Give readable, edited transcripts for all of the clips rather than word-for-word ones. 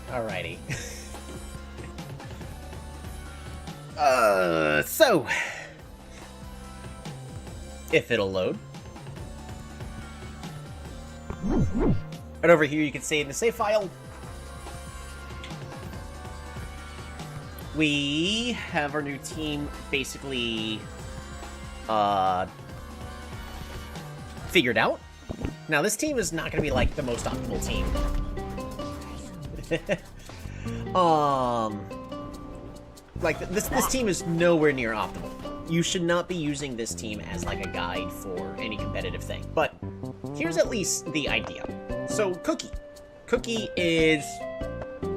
Alrighty. So if it'll load. Right over here, you can see in the save file, we have our new team basically figured out. Now, this team is not going to be like the most optimal team. Like this team is nowhere near optimal. You should not be using this team as like a guide for any competitive thing. But here's at least the idea. So Cookie is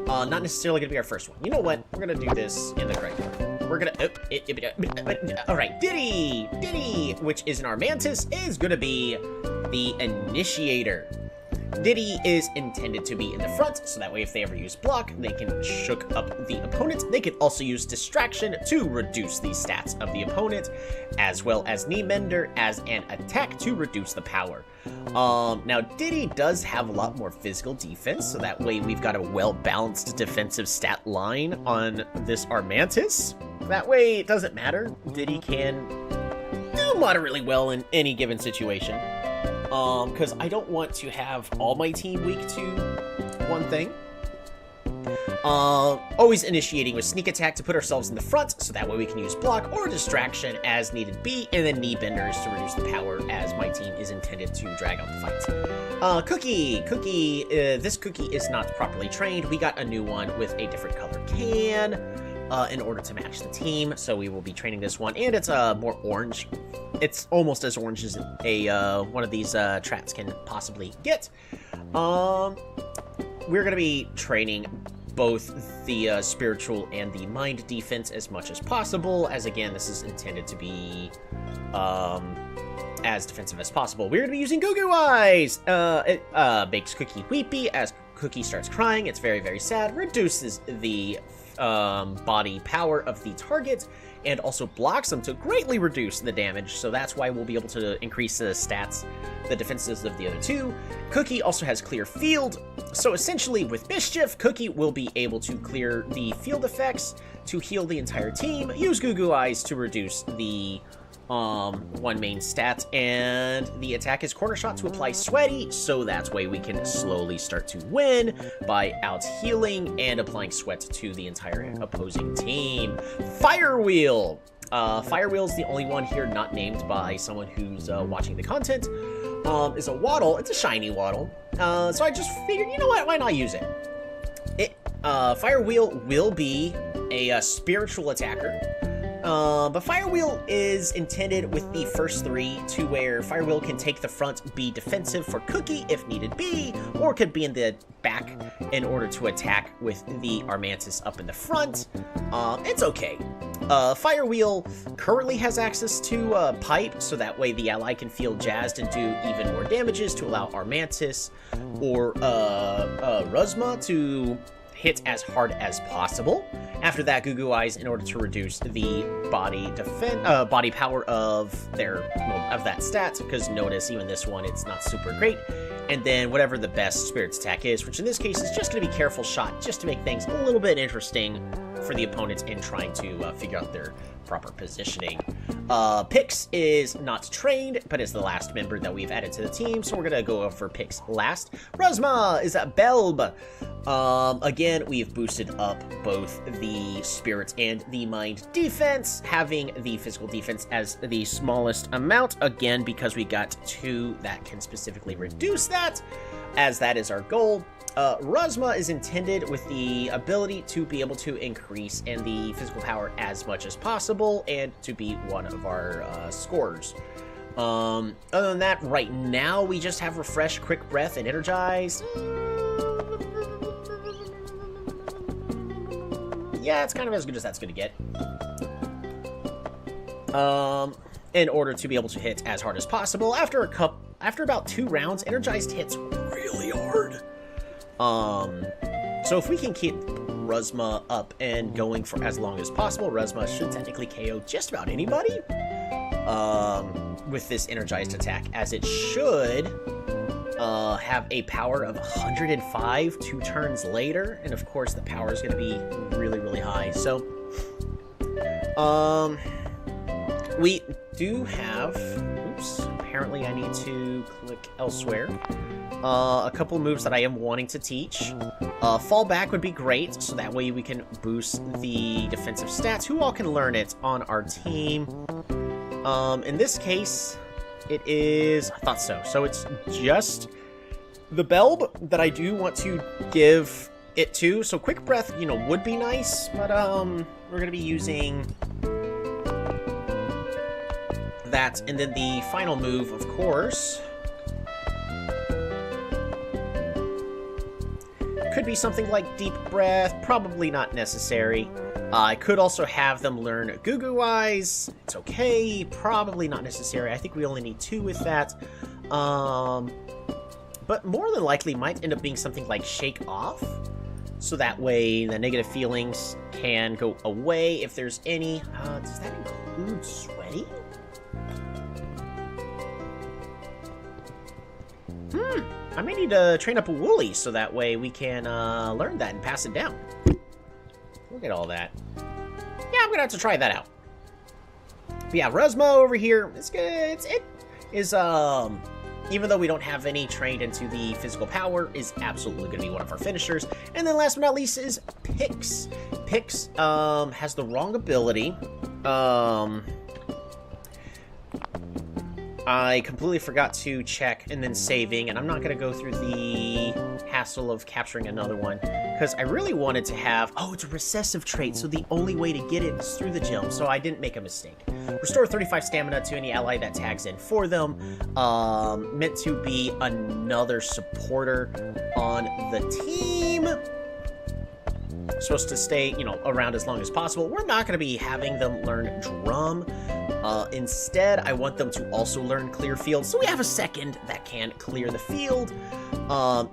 not necessarily going to be our first one. You know what? We're going to do this in the correct order. We're going to... Alright, Diddy, which is an Armantis, is going to be the initiator. Diddy is intended to be in the front, so that way if they ever use block, they can shook up the opponent. They can also use distraction to reduce the stats of the opponent, as well as knee bender as an attack to reduce the power. Now Diddy does have a lot more physical defense, so that way we've got a well-balanced defensive stat line on this Armantis. That way it doesn't matter. Diddy can do moderately well in any given situation. Because I don't want to have all my team weak to one thing. Always initiating with sneak attack to put ourselves in the front, so that way we can use block or distraction as needed be, and then knee benders to reduce the power as my team is intended to drag out the fight. This Cookie is not properly trained. We got a new one with a different color can in order to match the team, so we will be training this one, and it's more orange. It's almost as orange as a one of these trats can possibly get. We're gonna be training both the spiritual and the mind defense as much as possible, as again this is intended to be as defensive as possible. We're gonna be using Goo Goo Eyes. It makes Cookie weepy. As Cookie starts crying, it's very, very sad. Reduces the body power of the target, and also blocks them to greatly reduce the damage, so that's why we'll be able to increase the stats, the defenses of the other two. Cookie also has clear field, so essentially with Mischief, Cookie will be able to clear the field effects to heal the entire team, use Goo Goo Eyes to reduce the one main stat, and the attack is Corner Shot to apply Sweaty, so that's why we can slowly start to win by out healing and applying sweat to the entire opposing team. Fire Wheel! Fire Wheel is the only one here not named by someone who's watching the content. Is a Waddle. It's a shiny Waddle. So I just figured, you know what, why not use it? Fire Wheel will be a spiritual attacker. But Fire Wheel is intended with the first three to where Fire Wheel can take the front, be defensive for Cookie if needed be, or could be in the back in order to attack with the Armantis up in the front. It's okay. Fire Wheel currently has access to Pipe, so that way the ally can feel jazzed and do even more damages to allow Armantis or Ruzma to hit as hard as possible. After that, Goo Goo Eyes in order to reduce the body power of that stat, because notice even this one, it's not super great. And then whatever the best Spirit's attack is, which in this case is just going to be Careful Shot, just to make things a little bit interesting for the opponents in trying to figure out their proper positioning. Pix is not trained, but is the last member that we've added to the team, so we're going to go over Pix last. Ruzma is a Belb. Again, we've boosted up both the Spirit and the Mind defense, having the physical defense as the smallest amount, again, because we got two that can specifically reduce that, as that is our goal. Ruzma is intended with the ability to be able to increase in the physical power as much as possible and to be one of our scorers. Other than that, right now we just have Refresh, Quick Breath, and Energize. Yeah, it's kind of as good as that's going to get. In order to be able to hit as hard as possible, after about 2 rounds, Energized hits really hard. So if we can keep Ruzma up and going for as long as possible, Ruzma should technically KO just about anybody with this Energized attack, as it should have a power of 105 2 turns later, and of course the power is going to be really, really high. So, we do have, oops, apparently I need to click elsewhere, a couple moves that I am wanting to teach. Fall back would be great, so that way we can boost the defensive stats. Who all can learn it on our team? In this case, it is, I thought so. So it's just the Belb that I do want to give it to. So Quick Breath, you know, would be nice, but we're going to be using that. And then the final move, of course, could be something like Deep Breath, probably not necessary. I could also have them learn Goo Goo Eyes. It's okay, probably not necessary. I think we only need 2 with that. But more than likely might end up being something like Shake Off. So that way the negative feelings can go away if there's any. Does that include Sweaty? I may need to train up a Woolly so that way we can learn that and pass it down. Look at all that. Yeah, I'm gonna have to try that out. But yeah, Resmo over here, it's good. It is, even though we don't have any trained into the physical power, is absolutely gonna be one of our finishers. And then last but not least is Pix. Pix, has the wrong ability. I completely forgot to check and then saving, and I'm not going to go through the hassle of capturing another one, because I really wanted to have, oh, it's a recessive trait, so the only way to get it is through the gym, so I didn't make a mistake. Restore 35 stamina to any ally that tags in for them, meant to be another supporter on the team. Supposed to stay, you know, around as long as possible. We're not going to be having them learn Drum. Instead, I want them to also learn Clear Field, so we have a second that can clear the field,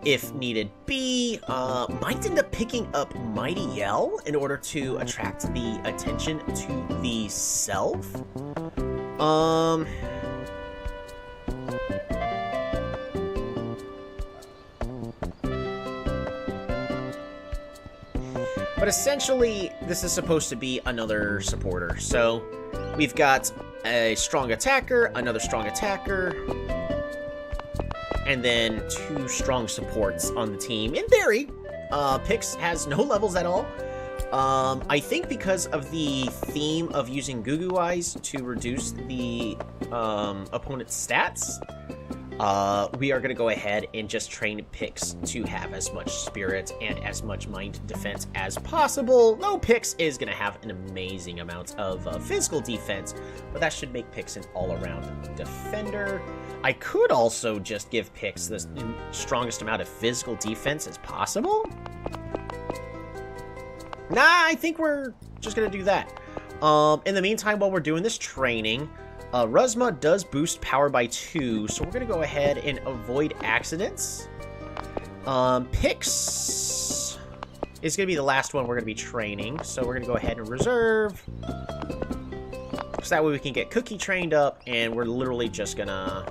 if needed be. Might end up picking up Mighty Yell in order to attract the attention to the self. But essentially, this is supposed to be another supporter. So we've got a strong attacker, another strong attacker, and then 2 strong supports on the team. In theory, Pix has no levels at all. I think because of the theme of using Goo Goo Eyes to reduce the opponent's stats, we are going to go ahead and just train Pix to have as much spirit and as much mind defense as possible. Though Pix is going to have an amazing amount of physical defense, but that should make Pix an all-around defender. I could also just give Pix the strongest amount of physical defense as possible. Nah, I think we're just going to do that. In the meantime, while we're doing this training, Ruzma does boost power by 2, so we're going to go ahead and avoid accidents. Pix is going to be the last one we're going to be training, so we're going to go ahead and reserve. So that way we can get Cookie trained up, and we're literally just going to...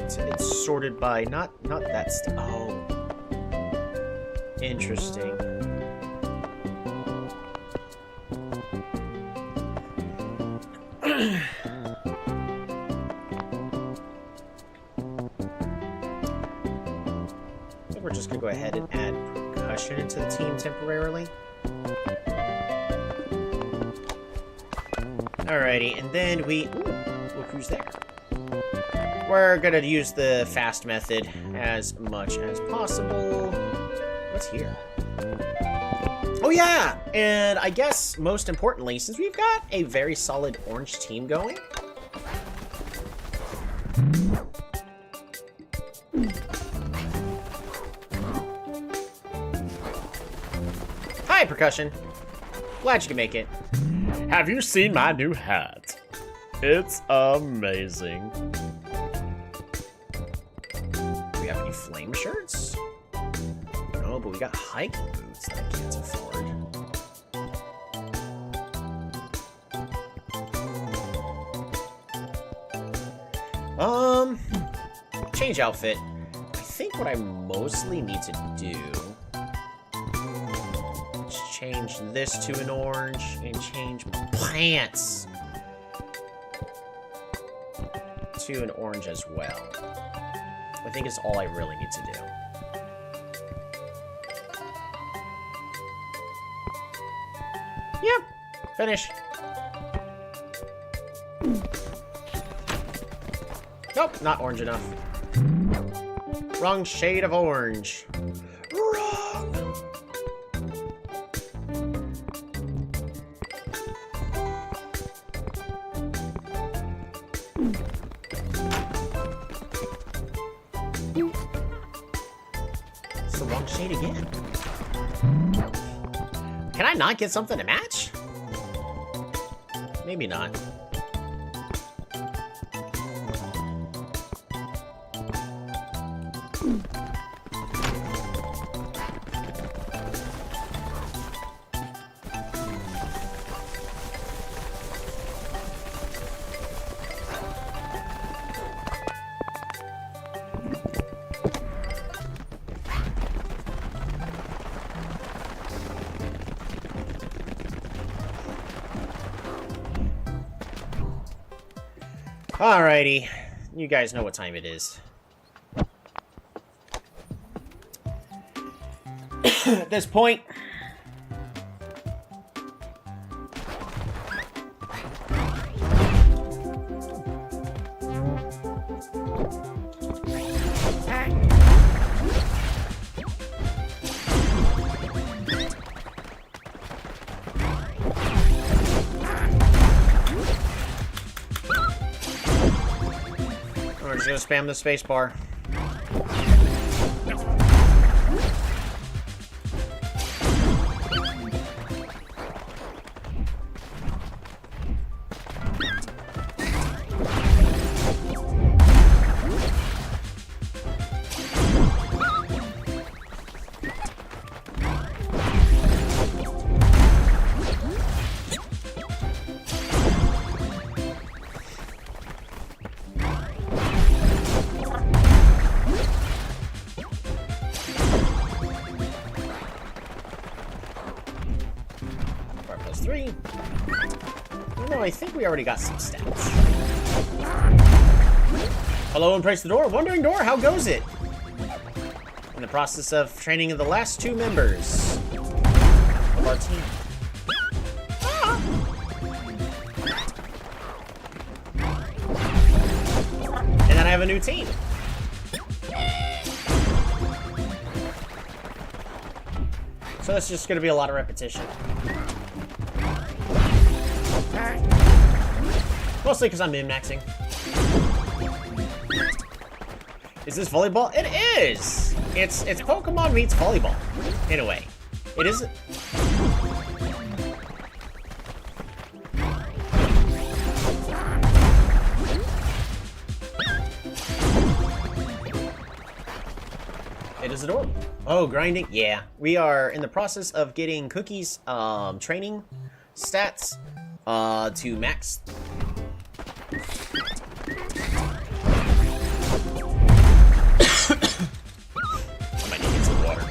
It's sorted by not that oh, interesting. I think we're just gonna go ahead and add percussion into the team temporarily. Alrighty, and then we look who's there. We're gonna use the fast method as much as possible. What's here? Oh yeah! And I guess most importantly, since we've got a very solid orange team going, hi, Percussion. Glad you can make it. Have you seen my new hat? It's amazing. Do we have any flame shirts? No, but we got hiking boots that I can't afford. Change outfit. I think what I mostly need to do is change this to an orange and change my pants to an orange as well. I think it's all I really need to do. Yep, finish. Nope, not orange enough. Wrong shade of orange. Wrong! It's the wrong shade again. Can I not get something to match? Maybe not. Alrighty, you guys know what time it is. At this point, we're just gonna spam the space bar. I think we already got some stats. Hello and praise the door. Wandering Door, how goes it? In the process of training the last 2 members of our team. And then I have a new team. So that's just going to be a lot of repetition. Mostly because I'm min-maxing. Is this volleyball? It is! It's Pokemon meets volleyball, in a way. It is... It is adorable. Oh, grinding? Yeah. We are in the process of getting Cookie's training stats to max. I might need to get some water.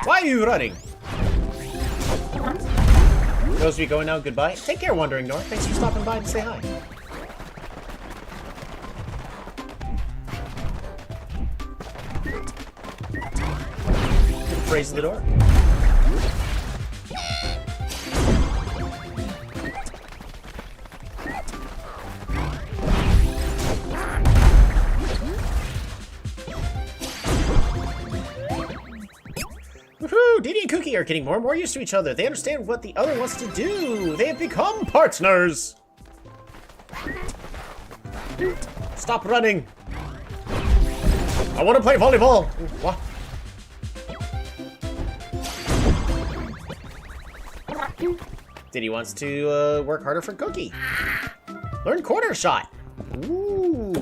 Why are you running? Those of you going now, goodbye. Take care, Wandering North. Thanks for stopping by to say hi. Praise the door. Woohoo! Didi and Cookie are getting more and more used to each other. They understand what the other wants to do. They have become partners. Stop running. I want to play volleyball! What? Diddy wants to work harder for Cookie. Learn corner shot. Ooh, nah.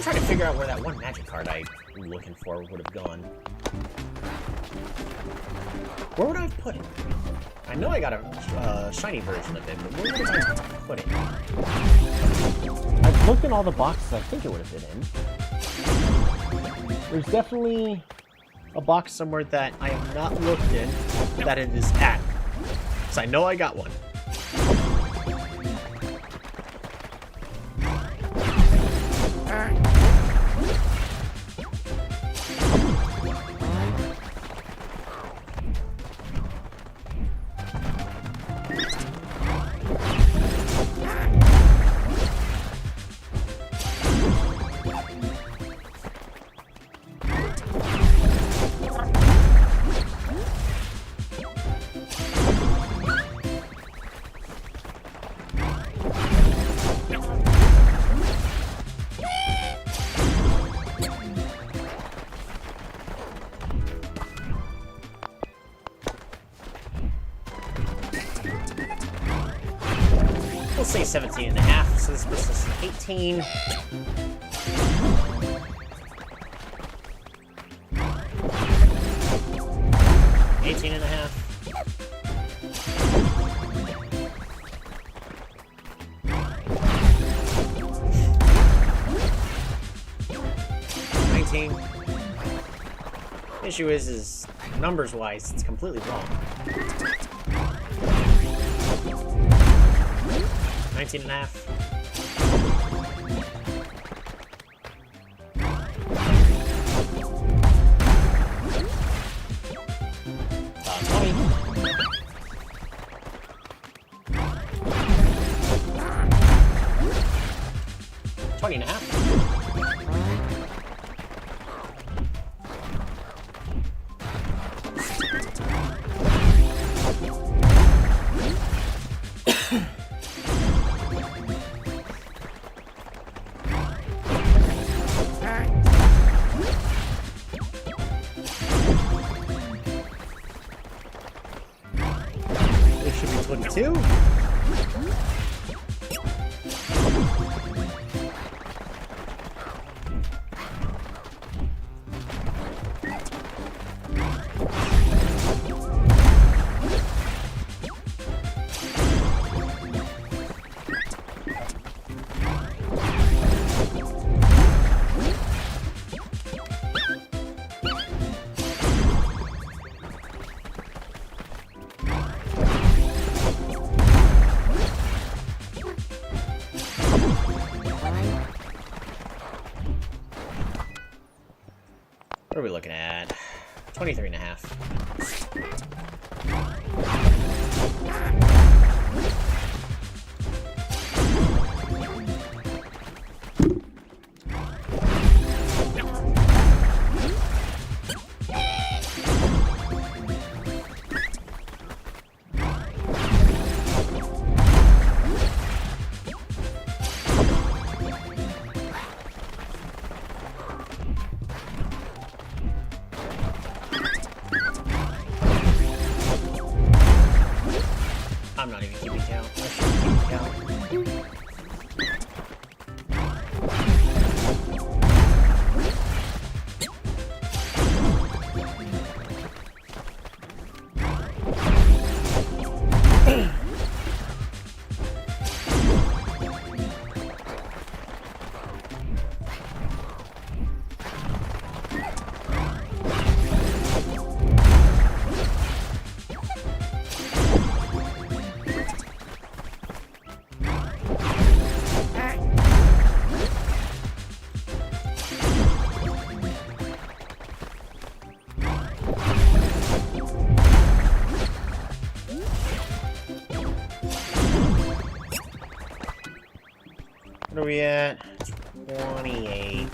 Trying to figure out where that one magic card I'm looking for would have gone. Where would I have put it? I know I got a shiny version of it, but where would I put it? I've looked in all the boxes I think it would have been in. There's definitely a box somewhere that I have not looked in that it is at. So I know I got one. We'll say 17 and a half, so this puts us at 18. And a half. 19. Issue is numbers-wise, it's completely wrong. 19 and a half. 20 and a half. It should be 22. What are we looking at? 23 and a half. I'm not even keeping count. I shouldn't keep count. What are we at? 28.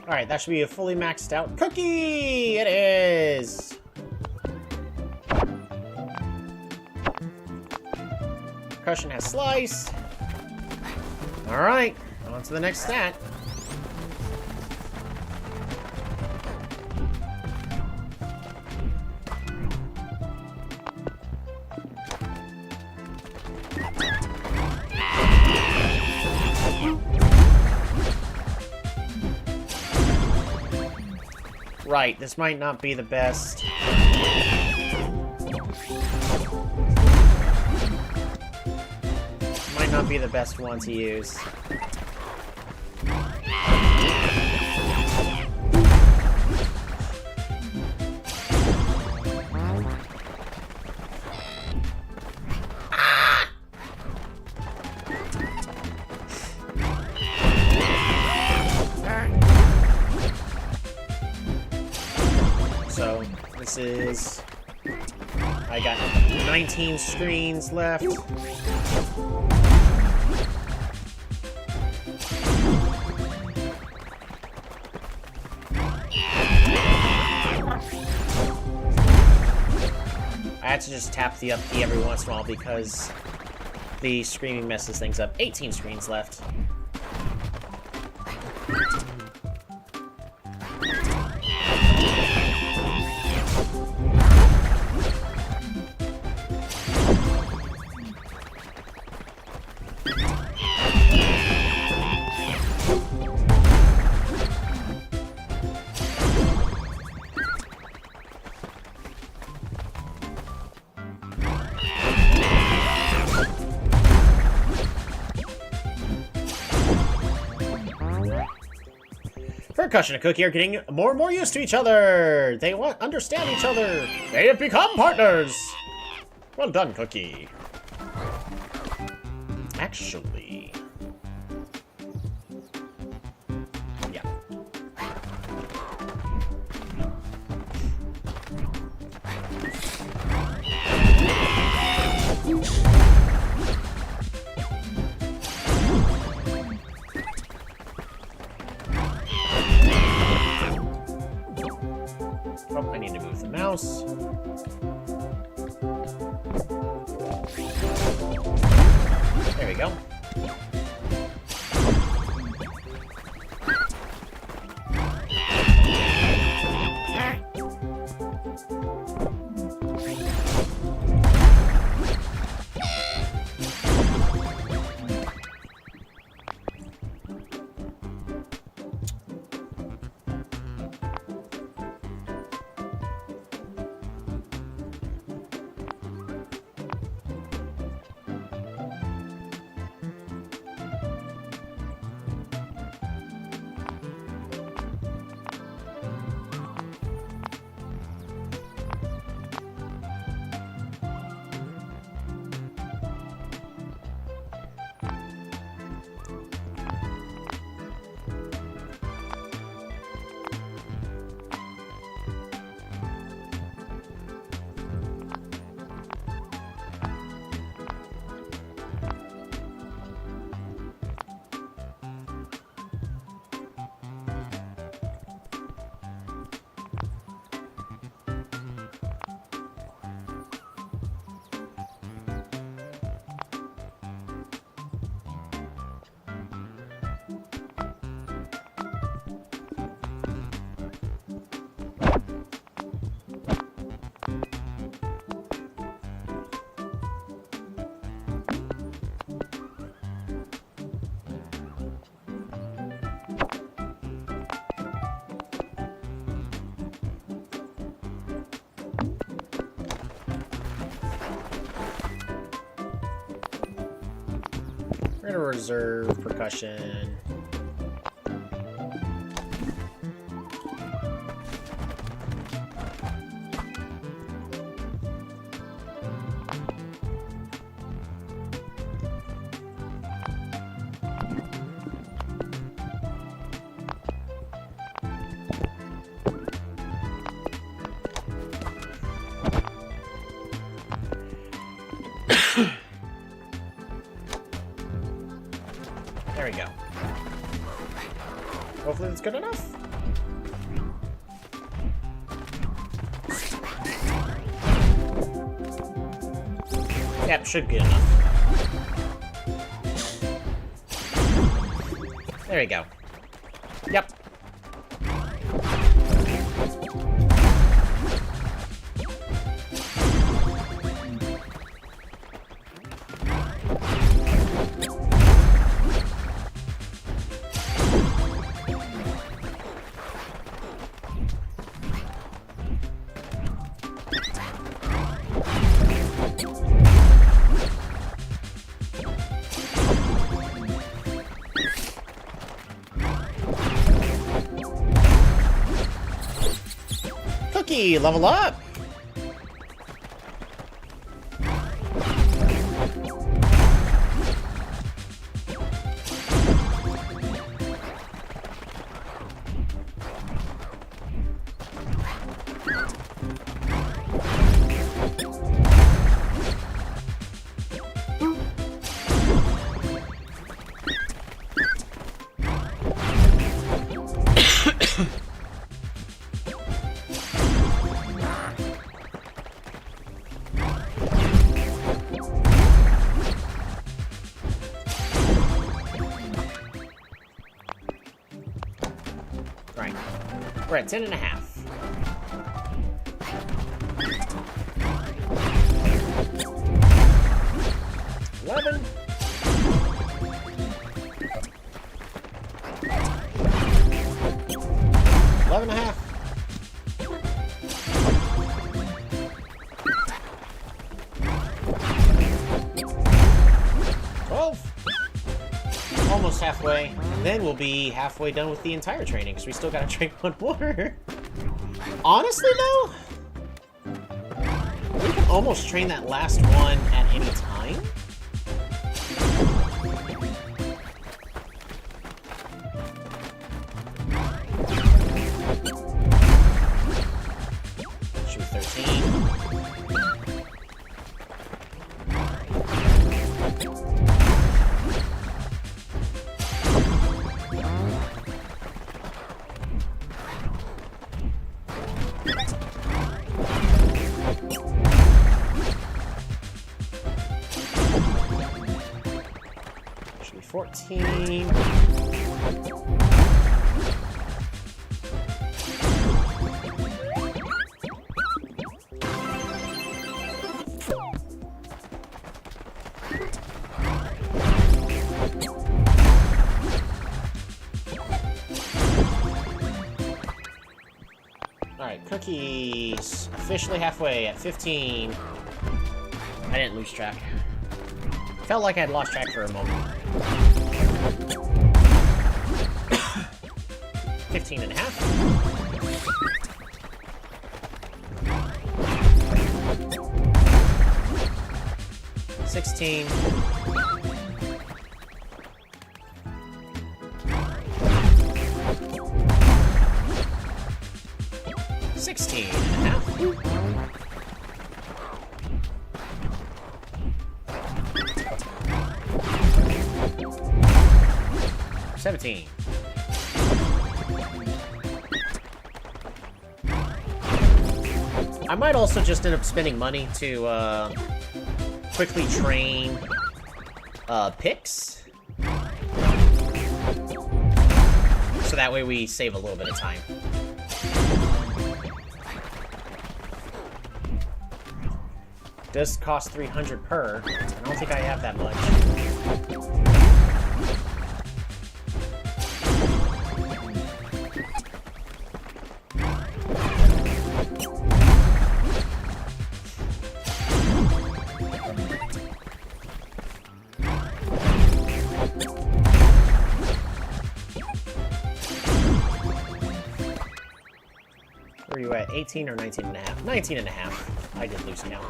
Alright, that should be a fully maxed out cookie! It is! Percussion has slice. Alright, on to the next stat. Right, this might not be the best. Might not be the best one to use. So, this is... I got 19 screens left. I had to just tap the up key every once in a while because the screaming messes things up. 18 screens left. Percussion and Cookie are getting more and more used to each other. They understand each other. They have become partners. Well done, Cookie. Actually... yeah. Oh, I need to move the mouse. There we go. We're gonna reserve percussion. There we go. Hopefully that's good enough. Yep, should be enough. There we go. Yep. Cookie, level up! Right. We're at 10.5. $11. $11.5. $12. Almost halfway. And then we'll be halfway done with the entire training, because we still gotta drink one more. Honestly, though, we can almost train that last one at any time. Shoot 13. Should be 14. Alright, cookies. Officially halfway at 15. I didn't lose track. Felt like I'd lost track for a moment. 15.5. 16. 16.5. 17. I might also just end up spending money to quickly train picks. So that way we save a little bit of time. Does cost 300 per. I don't think I have that much. Where are you at? 18 or 19 and a half? 19 and a half. I did lose count.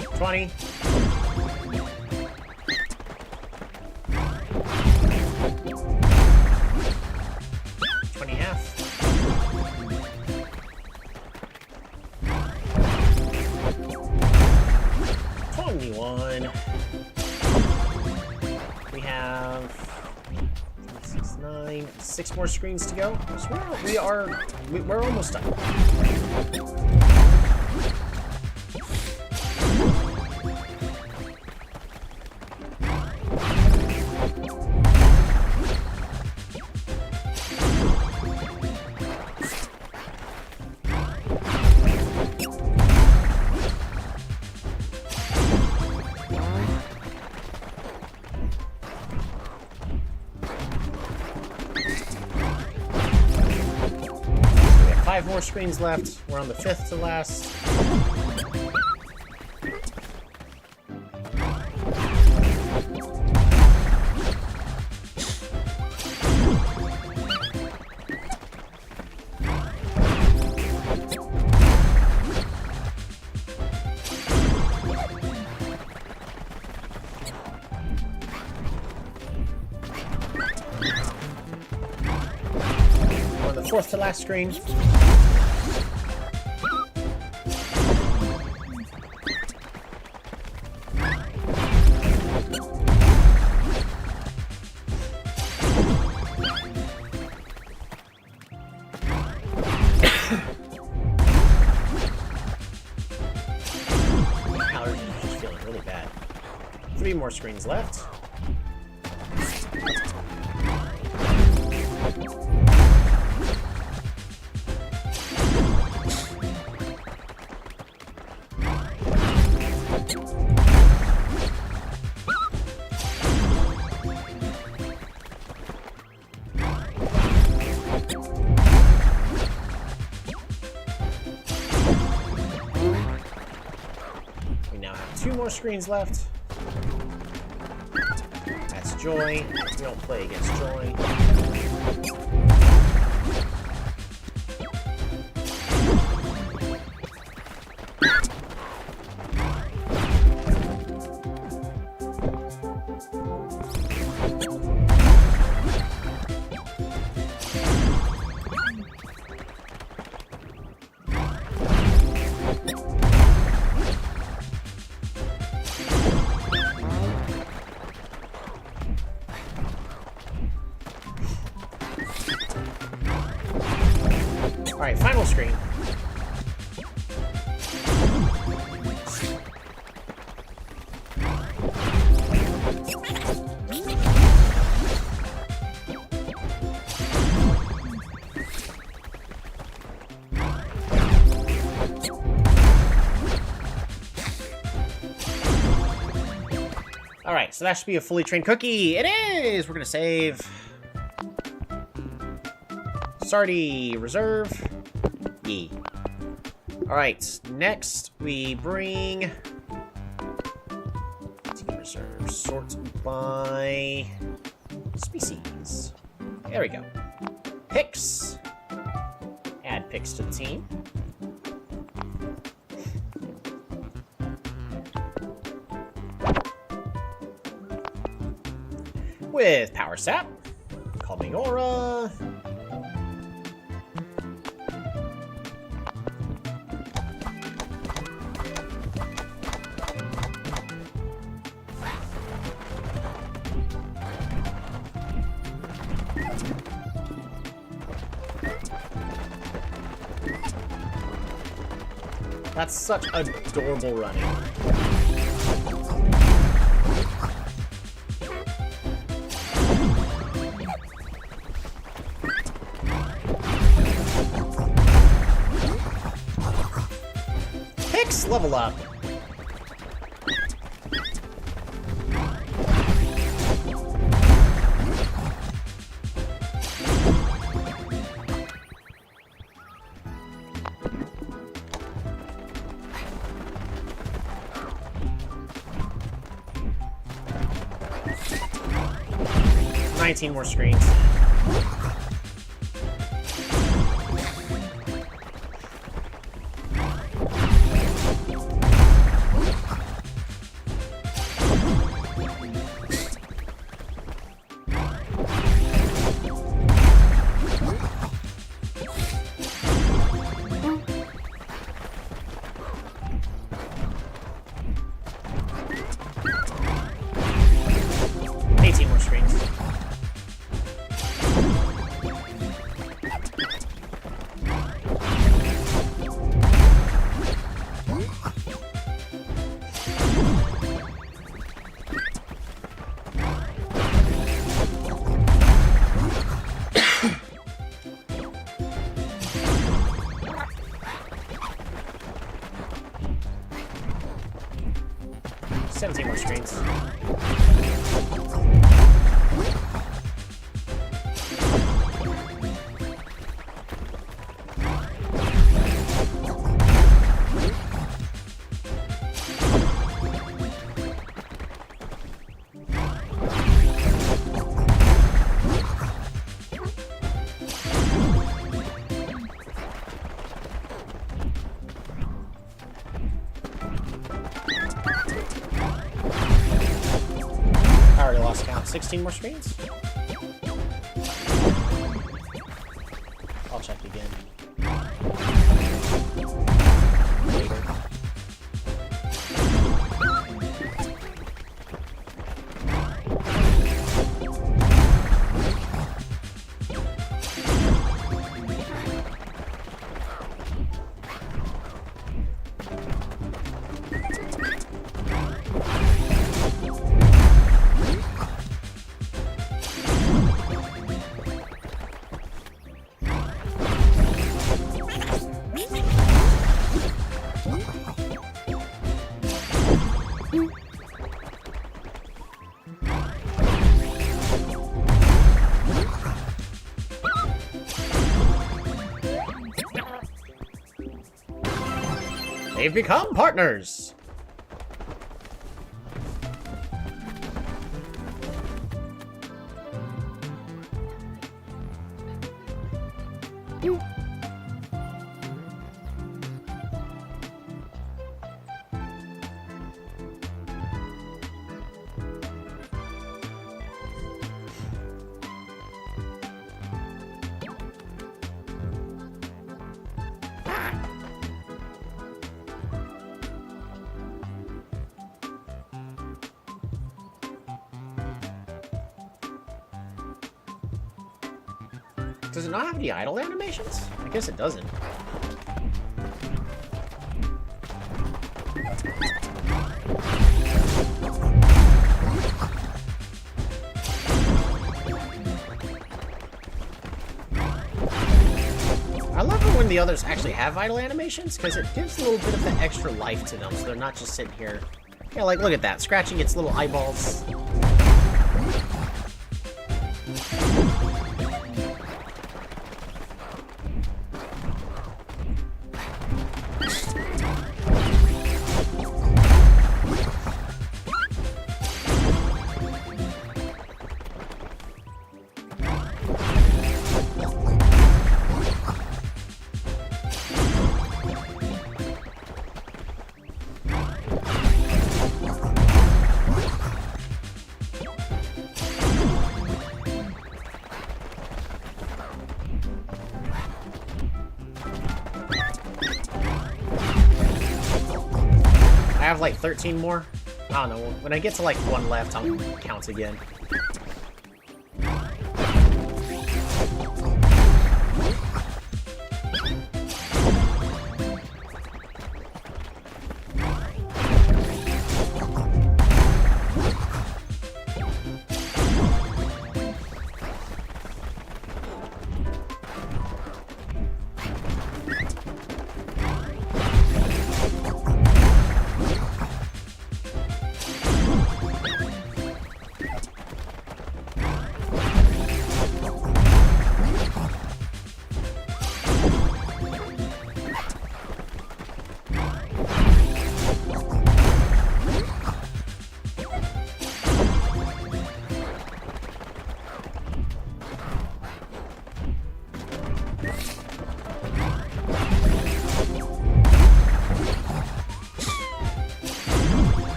$20. 20 half. 21. We have 6, 9, 6 more screens to go. So we're almost done. More screens left. We're on the 5th to last. We're on the 4th to last screen. More screens left. We now have 2 more screens left. Joy. We don't play against Joy. Alright, final screen. Alright, so that should be a fully trained cookie. It is! We're gonna save. Sardi, reserve. Yee. Alright, next we bring team reserve. Sort by species. There we go. Picks. Add picks to the team. With Power Sap, Calming Aura, that's such adorable running. Level up. 19 more screens. More screens. I already lost count. 16 more screens? I'll check again. Later. They've become partners! Does it not have any idle animations? I guess it doesn't. I love it when the others actually have idle animations, because it gives a little bit of the extra life to them, so they're not just sitting here. Yeah, like, look at that, scratching its little eyeballs. I have like 13 more. I don't know. When I get to like one left, I'll count again.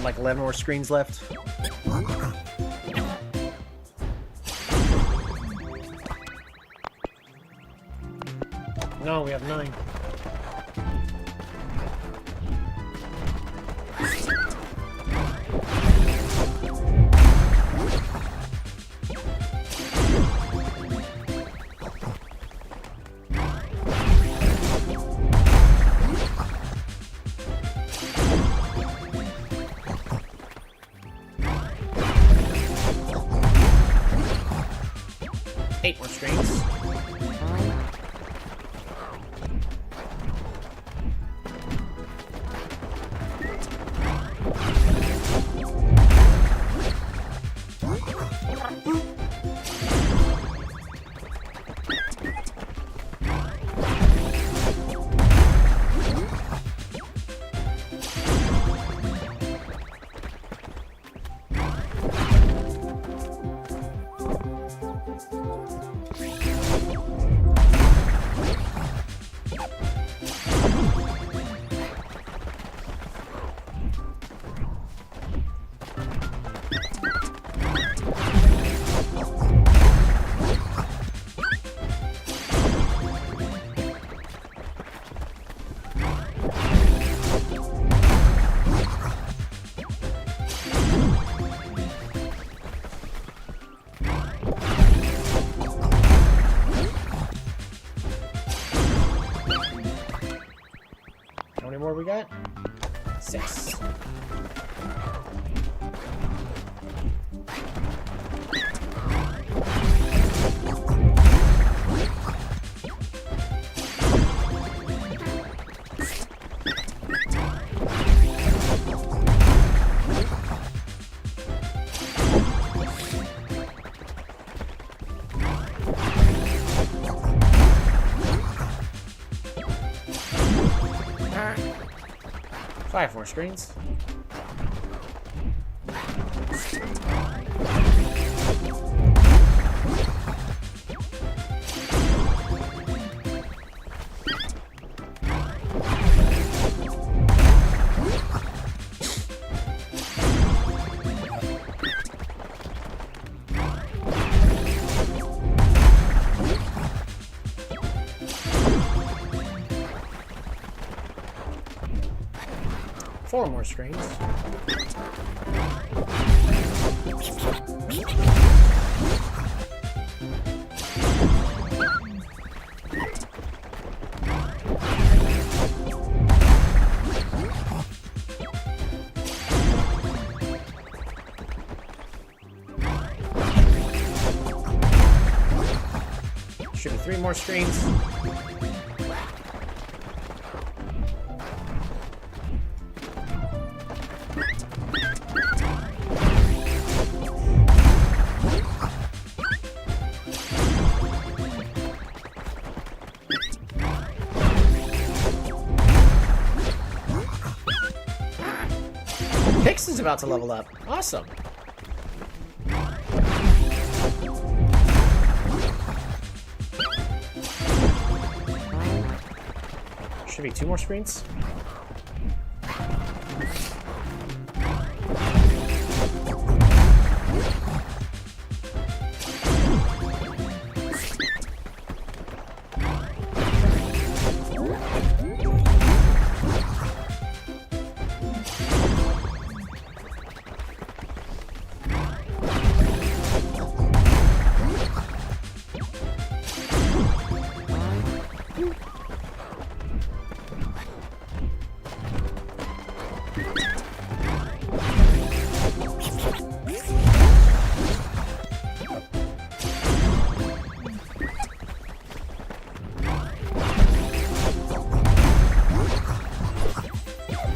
like 11 more screens left. No, we have 9. Eight more screens. How many more we got? 6. Five more screens. Four more screens. Should be 3 more screens. Pix is about to level up. Awesome. Should be 2 more screens.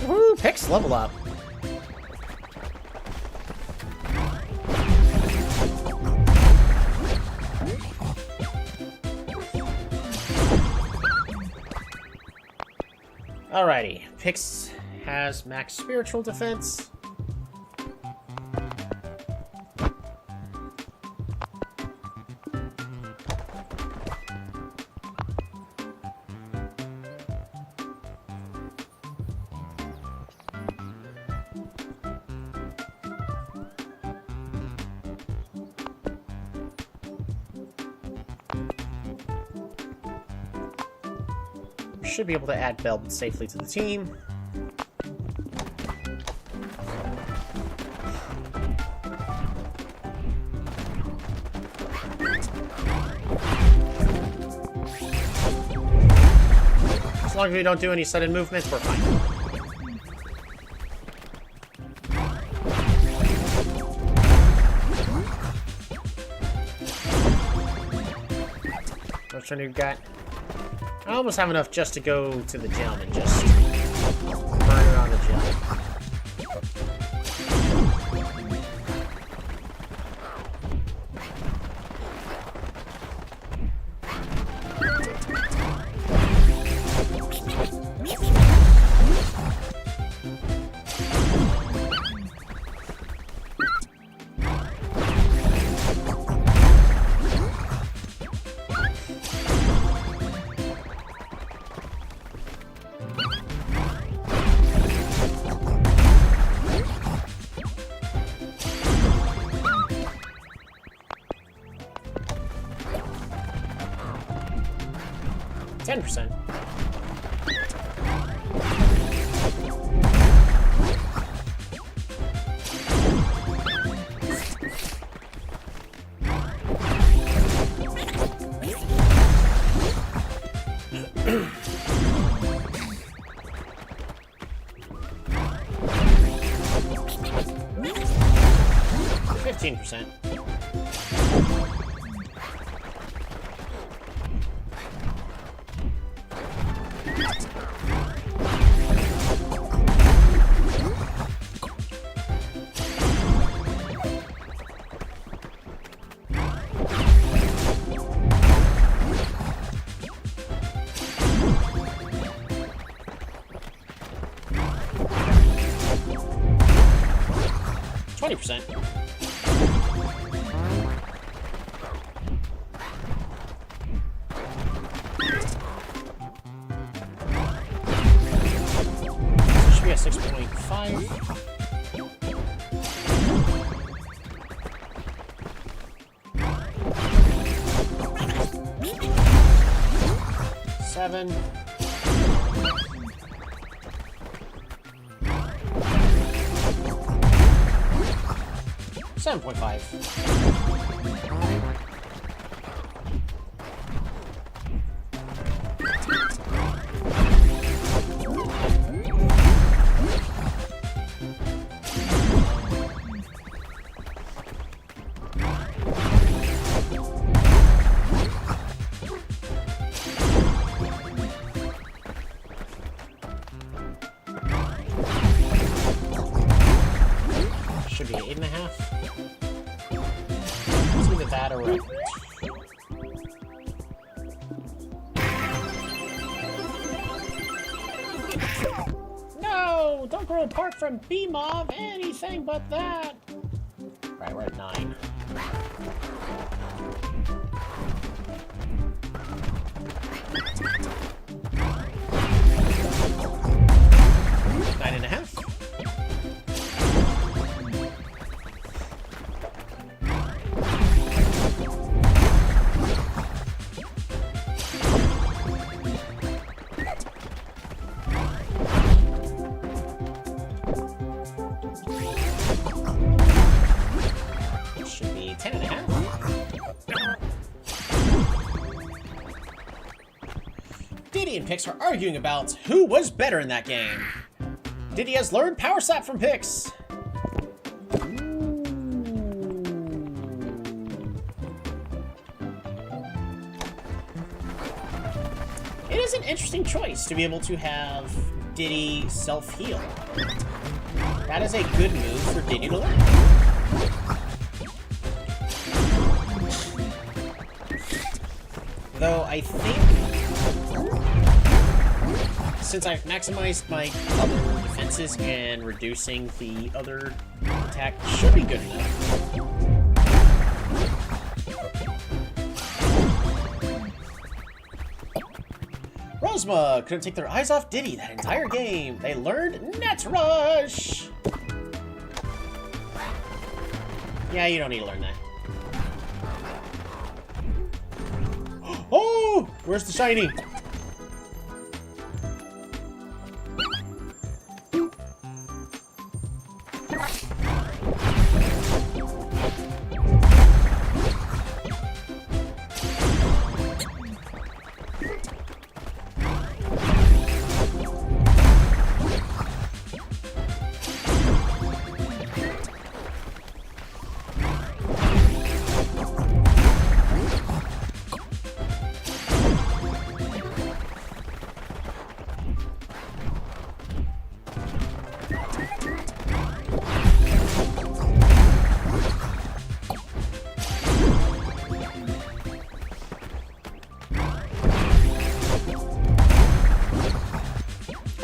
Woo! Pix level up. Alrighty, Pix has max spiritual defense. Should be able to add Belbin safely to the team. As long as we don't do any sudden movements, we're fine. What turn you got? I almost have enough just to go to the gym and just burn it on the gym. %. %. 20%. Should be at 6.5. Seven. 7.5. Should be 8.5. It's either that or no! Don't grow apart from B-Mob! Anything but that! Right, we're at 9. Nine and a half. Should be 10 and a half. Diddy and Pix are arguing about who was better in that game. Diddy has learned Power Slap from Pix. It is an interesting choice to be able to have Diddy self-heal. That is a good move for Diddy to learn. Though I think since I've maximized my other defenses and reducing the other attack should be good enough. Rosma couldn't take their eyes off Diddy that entire game. They learned Net Rush. Yeah, you don't need to learn that. Oh! Where's the shiny?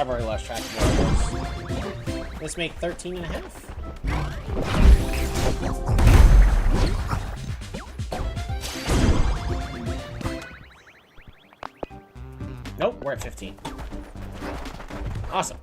I've already lost track of what it was. Let's make 13 and a half. Nope, we're at 15. Awesome.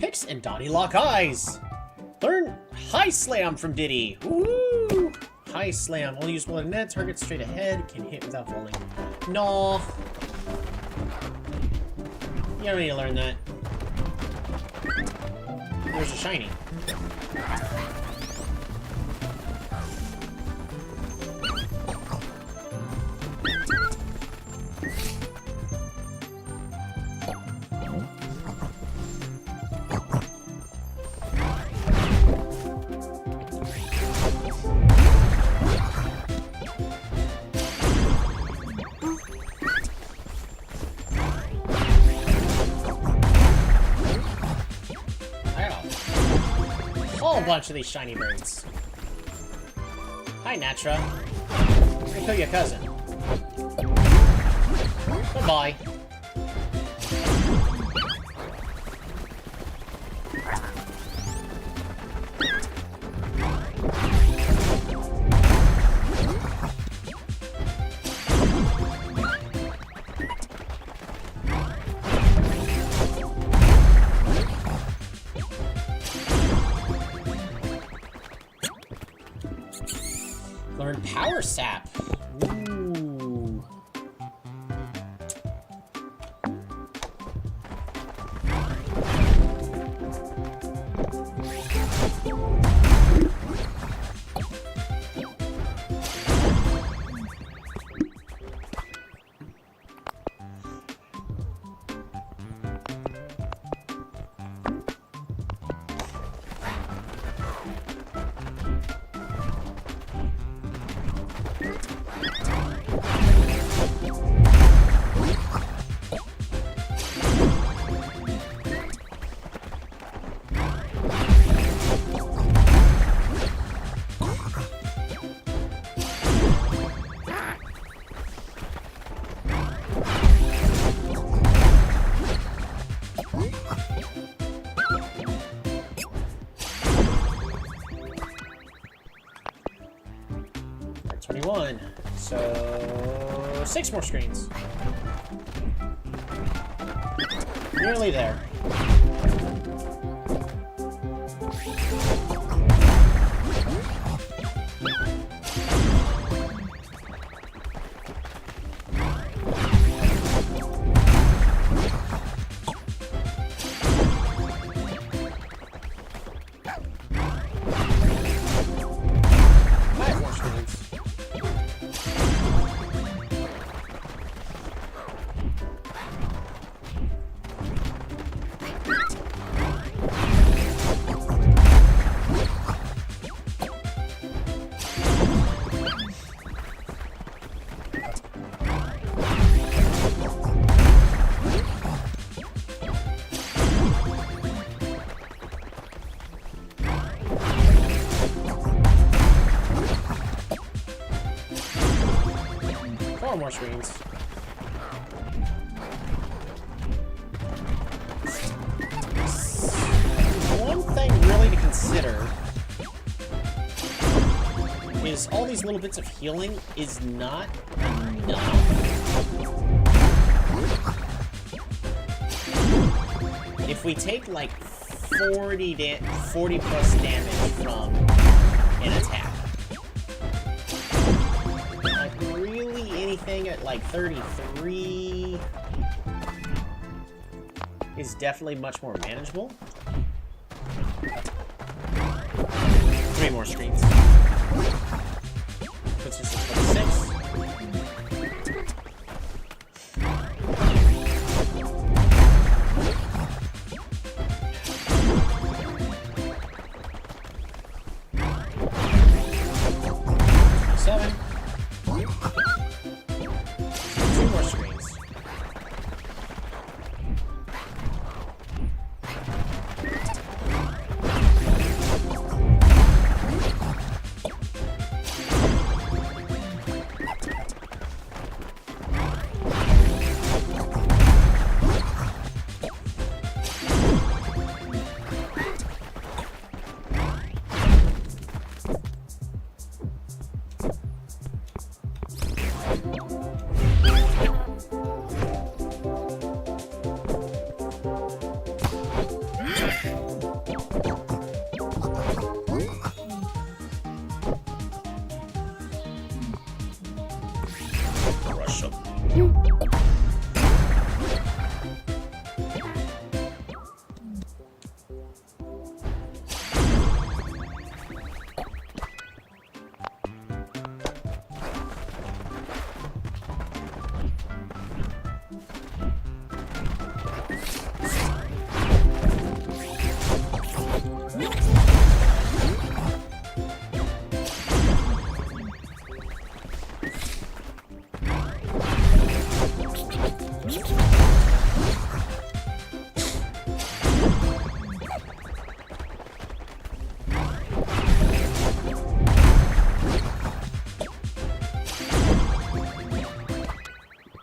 Pix and Dottie lock eyes. Learn High Slam from Diddy. Woo! High Slam. Only use one net. Target straight ahead. Can hit without falling. No. You don't need to learn that. There's a shiny. A bunch of these shiny birds. Hi, Natra. I'm gonna kill your cousin. Goodbye. Learn Power Sap. Ooh. So 6 more screens. Nearly there. More screens. One thing really to consider is all these little bits of healing is not enough. If we take like 40 plus damage from an attack, anything at like 33 is definitely much more manageable. 3 more screens. Puts us at 26. should.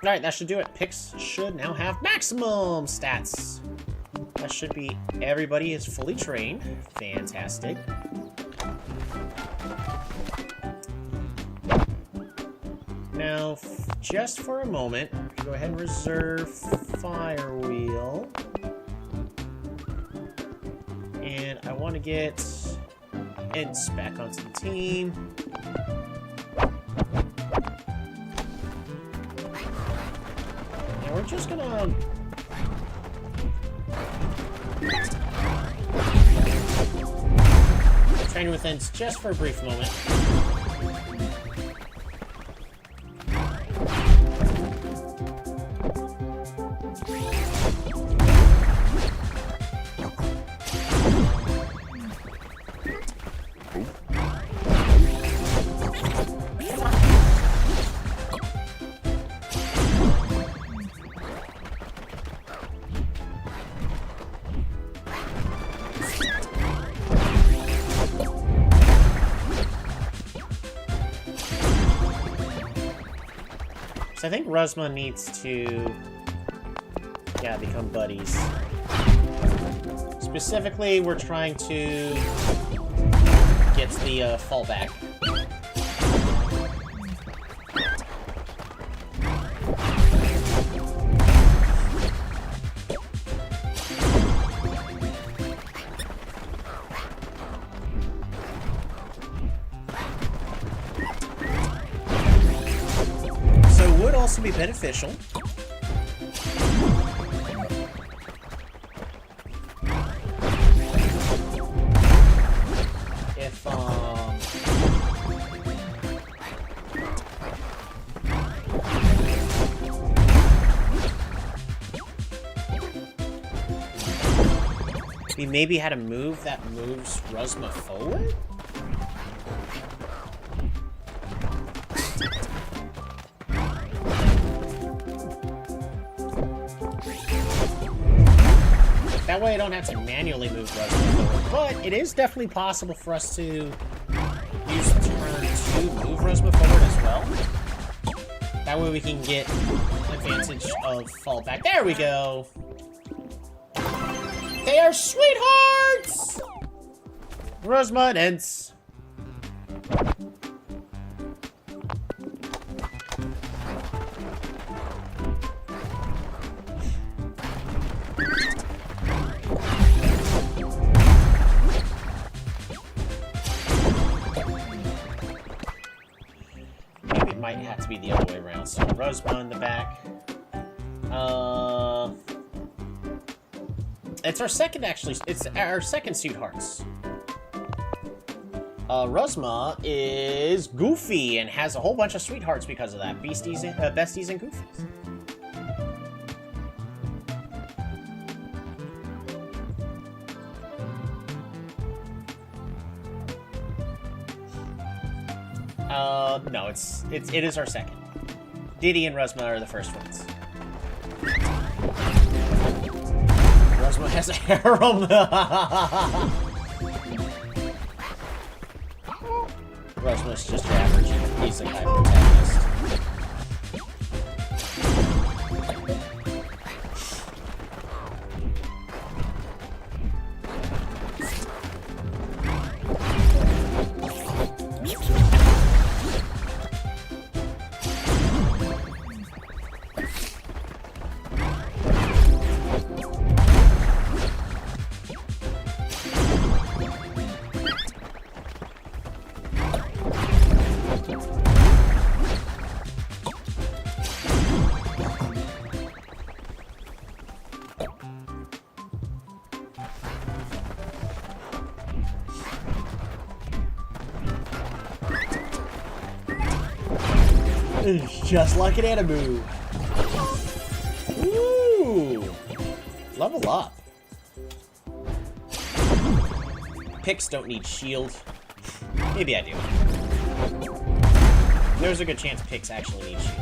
Alright, that should do it. Picks should now have maximum stats. That should be everybody is fully trained. Fantastic. Now, just for a moment, go ahead and reserve Firewheel. And I want to get Ents back onto the team. And we're just gonna... train with Ents just for a brief moment. So I think Ruzma needs to, yeah, become buddies. Specifically, we're trying to get the fallback. Would also be beneficial if we maybe had a move that moves Ruzma forward. That way I don't have to manually move Ruzma forward, but it is definitely possible for us to use turn 2 move Ruzma forward as well. That way we can get advantage of fallback. There we go! They are sweethearts! Ruzma and Ents. Might have to be the other way around. So Ruzma in the back. It's our second, actually. It's our second sweethearts. Ruzma is goofy and has a whole bunch of sweethearts because of that. Besties and Goofies. No, it is our second. Diddy and Ruzma are the first ones. Ruzma has a harem. Ruzma's just your average isekai protagonist. It's just like an animu. Ooh! Level up. Picks don't need shield. Maybe I do. There's a good chance picks actually need shield.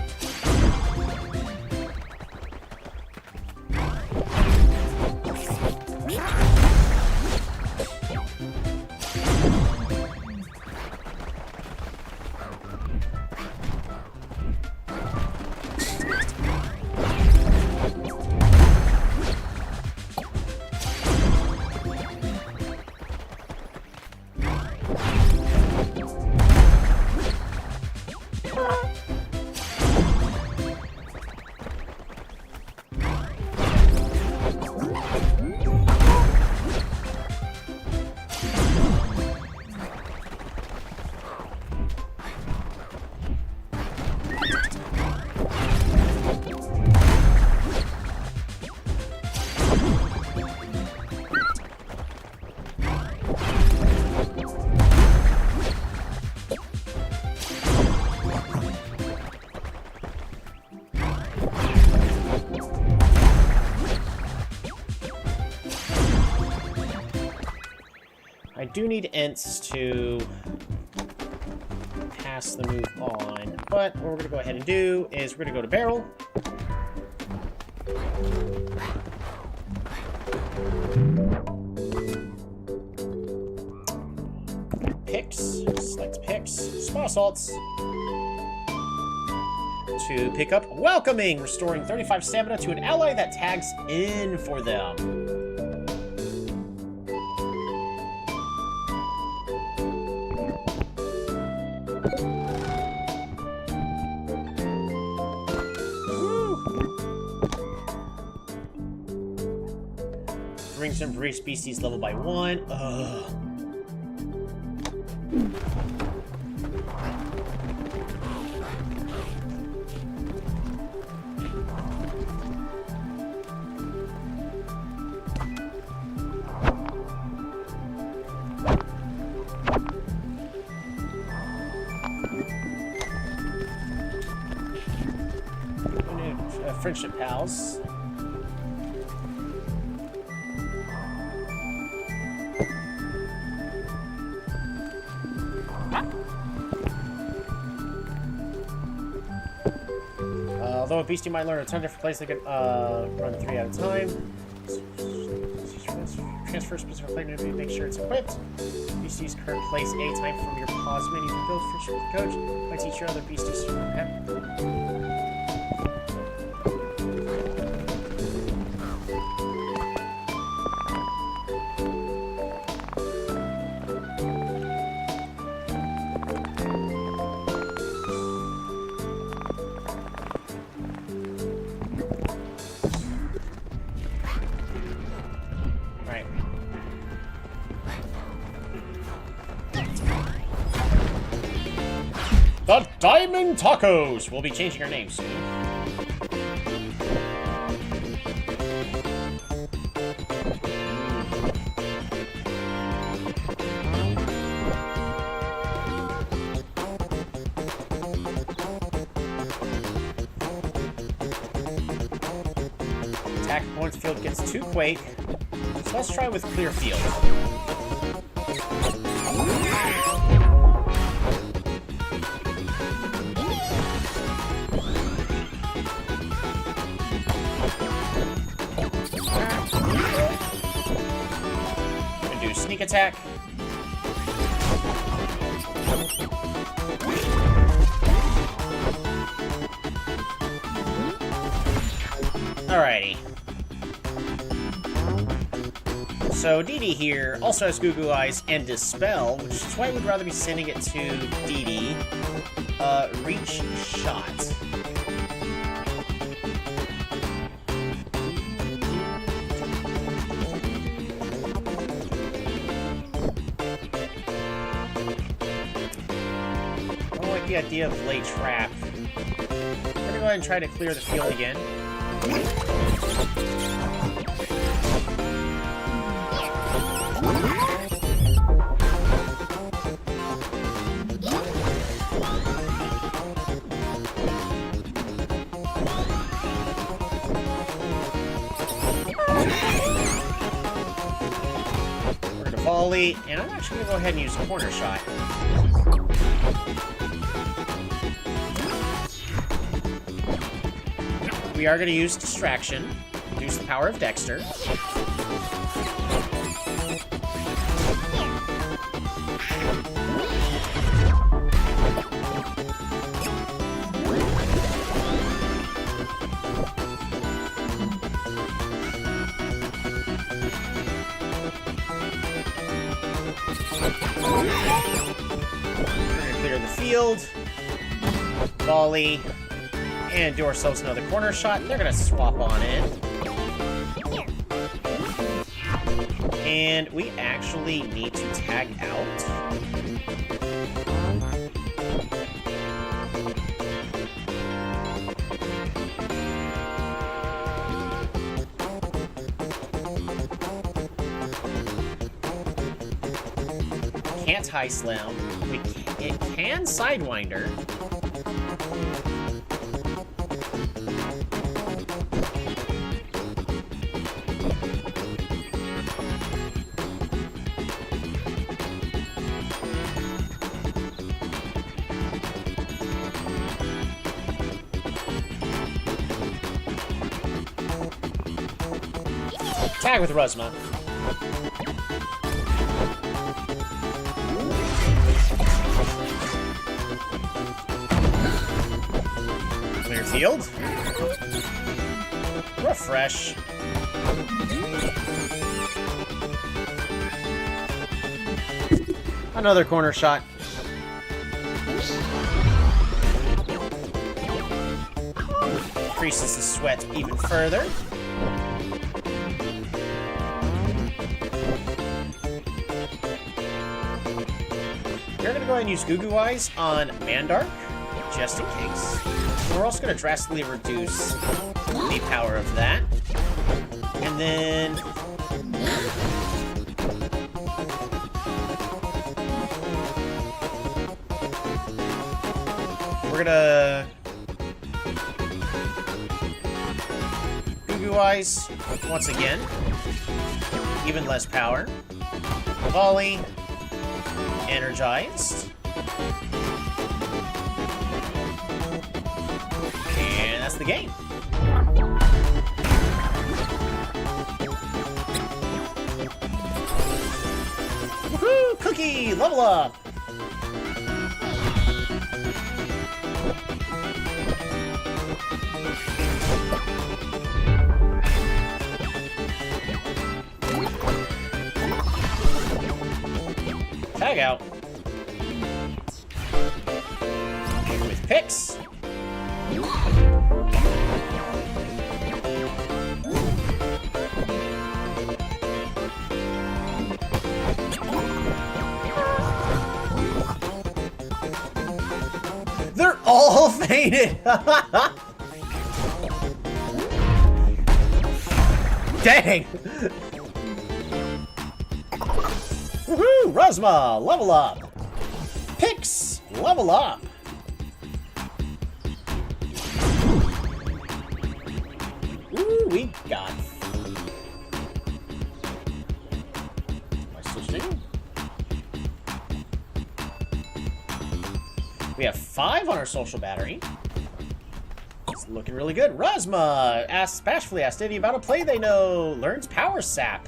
I do need Ents to pass the move on, but what we're going to go ahead and do is we're going to go to Barrel. Picks, select Picks, Small Assaults, to pick up Welcoming, restoring 35 stamina to an ally that tags in for them. Brings them for species level by 1. Ugh. Friendship pals. Although a beastie might learn a ton of different plays, they can run 3 at a time. Transfer specific play to make sure it's equipped. Beastie's current place anytime from your pause menu. You can build friendship with the coach. Might teach your other beasties to have. The Diamond Tacos! We'll be changing our name soon. Attack opponent's field gets 2 Quake. So let's try with Clear Field. Sneak attack. Alrighty. So Dee Dee here also has Goo Goo Eyes and Dispel, which is why I would rather be sending it to Dee Dee. Reach Shot. The idea of lay trap. We're gonna go ahead and try to clear the field again. volley, and I'm actually gonna go ahead and use corner shot. We are gonna use distraction, use the power of Dexter. Clear the field, volley, and do ourselves another corner shot. They're gonna swap on in. And we actually need to tag out. Can't high slam. It can sidewinder. Tag with Ruzma. Clear field. Refresh. Another corner shot. Increases the sweat even further. We're gonna go ahead and use Goo Goo Eyes on Mandark, just in case. We're also gonna drastically reduce the power of that. And then we're gonna Goo Goo Eyes once again. Even less power. Volley. Energized. And that's the game. Woohoo! Cookie! Level up! Tag out. With picks. They're all fainted. Dang. Woohoo! Ruzma, level up! Pix, level up! Ooh, we got... Am I switching? We have 5 on our social battery. It's looking really good. Ruzma bashfully asked Diddy about a play they know. Learns Power Sap.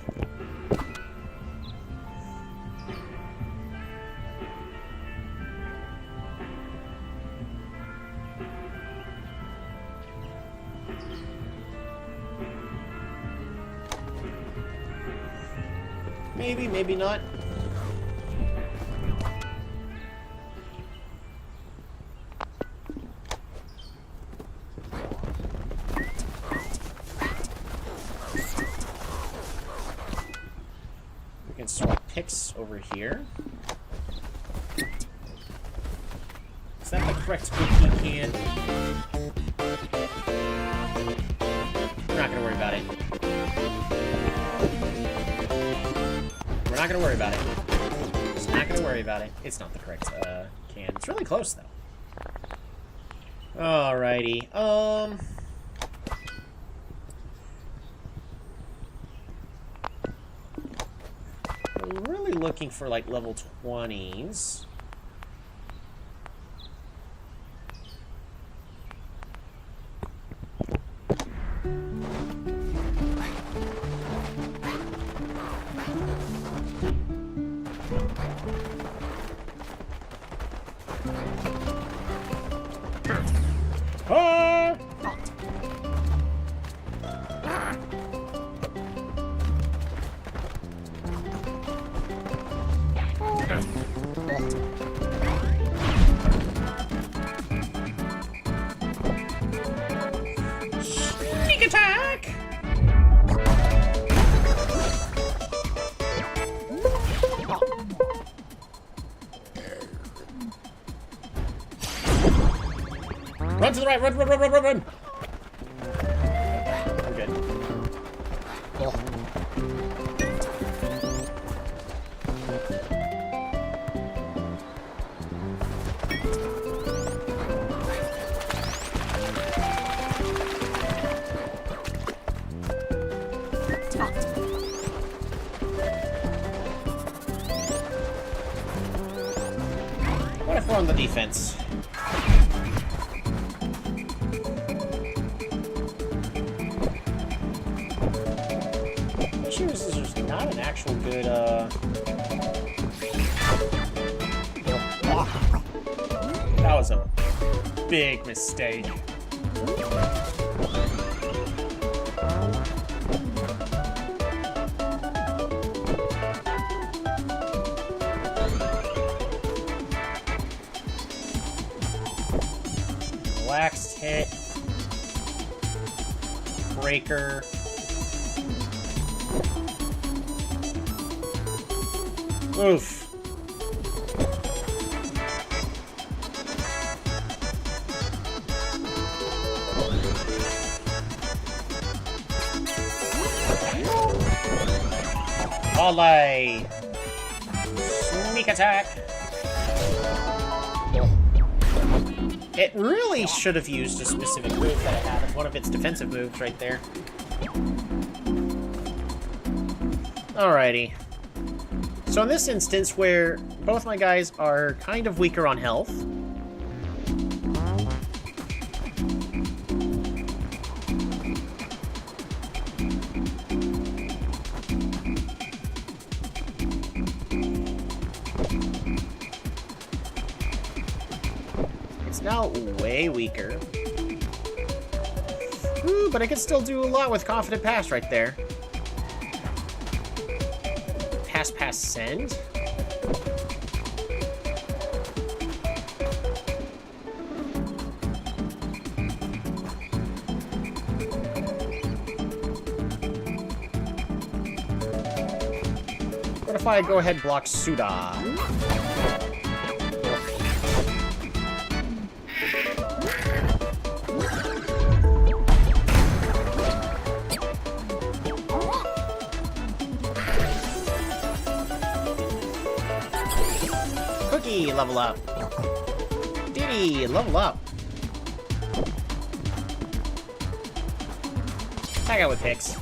Maybe, maybe not. We can swap picks over here. Is that the correct cookie can? We're not gonna worry about it. We're not gonna worry about it. Just not gonna worry about it. It's not the correct can. It's really close though. Alrighty. We're really looking looking for, like, level 20s. Ah! Sneak attack! Run to the right! Run, run, run, run, run, run! I'm good. What if we're on the defense? There's not an actual good, That was a big mistake. Relaxed hit. Breaker. Oof. Volley. Sneak attack. It really should have used a specific move that it had as one of its defensive moves right there. Alrighty. So in this instance, where both my guys are kind of weaker on health, it's now way weaker. Ooh, but I can still do a lot with Confident Pass right there. Pass, send. What if I go ahead and block Suda? Cookie, level up. Diddy, level up. Tag out with picks.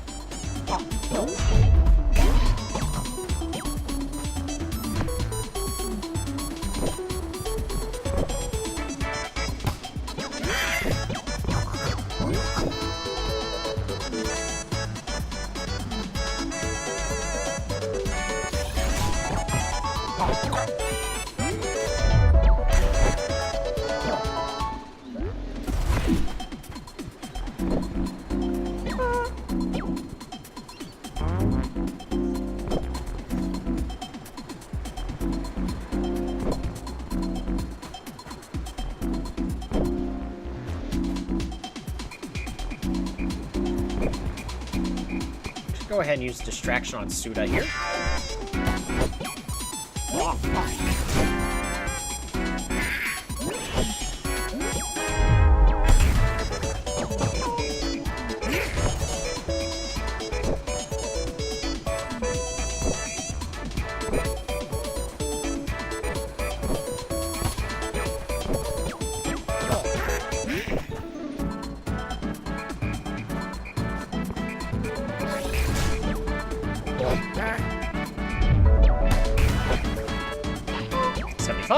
Go ahead and use distraction on Suda here.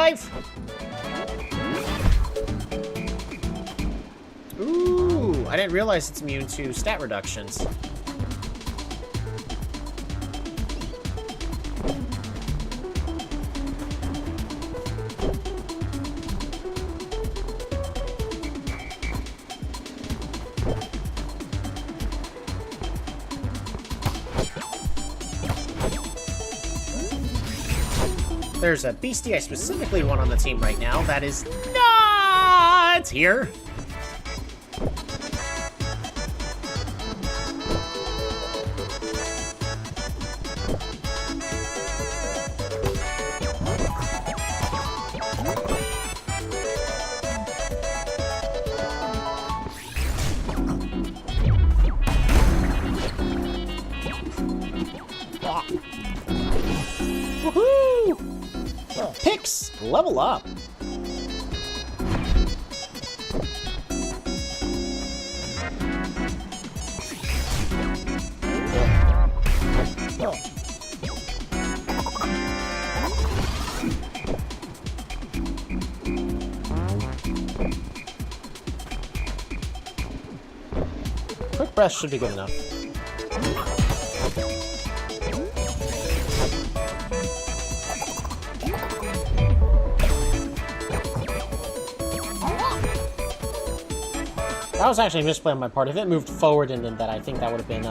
Survive! Ooh, I didn't realize it's immune to stat reductions. There's a beastie I specifically want on the team right now that is not here. Woohoo! Picks, level up. Quick breath should be good enough. That was actually a misplay on my part. If it moved forward and then that, I think that would have been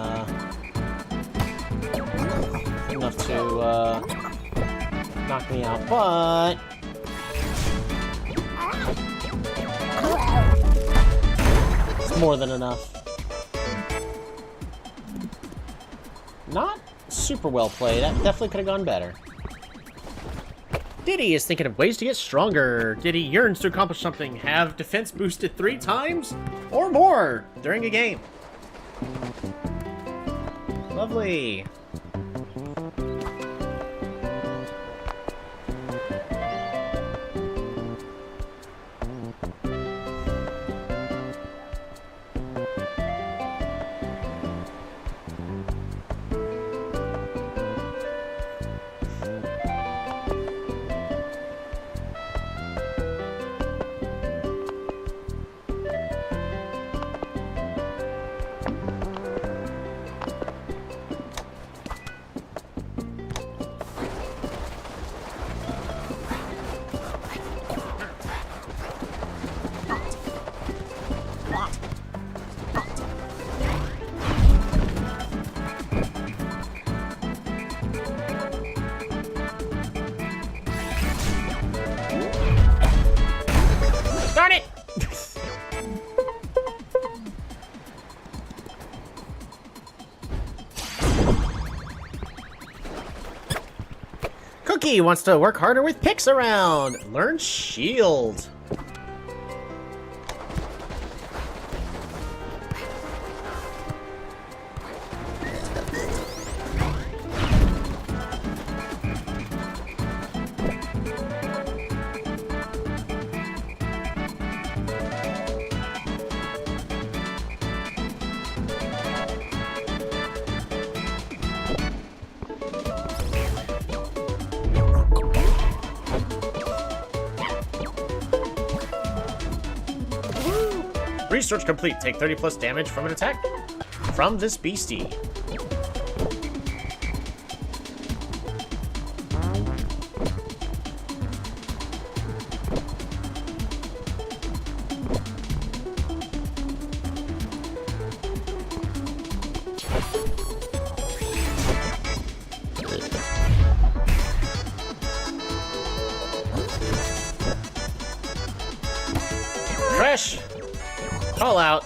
enough to knock me out, but it's more than enough. Not super well played. That definitely could have gone better. Diddy is thinking of ways to get stronger. Diddy yearns to accomplish something. Have defense boosted 3 times or more during a game. Lovely. Darn it! Cookie wants to work harder with picks around. Learn shield. Research complete. Take 30 plus damage from an attack from this beastie. Fresh! Call out.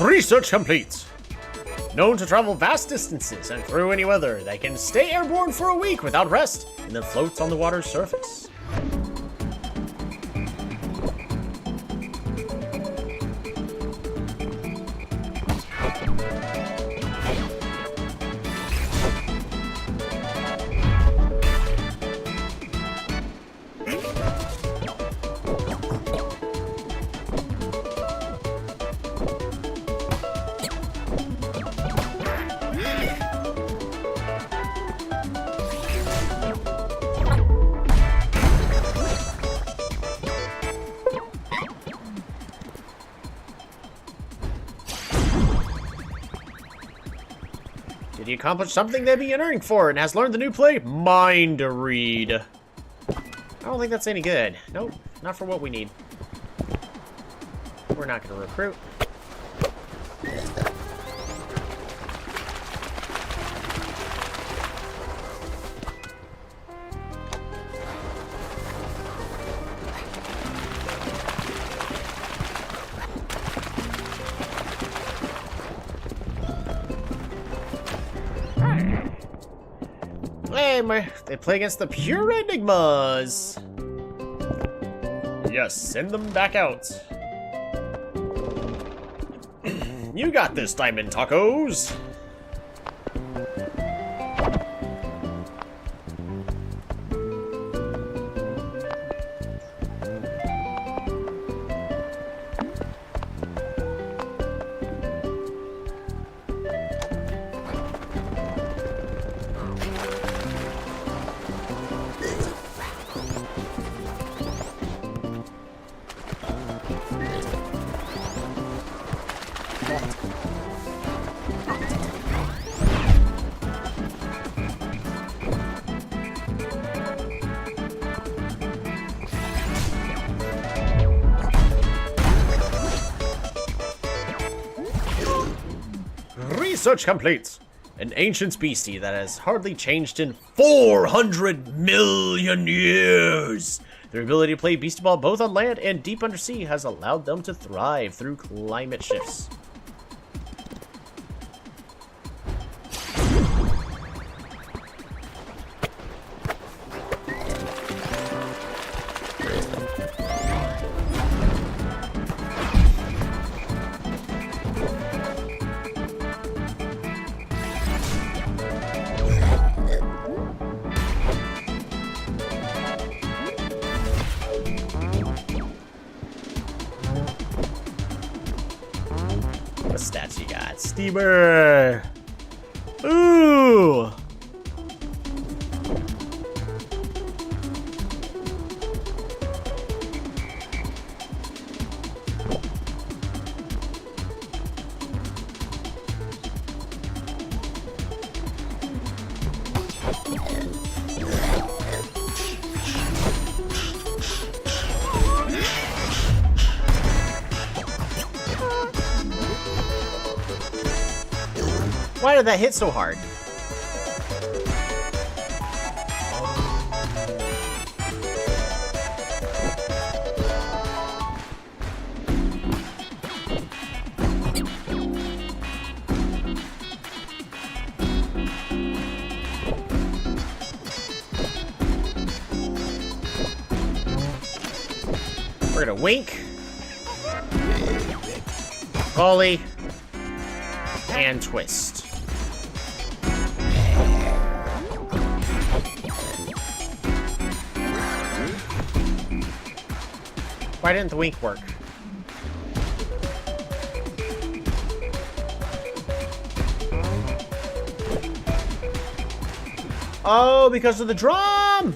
Research complete. Known to travel vast distances and through any weather, they can stay airborne for a week without rest and then float on the water's surface. Did he accomplish something they'd be entering for and has learned the new play, Mind Read? I don't think that's any good. Nope, not for what we need. We're not going to recruit. Hey, they play against the pure enigmas. Yes, send them back out. You got this, Diamond Tacos. Research complete. An ancient beastie that has hardly changed in 400 million years. Their ability to play Beastieball both on land and deep undersea has allowed them to thrive through climate shifts. What stats you got? Steamer! Ooh! Why did that hit so hard? We're gonna wink, volley, and twist. Why didn't the wink work? Oh, because of the drum!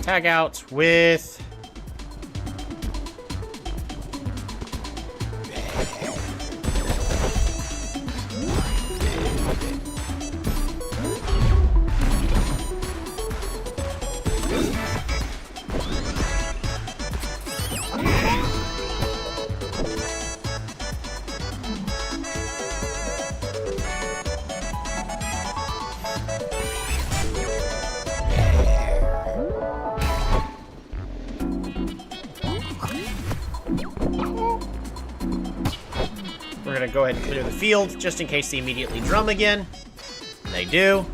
Tag out with We're gonna go ahead and clear the field, just in case they immediately drum again. They do.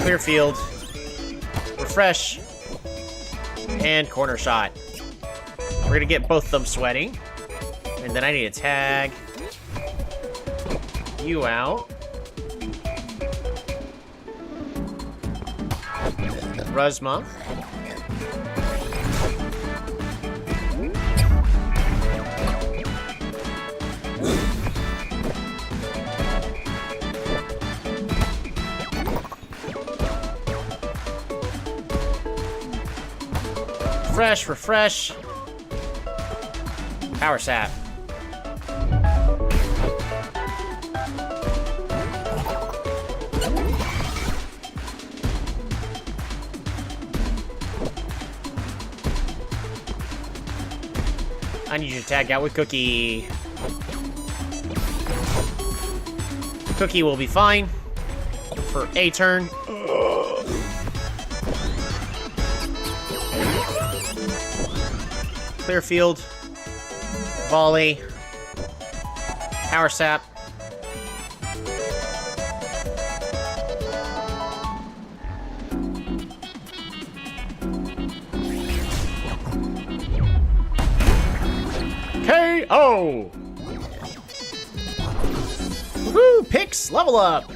Clear field. Refresh. And corner shot. We're gonna get both of them sweating. And then I need to tag you out. Ruzma. Refresh. Power sap. I need you to tag out with Cookie. Cookie will be fine for a turn. Clear field. Volley. Power sap. KO! Woohoo! Picks, level up!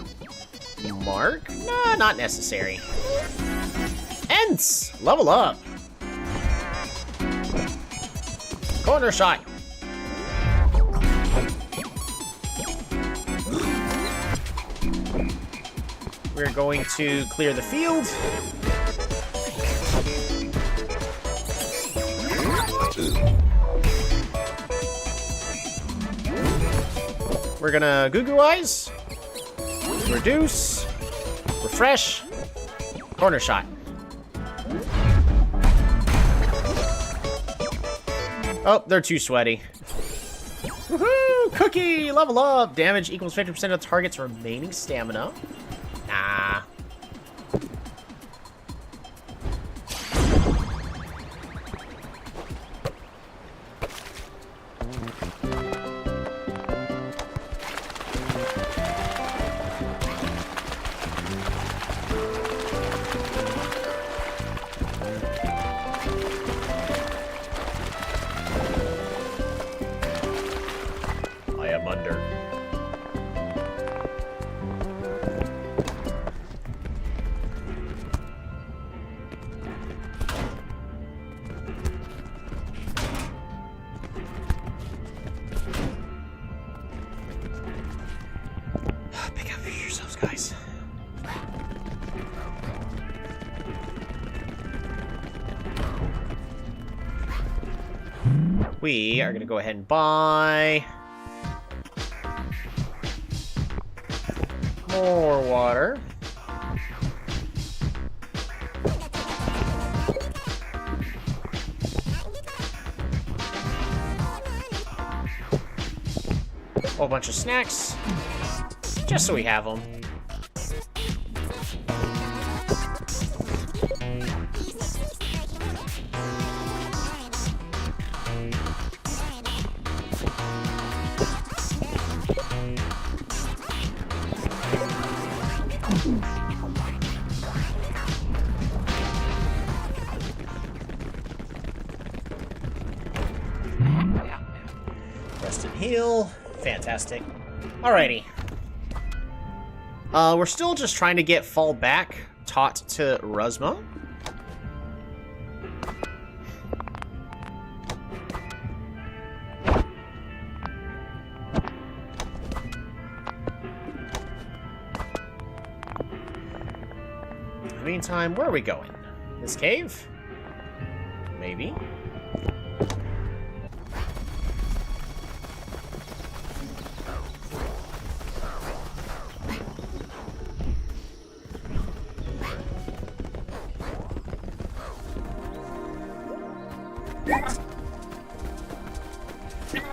Mark? Nah, not necessary. Ents, level up! Corner shot! We're going to clear the field. We're gonna Goo Goo Eyes, reduce, refresh, corner shot. Oh, they're too sweaty. Woohoo! Cookie! Level up! Damage equals 50% of the target's remaining stamina. Nah. Pick out for yourselves, guys. We are gonna go ahead and buy more water. Whole bunch of snacks. Just so we have them. Rest and heal. Fantastic. Alrighty. We're still just trying to get fall back taught to Ruzma. In the meantime, where are we going? This cave? Maybe.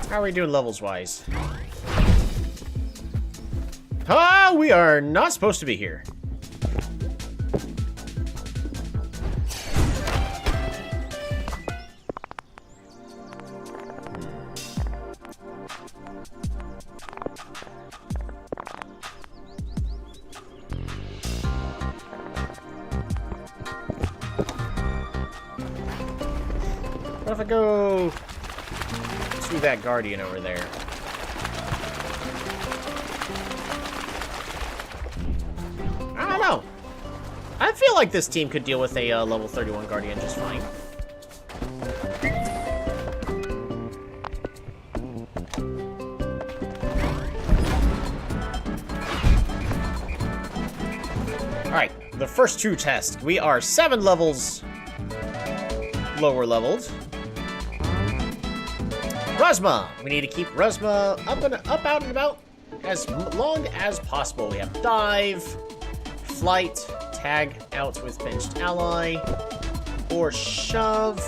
How are we doing levels-wise? Ah, we are not supposed to be here. What if I go to that guardian over there? I don't know. I feel like this team could deal with a level 31 guardian just fine. Alright, the first true test. We are 7 levels lower leveled. Ruzma! We need to keep Ruzma up, out, and about as long as possible. We have Dive, Flight, Tag out with Benched Ally, or Shove,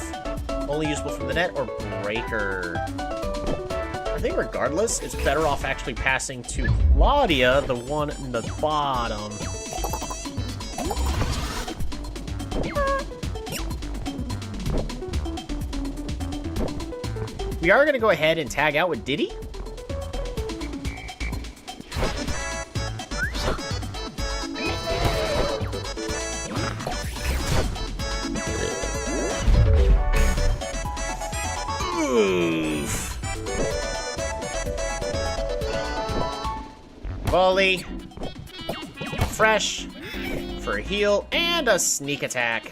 only usable from the net, or Breaker. I think regardless, it's better off actually passing to Claudia, the one in the bottom. We are going to go ahead and tag out with Diddy. Oof. Volley. Fresh. For a heal. And a sneak attack.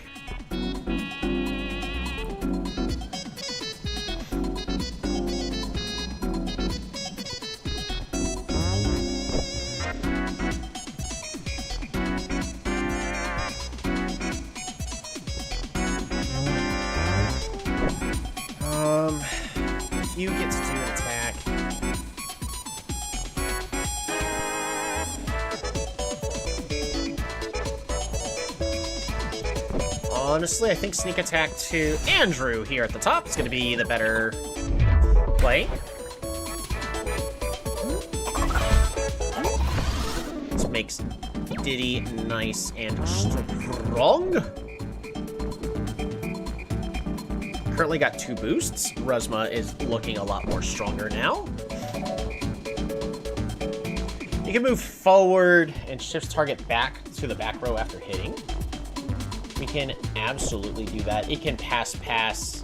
You get to do an attack. Honestly, I think sneak attack to Andrew here at the top is going to be the better play. This makes Diddy nice and strong. Currently got 2 boosts. Ruzma is looking a lot more stronger now. You can move forward and shift target back to the back row after hitting. We can absolutely do that. It can pass.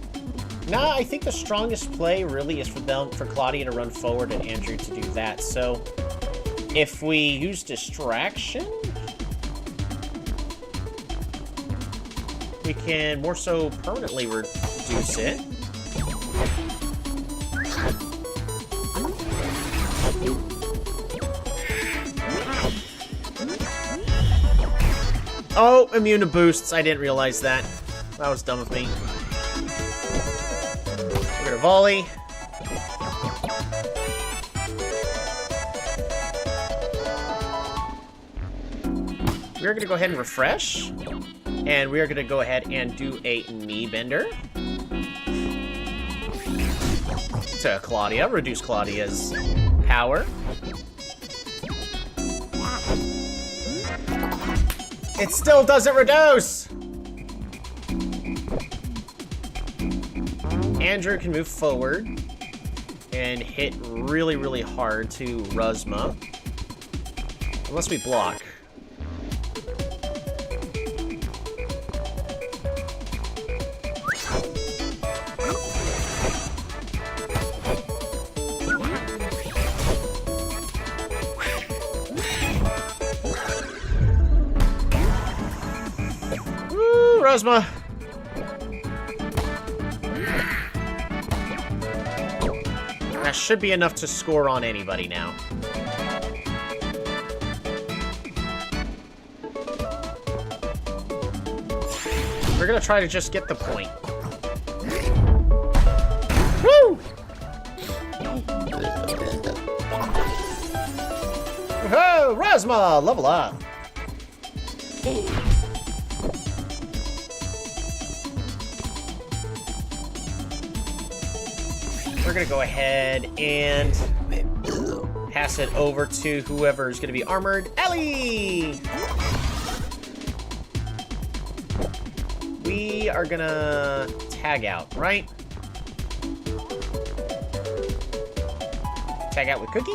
Nah, I think the strongest play really is for Claudia to run forward and Andrew to do that. So if we use distraction, we can more so permanently reduce it. Oh, immune to boosts. I didn't realize that. That was dumb of me. We're gonna volley. We're gonna go ahead and refresh. And we are going to go ahead and do a knee bender to Claudia, reduce Claudia's power. It still doesn't reduce! Andrew can move forward and hit really, really hard to Ruzma. Unless we block. Ruzma. That should be enough to score on anybody now. We're gonna try to just get the point. Woo! Oh, Ruzma, level up. we're gonna go ahead and pass it over to whoever's gonna be armored. Ellie! We are gonna tag out, right? Tag out with Cookie?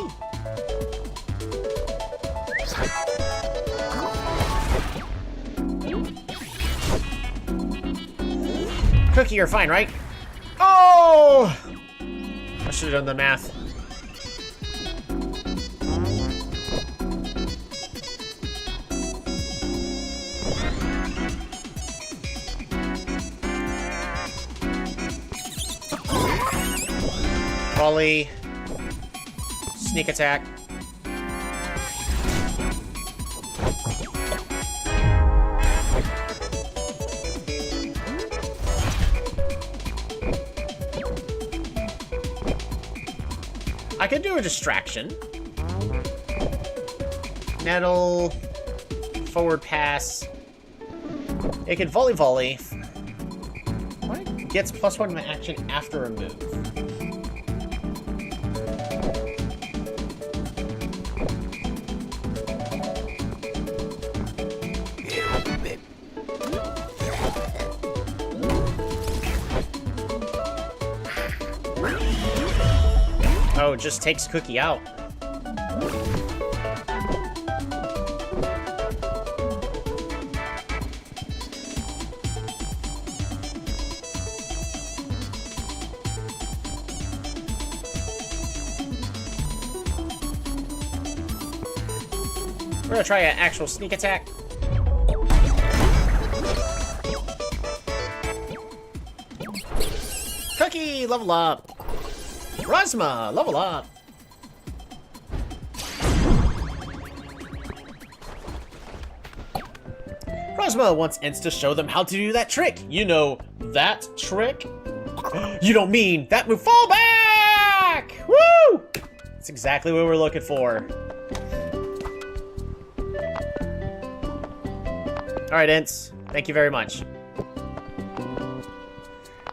Cookie, you're fine, right? Oh! I should have done the math. Volley. Sneak attack. I could do a distraction. Nettle. Forward pass. It can volley. What? Gets +1 to action after a move. Oh, it just takes Cookie out. We're gonna try an actual sneak attack. Cookie, level up. Rosma, level up. Rosma wants Ents to show them how to do that trick. You know, that trick? You don't mean that move. Fall back! Woo! That's exactly what we're looking for. Alright, Ents. Thank you very much.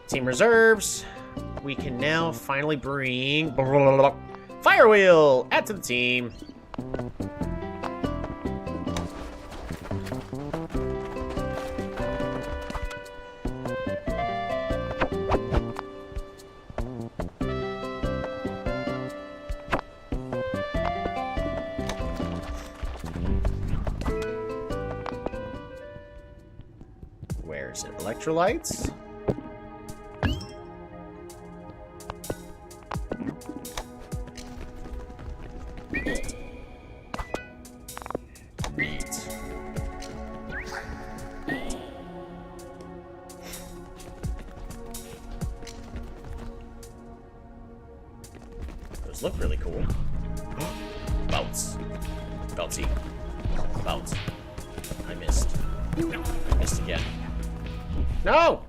Team reserves. We can now finally bring Fire Wheel! Add to the team. Where's it? Electrolytes? Those look really cool. Bounce. Bouncy. Bounce. I missed. I missed again. No!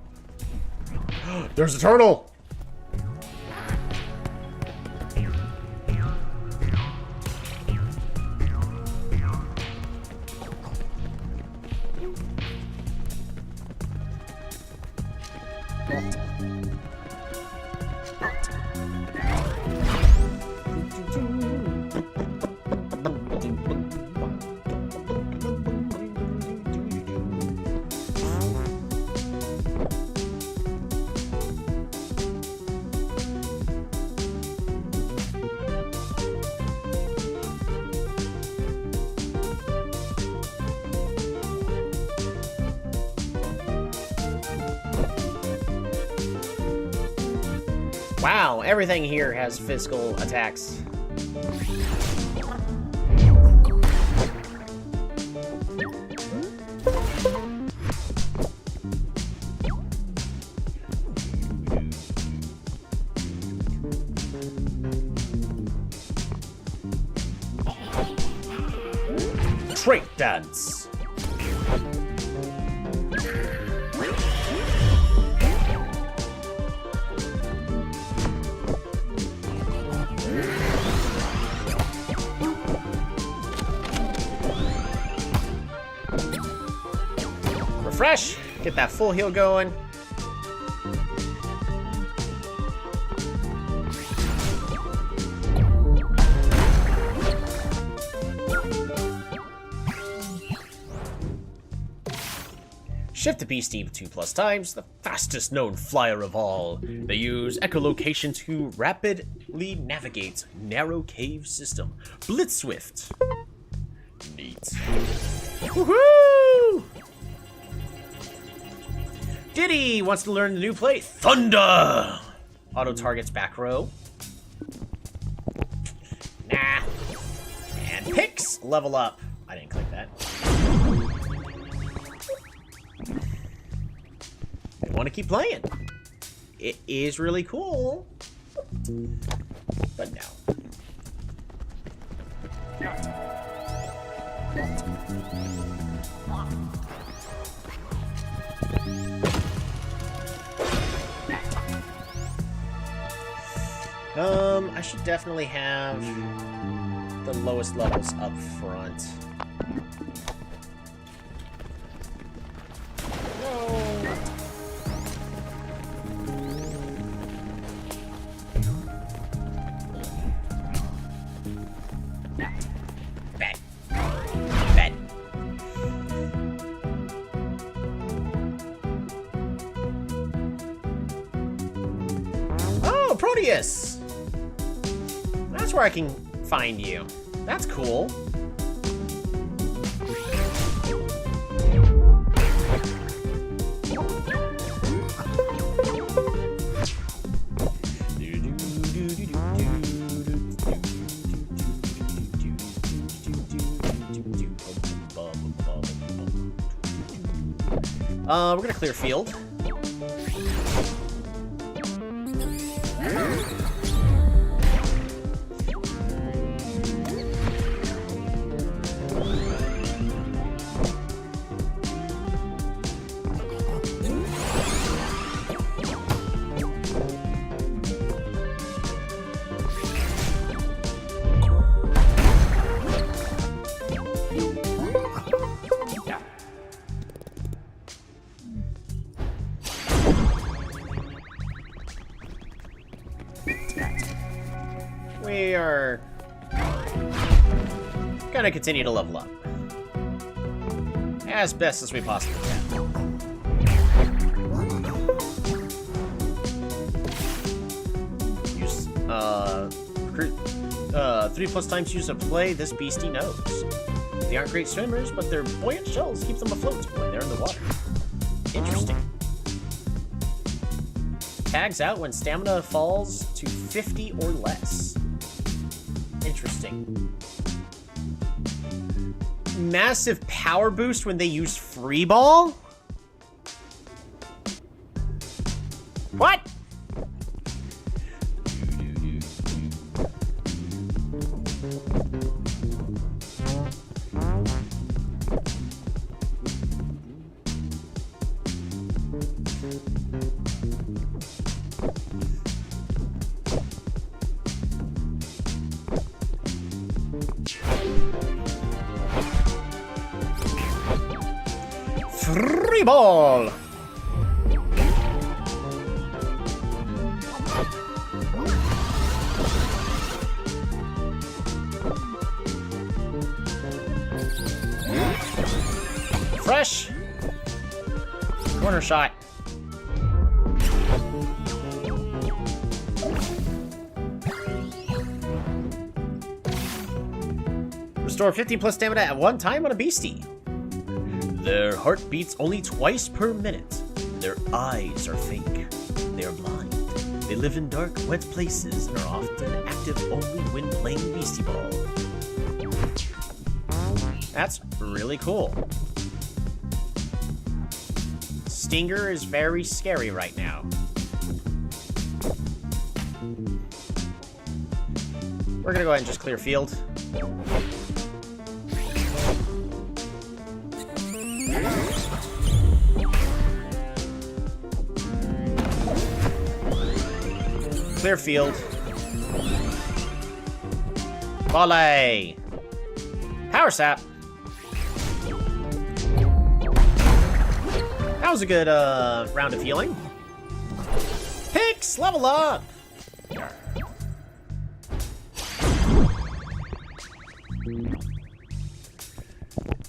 There's a turtle! Wow, everything here has physical attacks. Trait dance. Refresh, get that full heal going. Shift the Beastie 2+ times, the fastest known flyer of all. They use echolocation to rapidly navigate narrow cave system. Blitz Swift. Neat. Woohoo! Diddy wants to learn the new play, Thunder! Auto targets back row. Nah. And picks, level up. I didn't click that. I want to keep playing. It is really cool. But no. I should definitely have the lowest levels up front. No. Bad. Bad. Oh, Proteus! That's where I can find you. That's cool. We're gonna clear field. We are gonna continue to level up as best as we possibly can. Use 3+ times use of play. This beastie knows. They aren't great swimmers, but their buoyant shells keep them afloat when they're in the water. Interesting. Tags out when stamina falls to 50 or less. Interesting. Massive power boost when they use free ball? What? Free ball! Fresh! Corner shot. Restore 50+ stamina at one time on a beastie. Their heart beats only twice per minute. Their eyes are fake. They are blind. They live in dark, wet places and are often active only when playing Beastieball. That's really cool. Stinger is very scary right now. We're gonna go ahead and just clear field. Clear field. Volley. Power sap. That was a good round of healing. Picks, level up.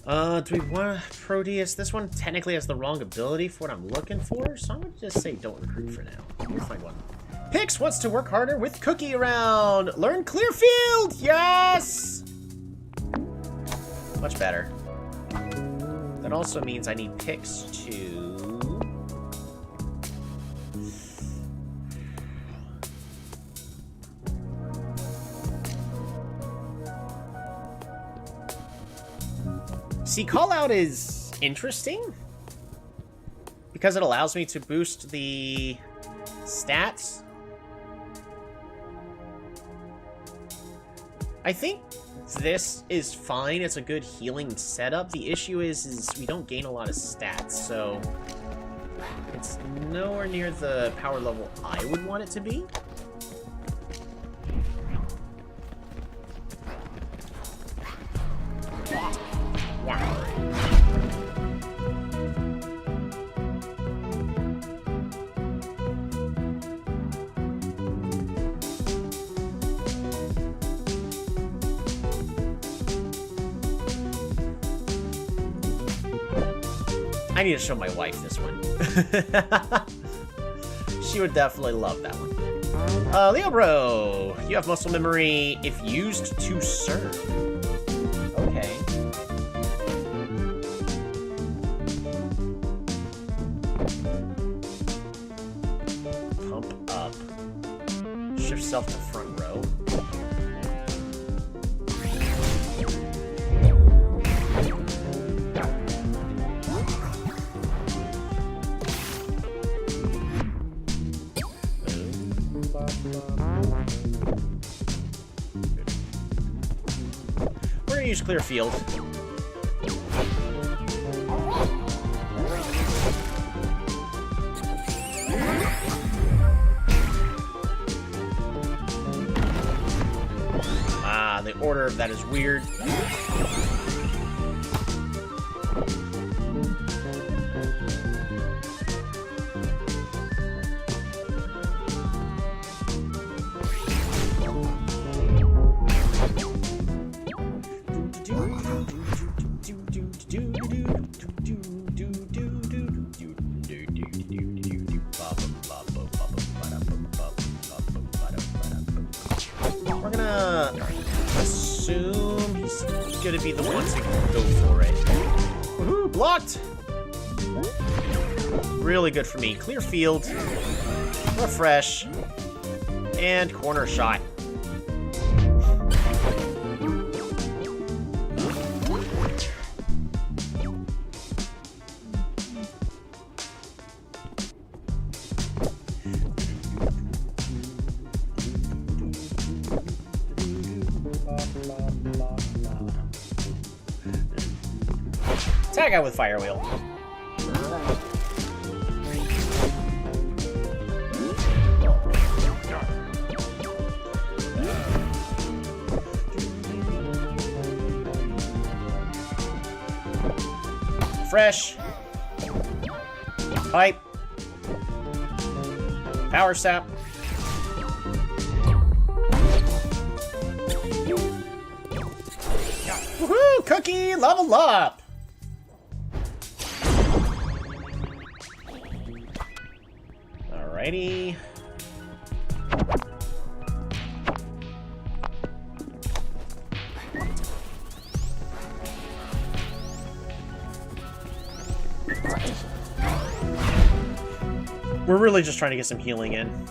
Do we want Proteus? This one technically has the wrong ability for what I'm looking for, so I'm gonna just say don't recruit for now. We'll find one. Pix wants to work harder with Cookie around. Learn Clearfield! Yes! Much better. That also means I need Pix to... See, Call Out is interesting because it allows me to boost the stats. I think this is fine. It's a good healing setup. The issue is we don't gain a lot of stats, so it's nowhere near the power level I would want it to be. I need to show my wife this one. She would definitely love that one. Leo Bro, you have muscle memory if used to serve. Okay. Pump up. Shift self to front row. We're gonna use clear field. Ah, the order of that is weird. We're gonna assume he's gonna be the one to go for it. Woohoo, blocked! Really good for me. Clear field, refresh, and corner shot. Tag out with Fire Wheel. Fresh. Pipe. Power Sap. Woohoo! Cookie, level up! Alrighty. We're really just trying to get some healing in.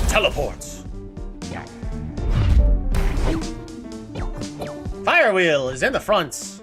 Teleports. Fire Wheel is in the front.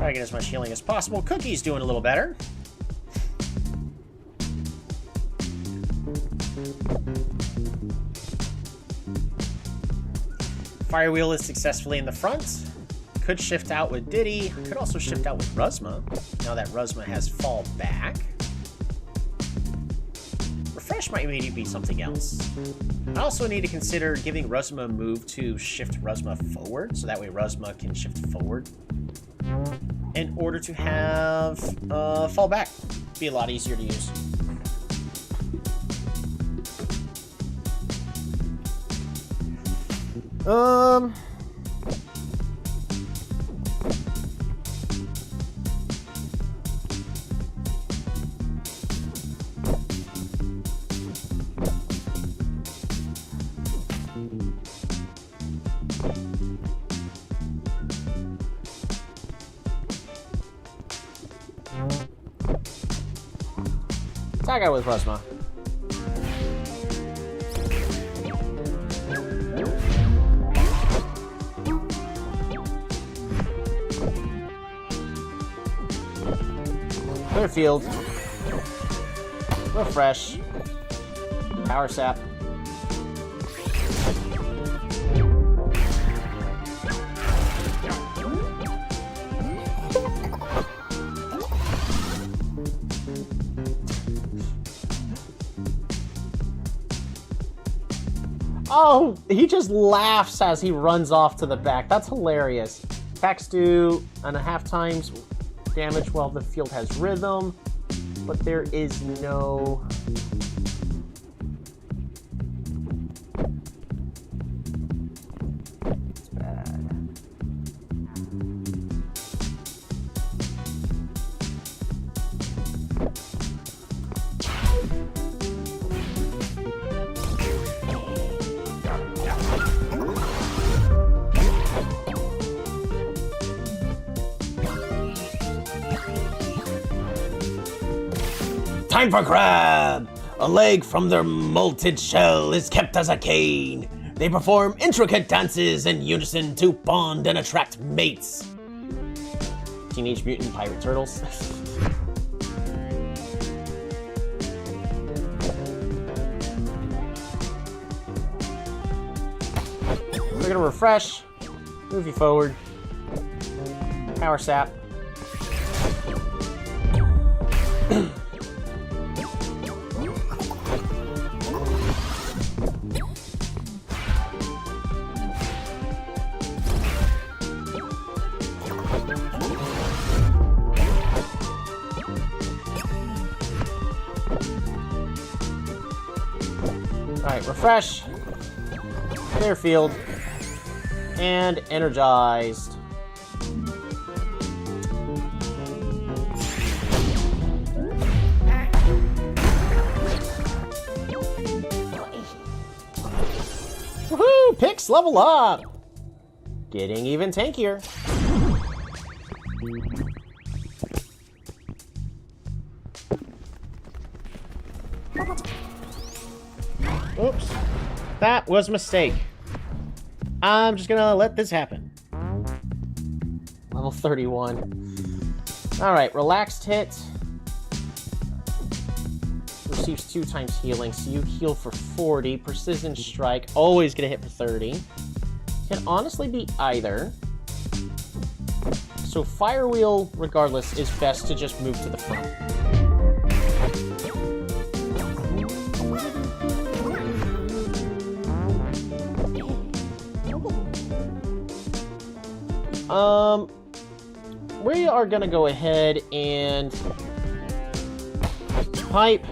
Try to get as much healing as possible. Cookie's doing a little better. Firewheel is successfully in the front. Could shift out with Diddy. Could also shift out with Ruzma, now that Ruzma has fall back. Refresh might maybe be something else. I also need to consider giving Ruzma a move to shift Ruzma forward, so that way Ruzma can shift forward. In order to have fall back. Be a lot easier to use. Attack out with Ruzma. Clear field. Refresh. Power sap. Oh, he just laughs as he runs off to the back. That's hilarious. Attacks do 1.5 times damage while the field has rhythm, but there is no... It's bad. Time for crab! A leg from their molted shell is kept as a cane. They perform intricate dances in unison to bond and attract mates. Teenage Mutant Pirate Turtles. We're gonna refresh, move you forward, power sap. Alright, refresh, clear field, and energized. Woohoo! Picks level up! Getting even tankier. Oops. That was a mistake. I'm just gonna let this happen. Level 31. Alright, relaxed hit. Receives 2 times healing, so you heal for 40. Precision strike, always gonna hit for 30. Can honestly be either. So Firewheel, regardless, is best to just move to the front. We are gonna go ahead and pipe,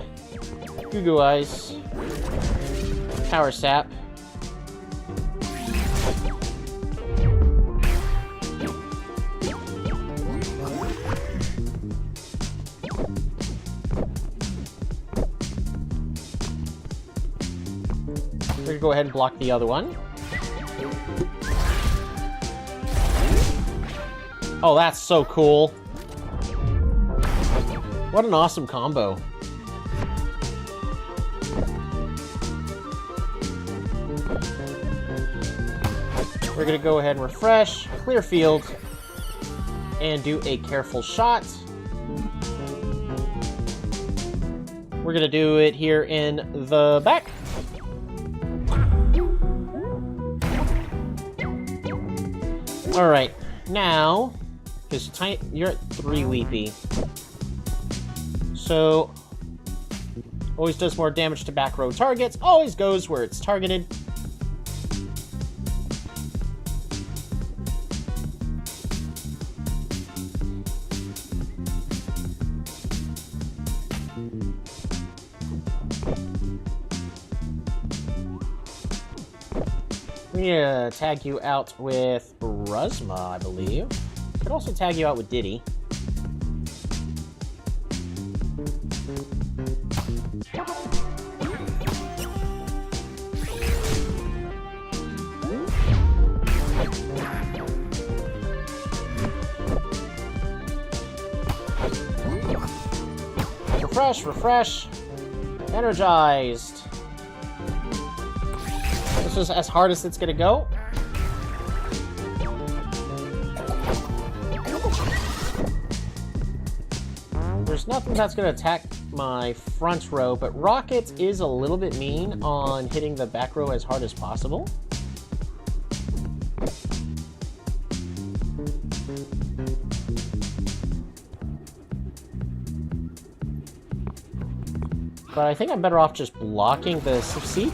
Goo Goo Eyes, Power Sap. We're gonna go ahead and block the other one. Oh, that's so cool. What an awesome combo. We're gonna go ahead and refresh, clear field, and do a careful shot. We're gonna do it here in the back. Alright, now, because you're at 3 Weepy. So, always does more damage to back row targets, always goes where it's targeted. We need to tag you out with Ruzma, I believe. Could also tag you out with Diddy. Refresh, refresh. Energized. This is as hard as it's gonna go. There's nothing that's gonna attack my front row, but Rocket is a little bit mean on hitting the back row as hard as possible. But I think I'm better off just blocking the succeed.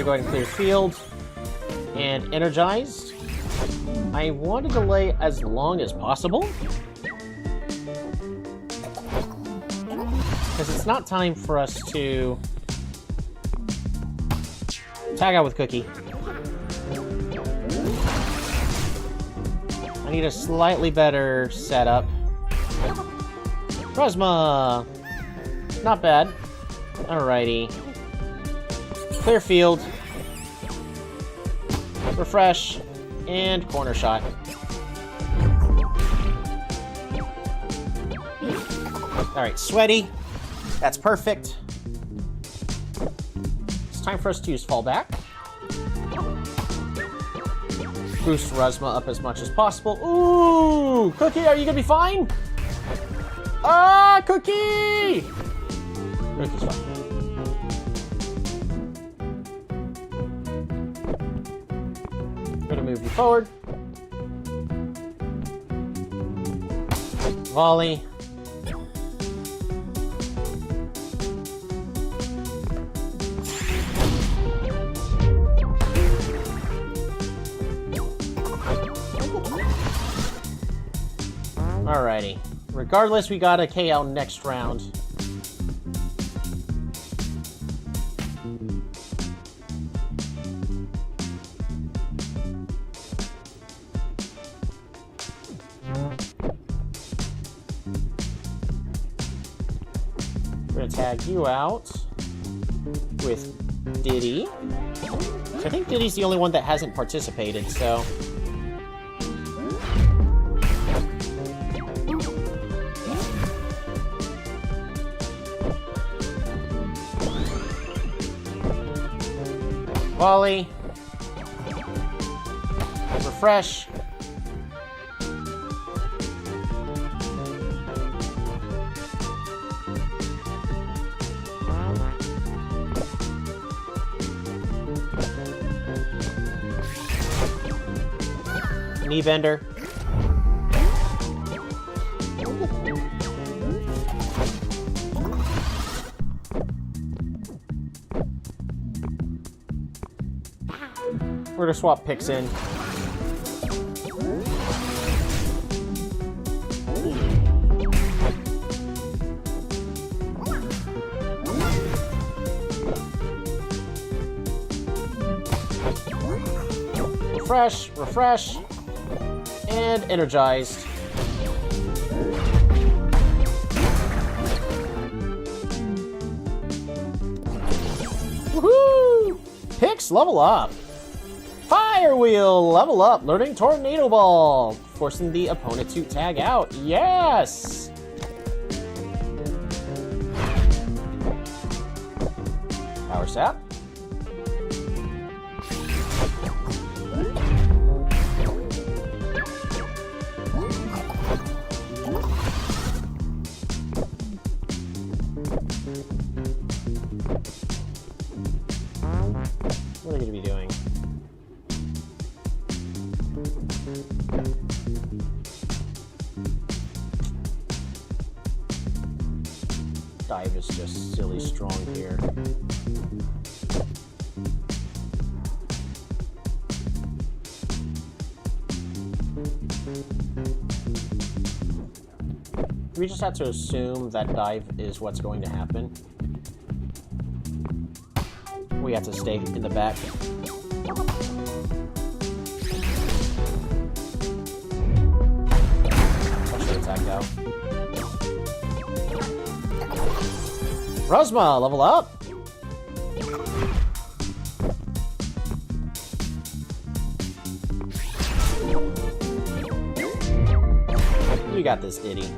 Go ahead and clear field and energized. I want to delay as long as possible because it's not time for us to tag out with Cookie. I need a slightly better setup. Ruzma! Not bad. Alrighty. Clear field. Refresh. And corner shot. Alright, Sweaty. That's perfect. It's time for us to use Fallback. Boost Ruzma up as much as possible. Ooh! Cookie, are you gonna be fine? Ah, Cookie! Cookie's fine. Gonna move you forward. Volley. Alrighty. Regardless, we got a KO next round. We're gonna tag you out with Diddy. So I think Diddy's the only one that hasn't participated, so... Volley. Refresh. Knee bender. We're gonna swap picks in. Refresh, refresh, and energized. Woohoo! Picks level up. Fire Wheel, level up, learning Tornado Ball, forcing the opponent to tag out. Yes! Power Sap. What are they going to be doing? Dive is just silly strong here. We just have to assume that dive is what's going to happen. We have to stay in the back. Watch the attack out. Rosma, level up! You got this, Diddy.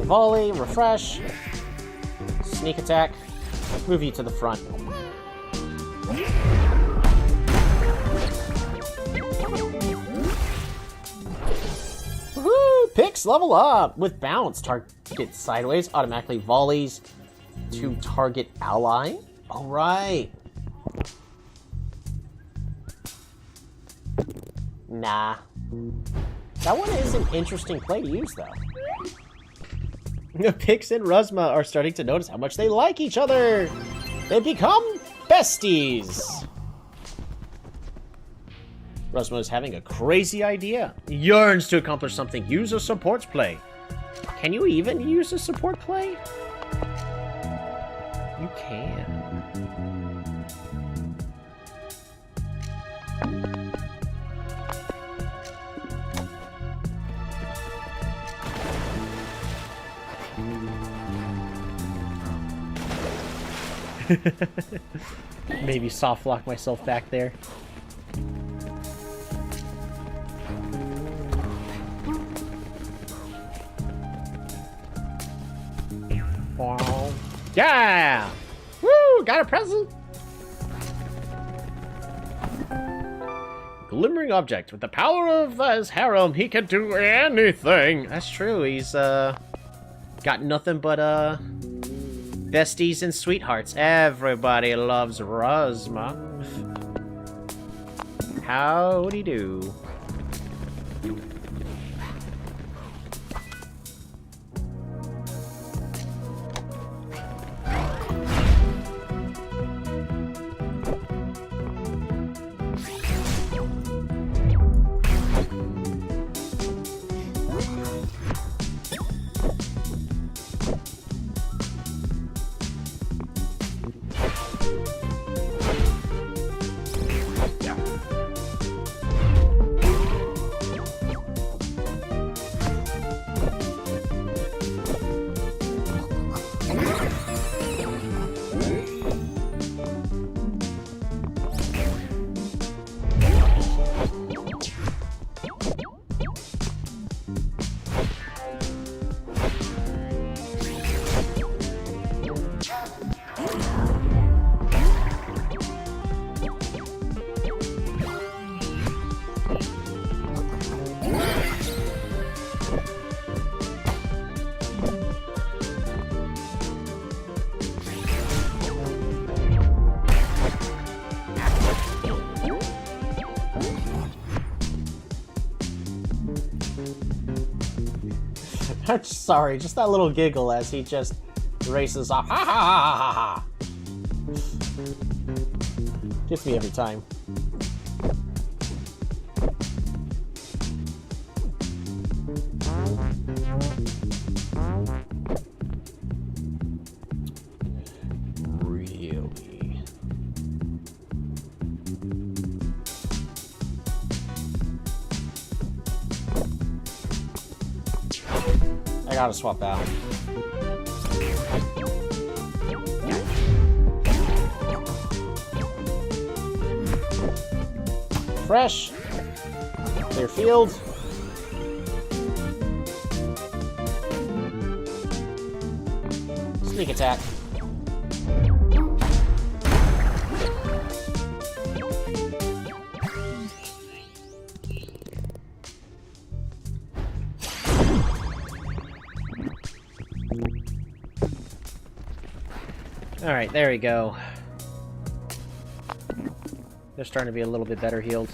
Volley, refresh, sneak attack, move you to the front. Woohoo! Picks level up with bounce. Target sideways, automatically volleys to target ally. All right. Nah. That one is an interesting play to use, though. Pix and Rosma are starting to notice how much they like each other. They become besties. Rosma is having a crazy idea. He yearns to accomplish something. Use a support play. Can you even use a support play? You can. Maybe soft lock myself back there. Wow. Yeah! Woo! Got a present! Glimmering object. With the power of his harem, he can do anything. That's true. He's, got nothing but, besties and sweethearts. Everybody loves Rosma. Howdy do. I'm sorry, just that little giggle as he just races off. Ha ha ha ha ha! Gets me every time. Really? I gotta swap out. Fresh. Clear field. Sneak attack. Alright, there we go. They're starting to be a little bit better healed.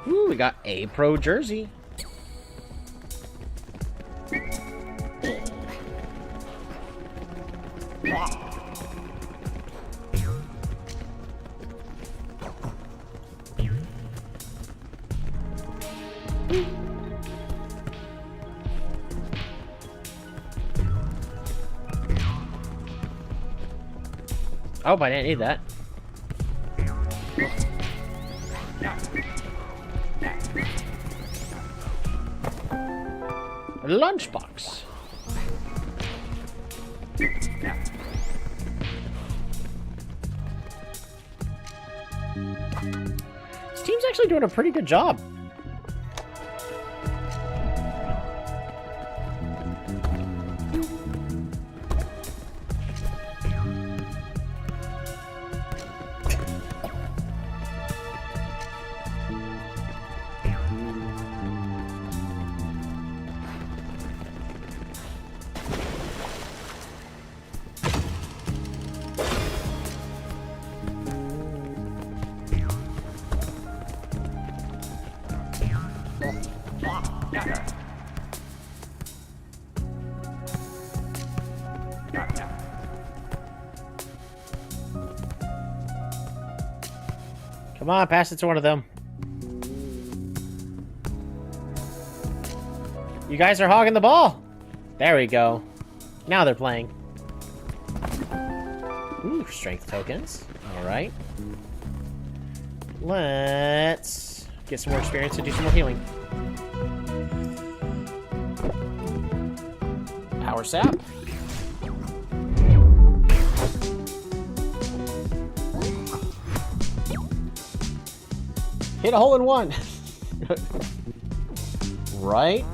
Ooh, we got a pro jersey. Oh, I didn't need that. A lunchbox. This team's actually doing a pretty good job. Come on, pass it to one of them. You guys are hogging the ball. There we go. Now they're playing. Ooh, strength tokens. All right. Let's get some more experience and do some more healing. Power sap. Hit a hole in one. Right?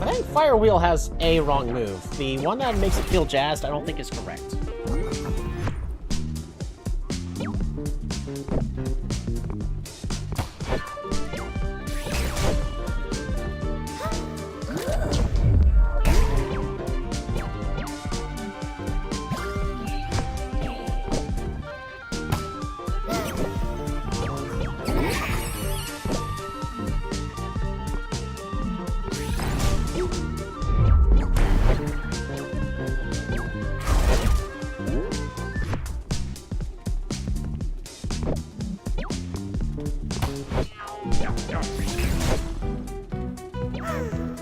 I think Fire Wheel has a wrong move. The one that makes it feel jazzed, I don't think is correct.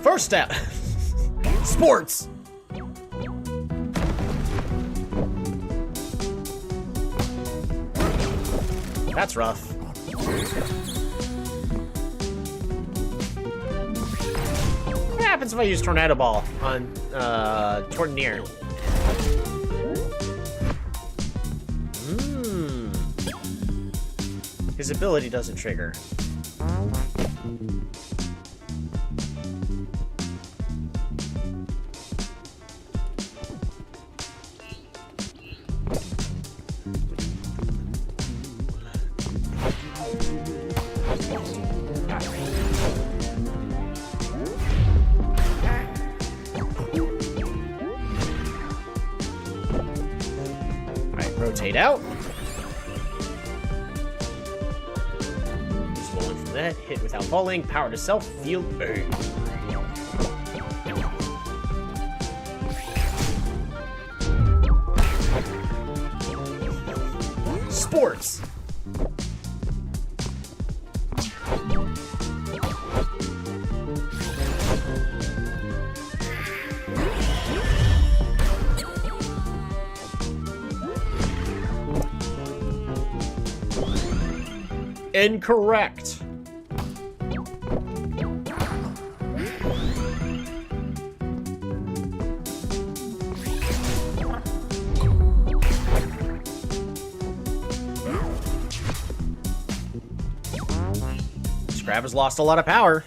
First step. Sports. That's rough. What happens if I use Tornado Ball on Tornier? His ability doesn't trigger. Alright, rotate out. net, hit without falling, power to self, field A. Sports. Incorrect. Scrab has lost a lot of power.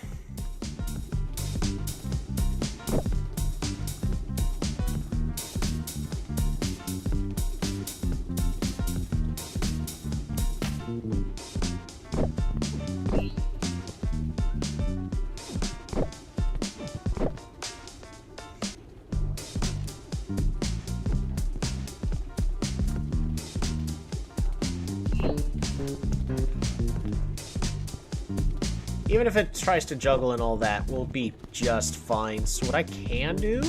Even if it tries to juggle and all that, we'll be just fine. So what I can do...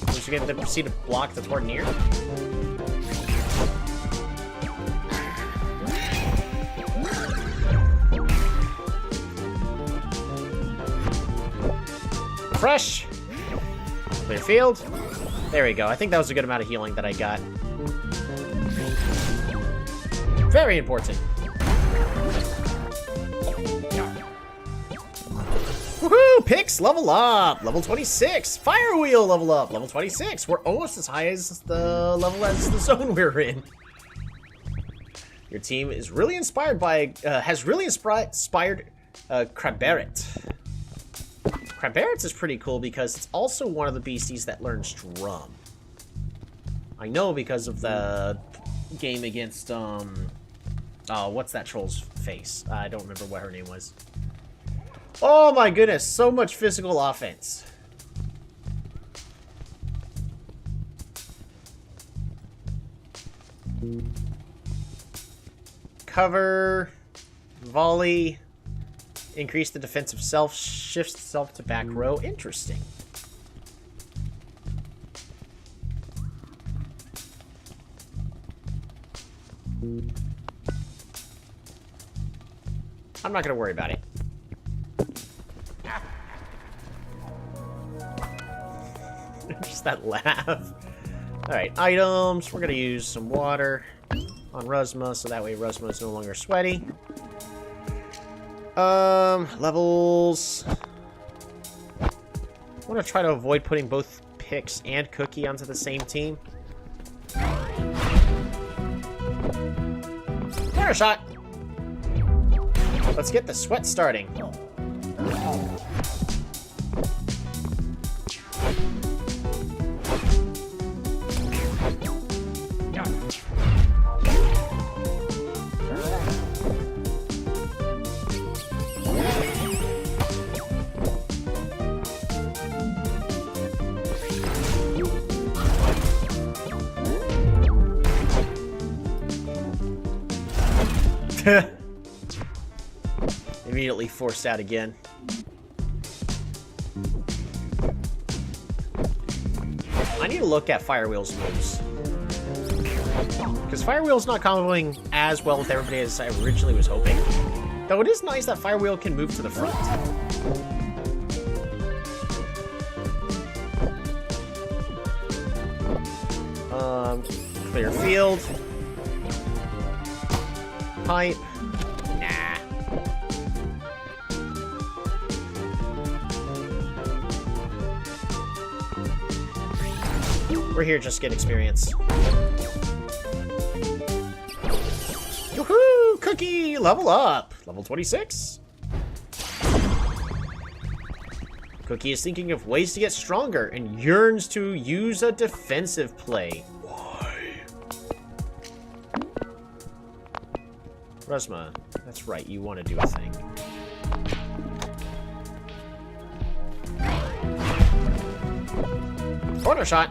we should get the proceed to block the Tornado. Fresh! Clear field. There we go. I think that was a good amount of healing that I got. Very important. Woohoo! Picks level up! Level 26! Fire Wheel level up! Level 26! We're almost as high as the level as the zone we're in. Your team is really inspired by, has really inspired Crabbarret. Crabbarret's is pretty cool because it's also one of the beasties that learns Drum. I know because of the game against, oh, what's that troll's face? I don't remember what her name was. Oh my goodness, so much physical offense. Cover, volley, increase the defensive self, shifts self to back row. Interesting. I'm not going to worry about it. Just that laugh. Alright, items. We're going to use some water on Rusma, so that way Rusma is no longer sweaty. Levels. I want to try to avoid putting both Pix and Cookie onto the same team. Corner shot! Let's get the sweat starting. Immediately forced out again. I need to look at Firewheel's moves. Because Firewheel's not comboing as well with everybody as I originally was hoping. Though it is nice that Firewheel can move to the front. Clear field. Pipe. Nah. We're here just to get experience. Woohoo! Cookie! Level up! Level 26. Cookie is thinking of ways to get stronger and yearns to use a defensive play. Rusma, that's right, you want to do a thing. Corner shot!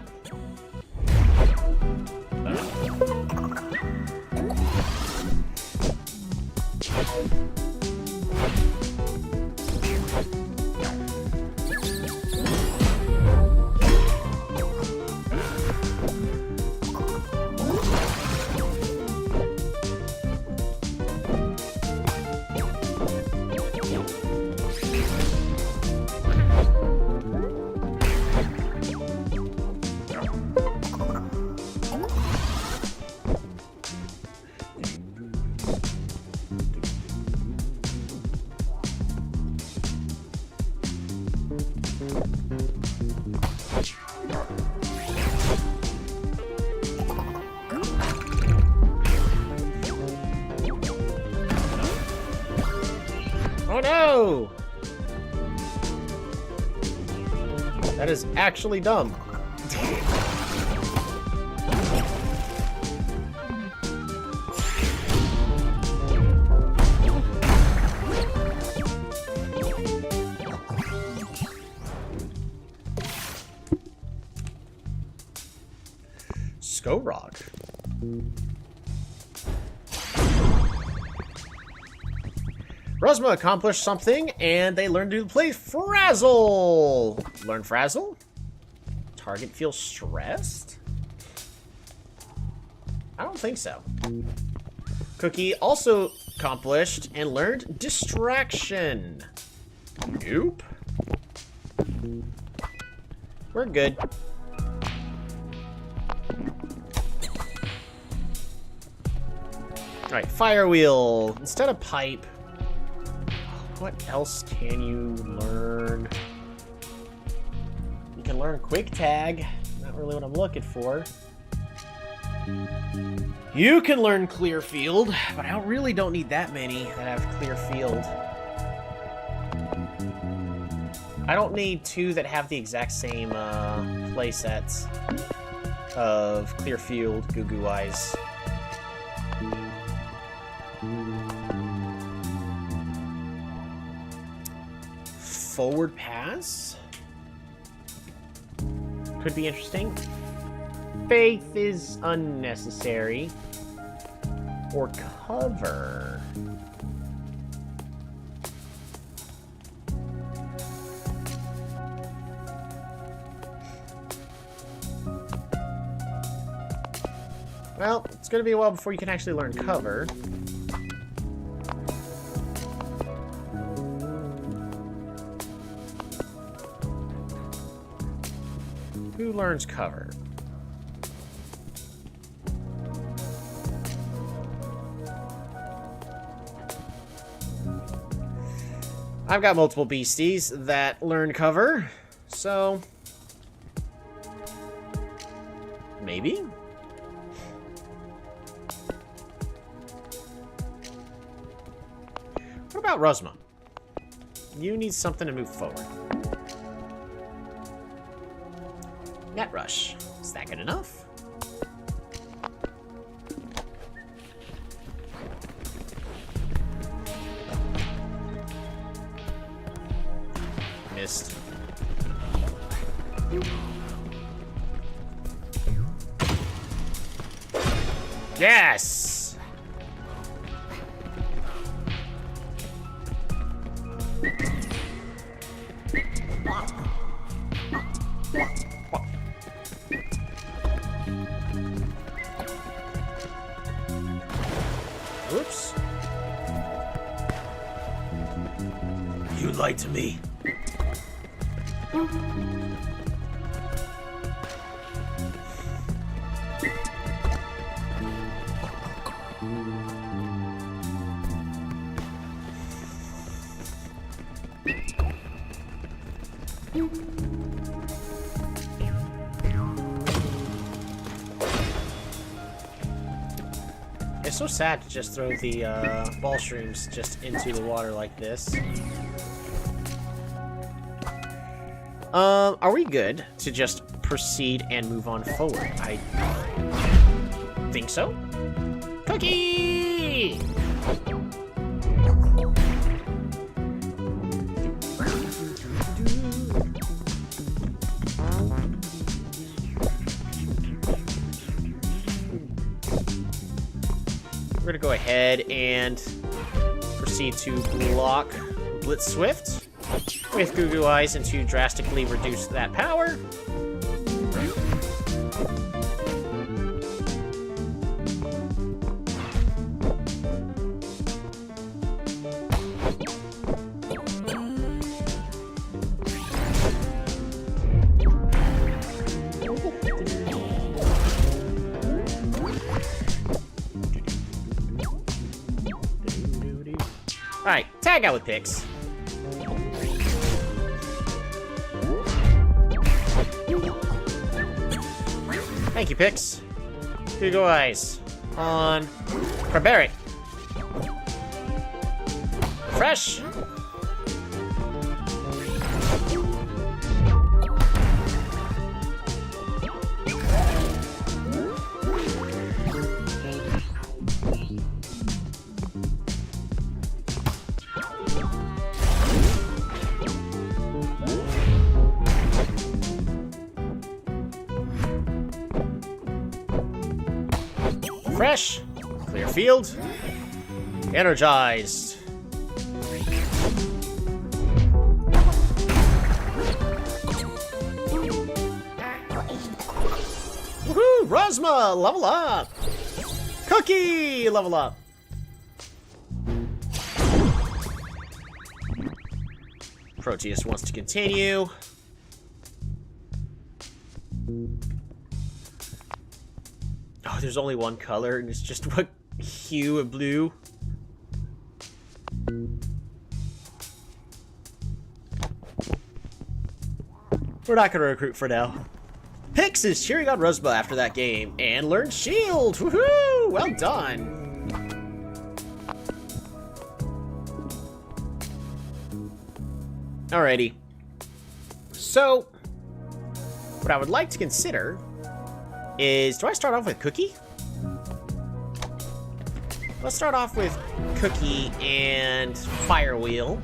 Oh no! That is actually dumb. Rock. Rosma accomplished something, and they learned to play Frazzle. Learn Frazzle? Target feels stressed? I don't think so. Cookie also accomplished and learned Distraction. Nope. We're good. Alright, Fire Wheel. Instead of Pipe, what else can you learn? You can learn Quick Tag. Not really what I'm looking for. You can learn Clear Field, but I really don't need that many that have Clear Field. I don't need two that have the exact same play sets of Clear Field, Goo Goo Eyes. Forward Pass could be interesting. Faith is unnecessary. Or Cover. Well, it's going to be a while before you can actually learn Cover. Who learns Cover? I've got multiple beasties that learn Cover, so maybe? What about Rosma? You need something to move forward. Net Rush. Is that good enough? Missed. Yes! Oops. You lied to me. It's so sad to just throw the ball shrooms just into the water like this. Are we good to just proceed and move on forward? I think so. Cookie! We're gonna go ahead and proceed to block Blitz Swift with Goo Goo Eyes and to drastically reduce that power. Alright, tag out with picks. Thank you, Pix. Google Eyes on Cranberry. Fresh. Fresh. Clear field. Energized. Woohoo! Rosma, level up! Cookie, level up! Proteus wants to continue. Oh, there's only one color, and it's just what hue of blue. We're not gonna recruit for now. Pix is cheering on Rosma after that game and learned Shield. Woohoo! Well done. Alrighty. So, what I would like to consider is, do I start off with Cookie? Let's start off with Cookie and Firewheel.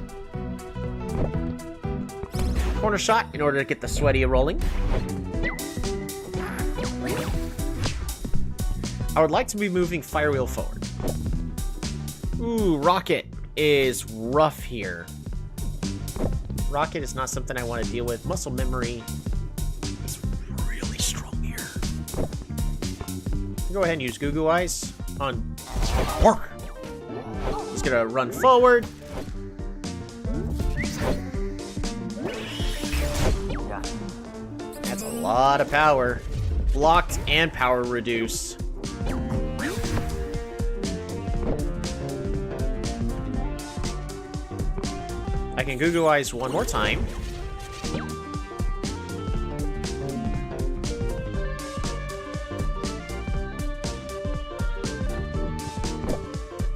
Corner shot in order to get the sweaty rolling. I would like to be moving Firewheel forward. Ooh, Rocket is rough here. Rocket is not something I want to deal with. Muscle Memory is really strong here. Go ahead and use Goo Goo Eyes on Pork. He's gonna run forward. That's a lot of power. Blocked and power reduce. I can Goo Goo Eyes one more time.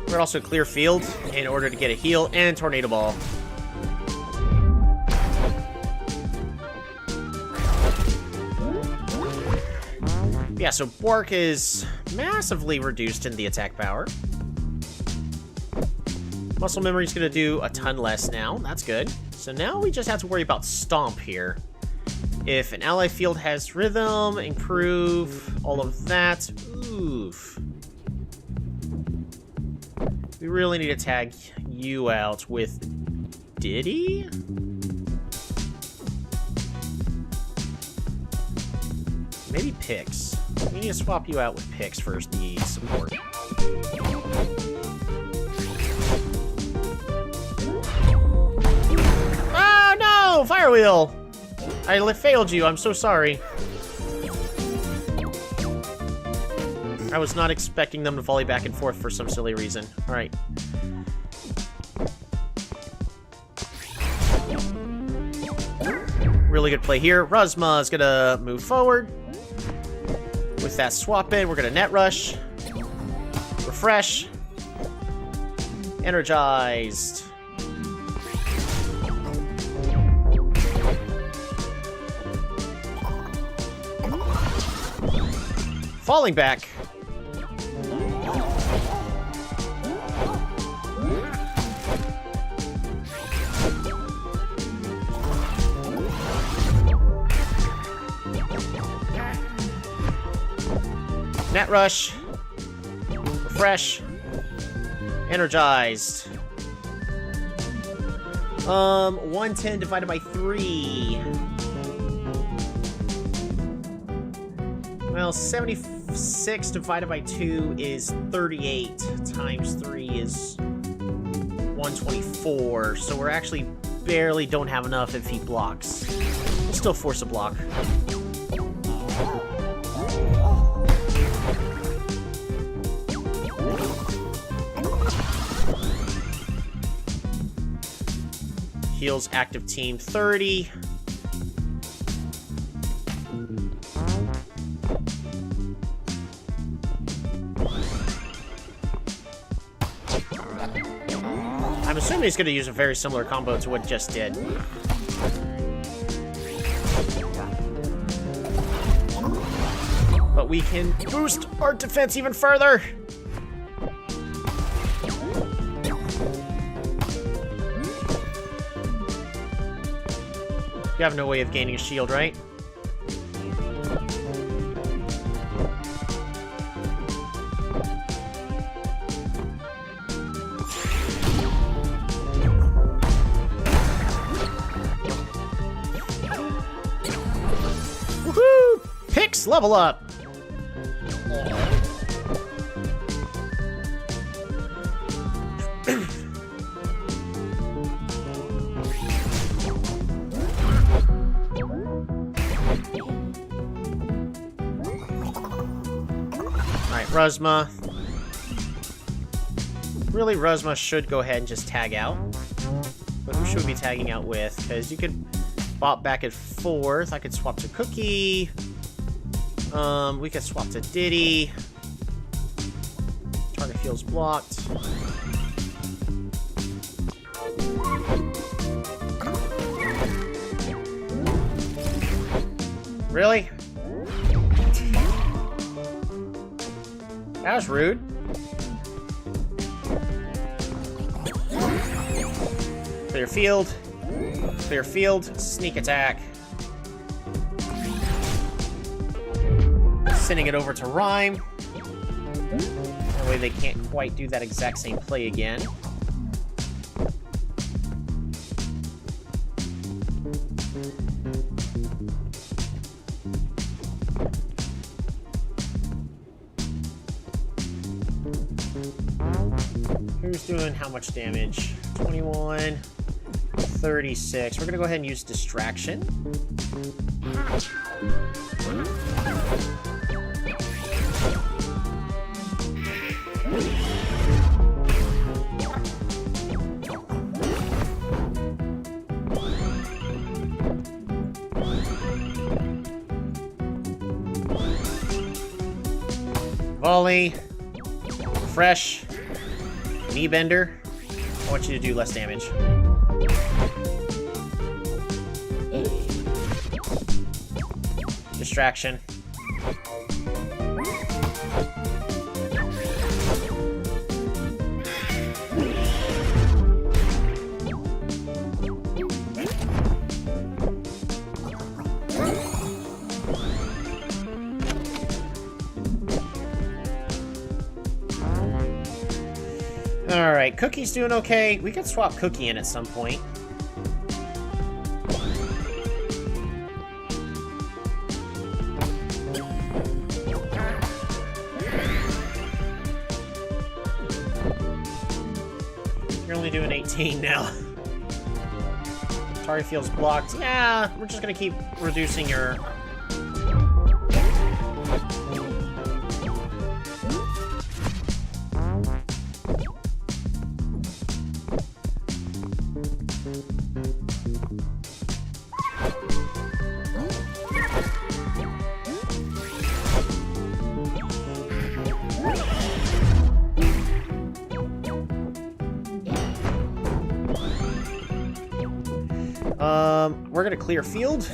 We're also clear field in order to get a heal and Tornado Ball. Yeah, so Bork is massively reduced in the attack power. Muscle Memory's gonna do a ton less now. That's good. So now we just have to worry about Stomp here. If an ally field has rhythm, improve, all of that. Oof. We really need to tag you out with Diddy? Maybe Pix. We need to swap you out with Pix for the support. Oh no! Firewheel! I failed you, I'm so sorry. I was not expecting them to volley back and forth for some silly reason. Alright. Really good play here. Rosma is gonna move forward. With that swap in, we're gonna net rush. Refresh. Energized. Falling back. Net rush. Refresh. Energized. 110 divided by 3. Well, 76 divided by 2 is 38. Times 3 is 124. So we're actually barely don't have enough if he blocks. We'll still force a block. Heals active team 30. assuming he's going to use a very similar combo to what it just did. But we can boost our defense even further. You have no way of gaining a shield, right? Woohoo! Picks level up! Ruzma. Really, Ruzma should go ahead and just tag out. But who should we be tagging out with? Because you could bop back and forth. I could swap to Cookie. We could swap to Diddy. Target feels blocked. Really? That was rude. Clear field. Clear field. Sneak attack. Sending it over to Rhyme. That way they can't quite do that exact same play again. Who's doing how much damage? 21, 36. We're gonna go ahead and use Distraction. Volley. Fresh. Knee bender. I want you to do less damage. Distraction. Alright, Cookie's doing okay. We could swap Cookie in at some point. You're only doing 18 now. Target feels blocked. Yeah, we're just gonna keep reducing your... We're gonna clear field,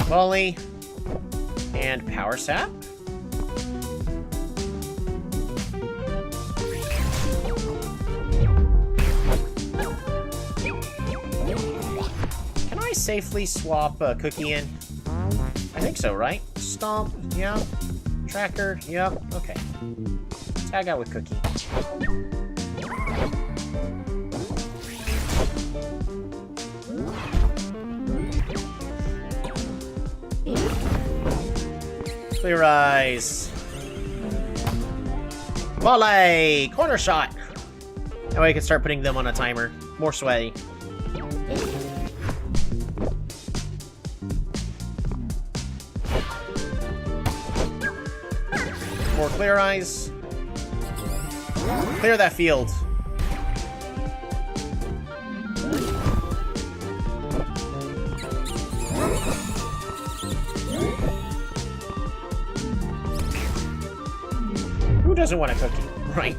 volley, and power sap. Can I safely swap Cookie in? I think so, right? Stomp, yeah. Tracker, yep. Okay. Tag out with Cookie. Clear eyes. Volley! Corner shot! That way I can start putting them on a timer. More sweaty. More clear eyes. Clear that field. Who doesn't want a cookie? Right.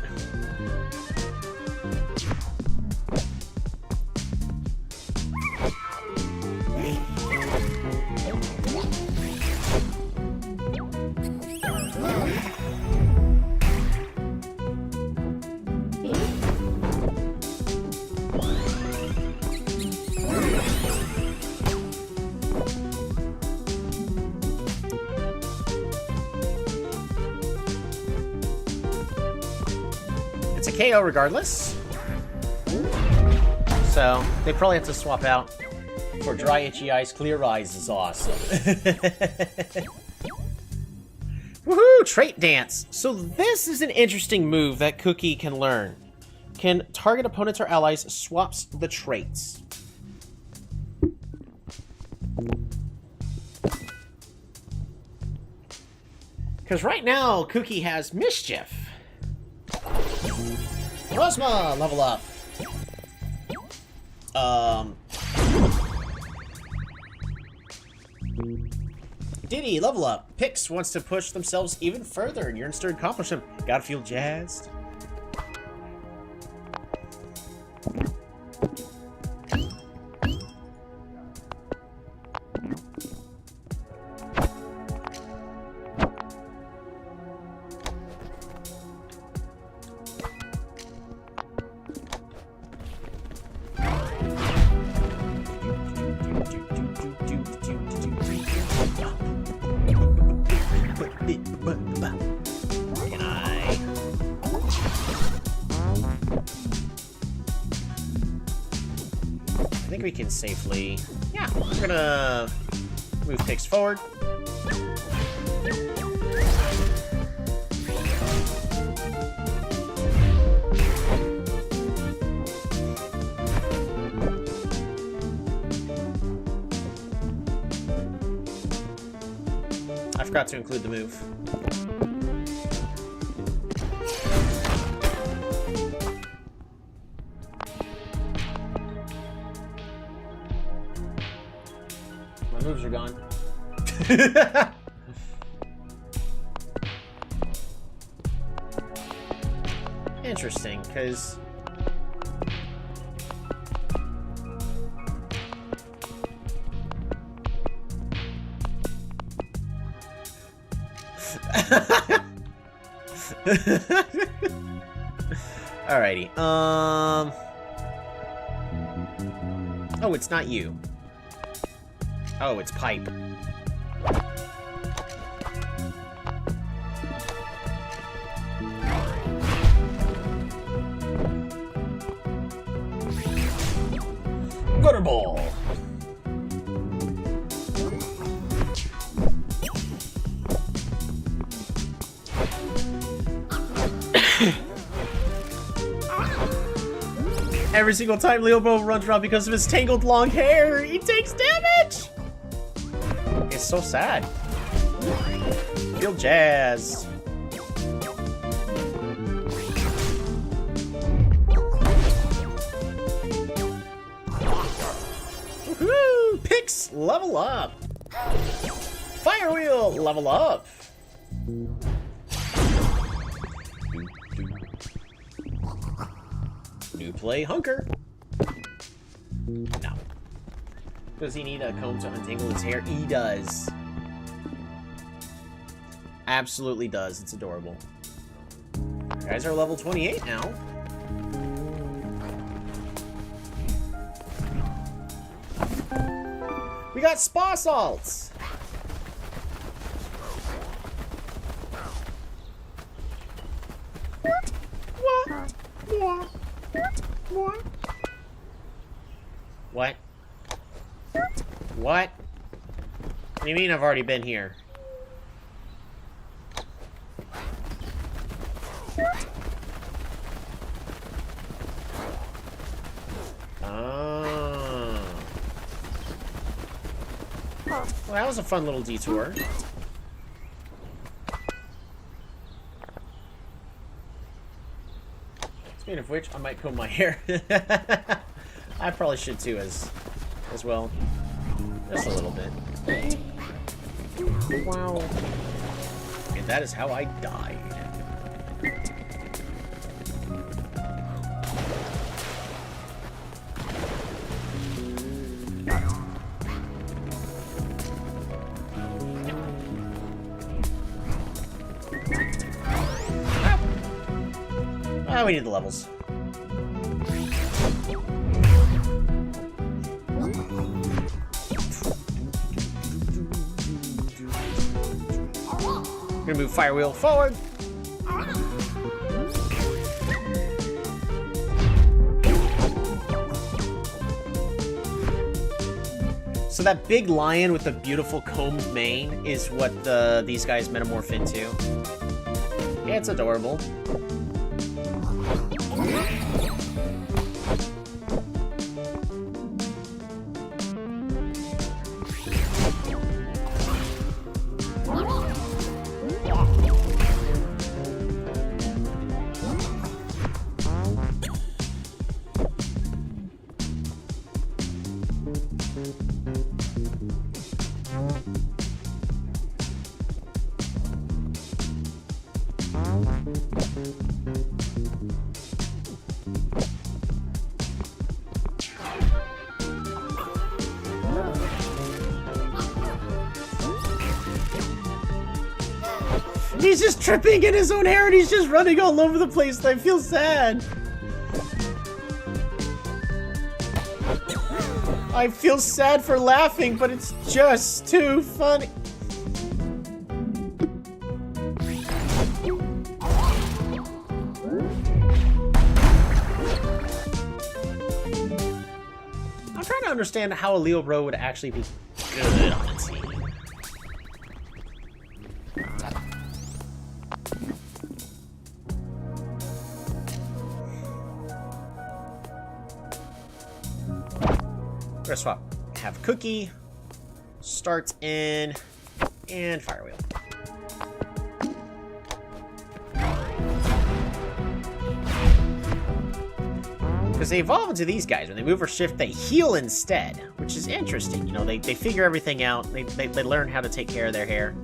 KO regardless. So, they probably have to swap out. For dry, itchy eyes, clear eyes is awesome. Woohoo! Trait Dance! So this is an interesting move that Cookie can learn. Can target opponents or allies, swaps the traits. Because right now, Cookie has Mischief. Rosma, level up. Diddy, level up. Pix wants to push themselves even further and yearns to accomplish them. Gotta feel jazzed. Can I? I think we can safely... Yeah, we're gonna move Pix forward. I forgot to include the move. My moves are gone. Interesting, because... Alrighty. Oh, it's not you. Oh, it's Pipe. Gutter Ball. Every single time Leobo runs around because of his tangled long hair, he takes damage! It's so sad. Feel jazz. Woohoo! Pix, level up! Firewheel, level up! New play, Hunker. No. Does he need a comb to untangle his hair? He does. Absolutely does. It's adorable. You guys are level 28 now. We got Spa Salts! What? What? What do you mean I've already been here? Oh. Well, that was a fun little detour. Speaking of which, I might comb my hair. I probably should too, as well. Just a little bit. Wow. And that is how I died. Ah, we need the levels. We're gonna move Firewheel forward. So that big lion with the beautiful combed mane is what these guys metamorph into. Yeah, it's adorable. He's just tripping in his own hair and he's just running all over the place. I feel sad. I feel sad for laughing, but it's just too funny. I'm trying to understand how a Leo Bro would actually be good on a team. We're gonna swap. Have Cookie, starts in, and Firewheel. Because they evolve into these guys. When they move or shift, they heal instead, which is interesting. You know, they figure everything out. They learn how to take care of their hair.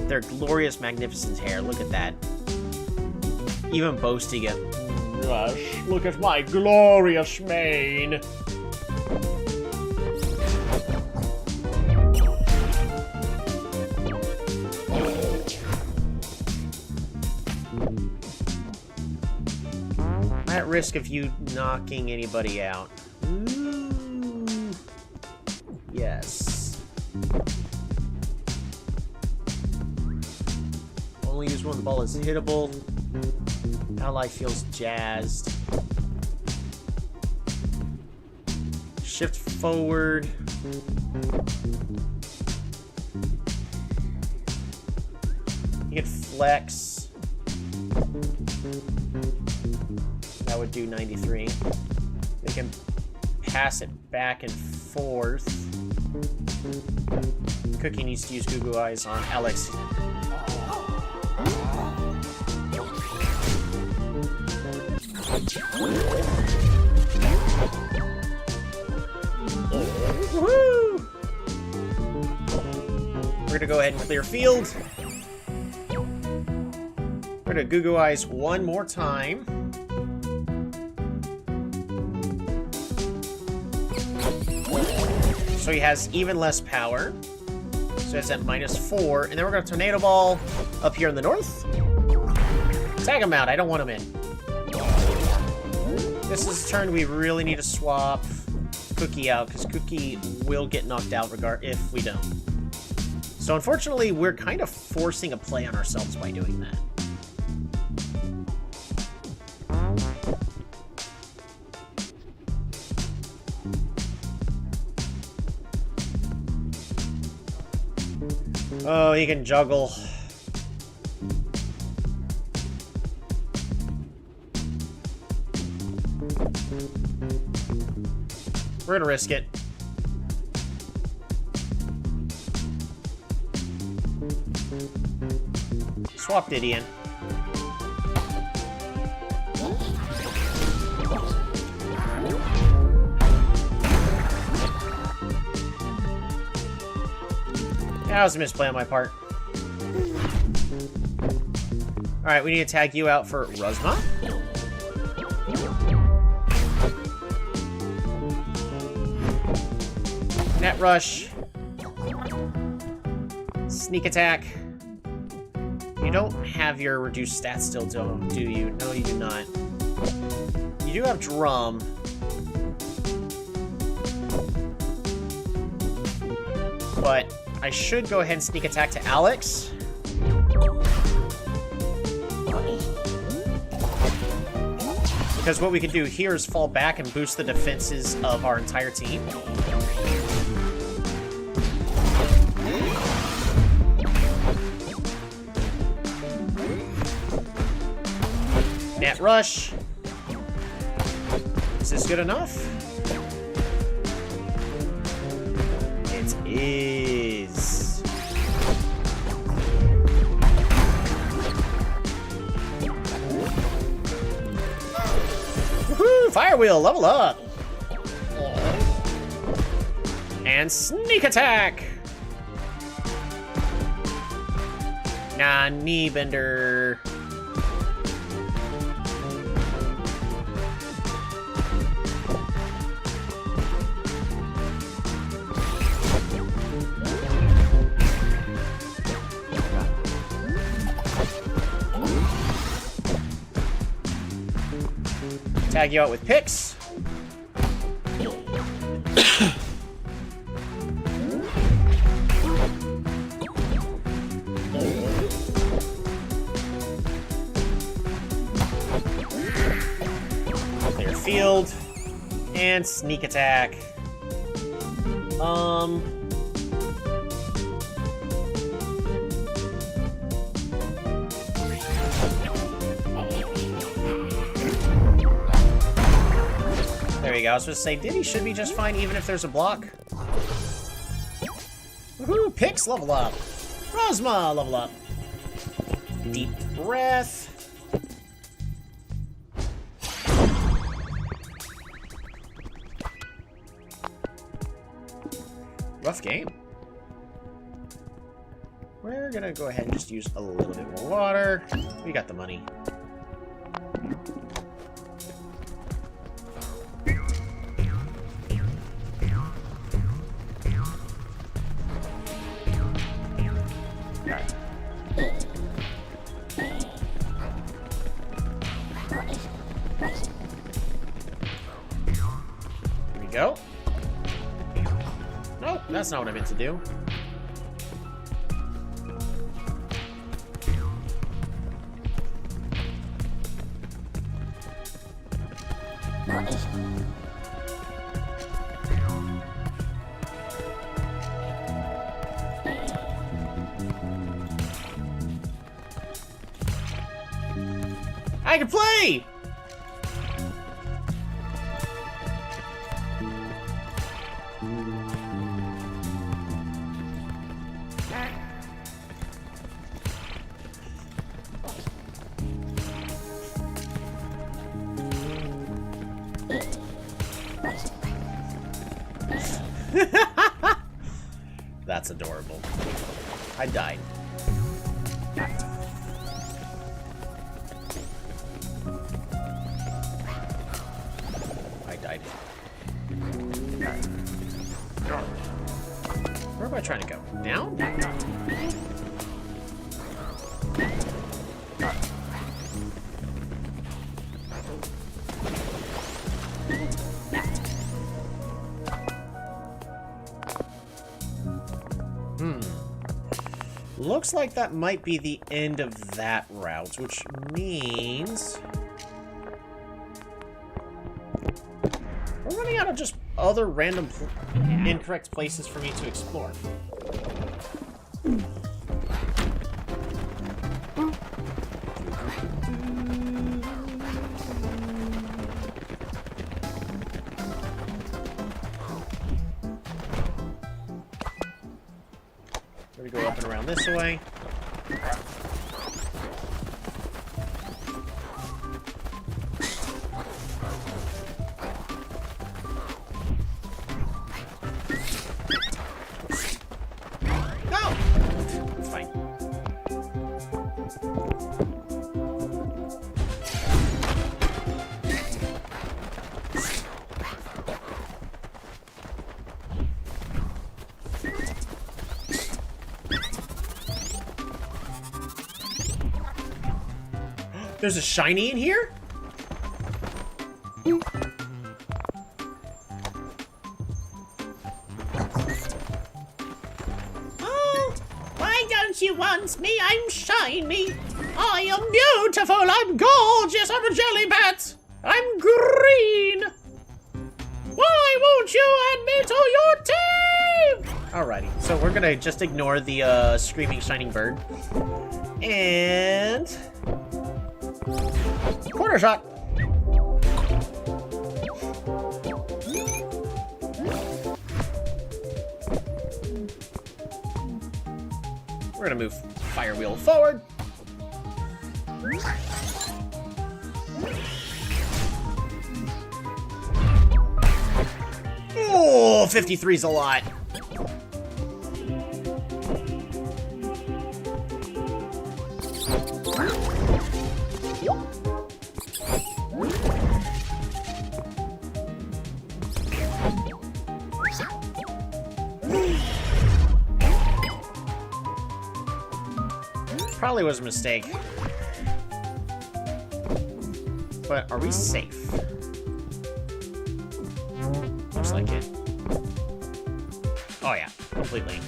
Their glorious, magnificent hair. Look at that. Even boasting it. Gosh, look at my glorious mane. At risk of you knocking anybody out. Ooh. Yes. Only use when the ball is hittable. Ally feels jazzed. Shift forward. You can flex. That would do 93. They can pass it back and forth. Cookie needs to use Goo Goo Eyes on Alex. Woohoo! We're gonna go ahead and clear field. We're gonna Goo Goo Eyes one more time. So he has even less power. So it's at -4. And then we're going to Tornado Ball up here in the north. Tag him out. I don't want him in. This is a turn we really need to swap Cookie out, because Cookie will get knocked out if we don't. So unfortunately, we're kind of forcing a play on ourselves by doing that. Oh, he can juggle. We're gonna risk it. Swap Didion. That was a misplay on my part. Alright, we need to tag you out for Ruzma. Net Rush. Sneak Attack. You don't have your reduced stats still, do you? No, you do not. You do have Drum. But I should go ahead and sneak attack to Alex. Because what we can do here is fall back and boost the defenses of our entire team. rush. Is this good enough? It is. Woohoo! Fire wheel, level up. And sneak attack. Nah, knee bender. Tag you out with picks. Clear field. And sneak attack. There you go. I was supposed to say, Diddy should be just fine even if there's a block. Woohoo! Picks level up. Rosma level up. Deep breath. Rough game. We're gonna go ahead and just use a little bit more water. We got the money. Go. Nope, that's not what I meant to do. I can play! That's adorable. I died. I died. Where am I trying to go? Down? Looks like that might be the end of that route, which means we're running out of just other random incorrect places for me to explore. We go up and around this way. No! It's fine. There's a shiny in here? Oh, why don't you want me? I'm shiny. I am beautiful. I'm gorgeous. I'm a jelly bat. I'm green. Why won't you add me to your team? Alrighty, so we're gonna just ignore the screaming shining bird. And Corner shot. We're gonna move Fire Wheel forward. Oh, 53's a lot. Probably was a mistake. But are we safe? Looks like it. Oh yeah, completely.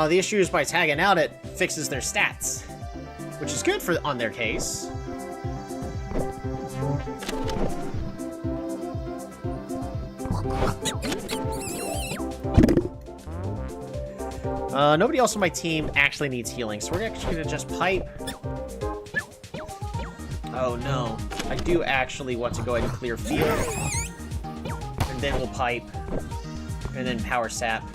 The issue is by tagging out, it fixes their stats, which is good for on their case. Nobody else on my team actually needs healing, so we're actually gonna just pipe. Oh no, I do actually want to go ahead and clear field, and then we'll pipe, and then power sap.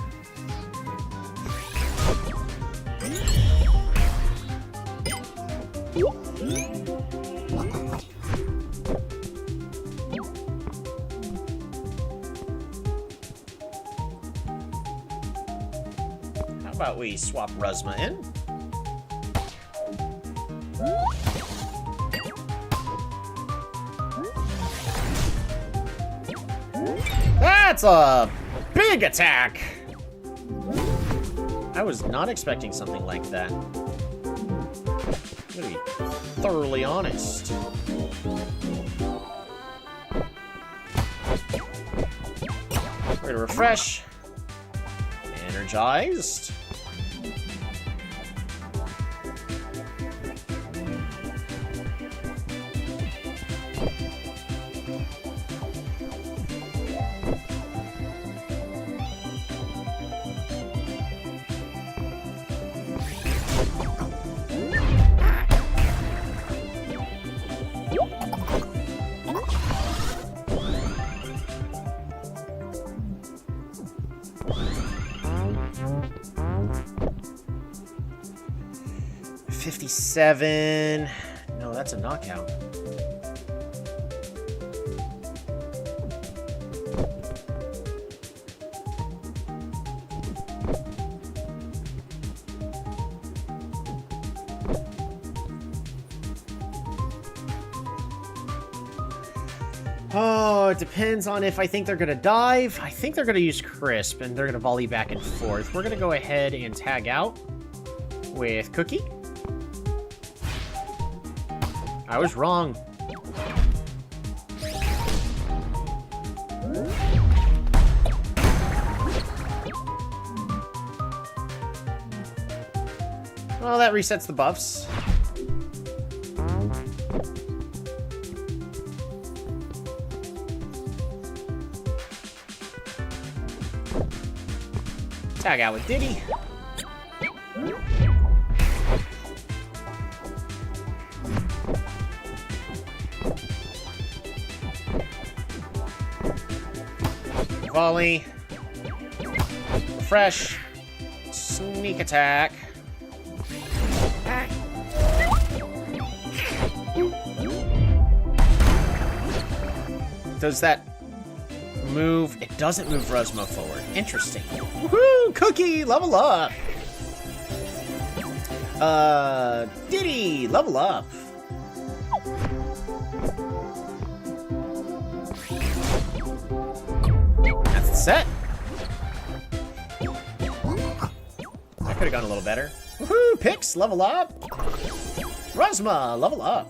How about we swap Ruzma in? That's a big attack! I was not expecting something like that. I'm gonna be thoroughly honest. We're gonna refresh. Energized. $57. No, that's a knockout. Oh, it depends on if I think they're gonna dive. I think they're gonna use Crisp, and they're gonna volley back and forth. We're gonna go ahead and tag out with Cookie. I was wrong. Well, that resets the buffs. Tag out with Diddy. Volley. Fresh. Sneak attack. Does that move? It doesn't move Ruzma forward. Interesting. Woohoo! Cookie, level up! Diddy, level up! That's the set. That could have gone a little better. Woohoo! Pix, level up! Rosma, level up.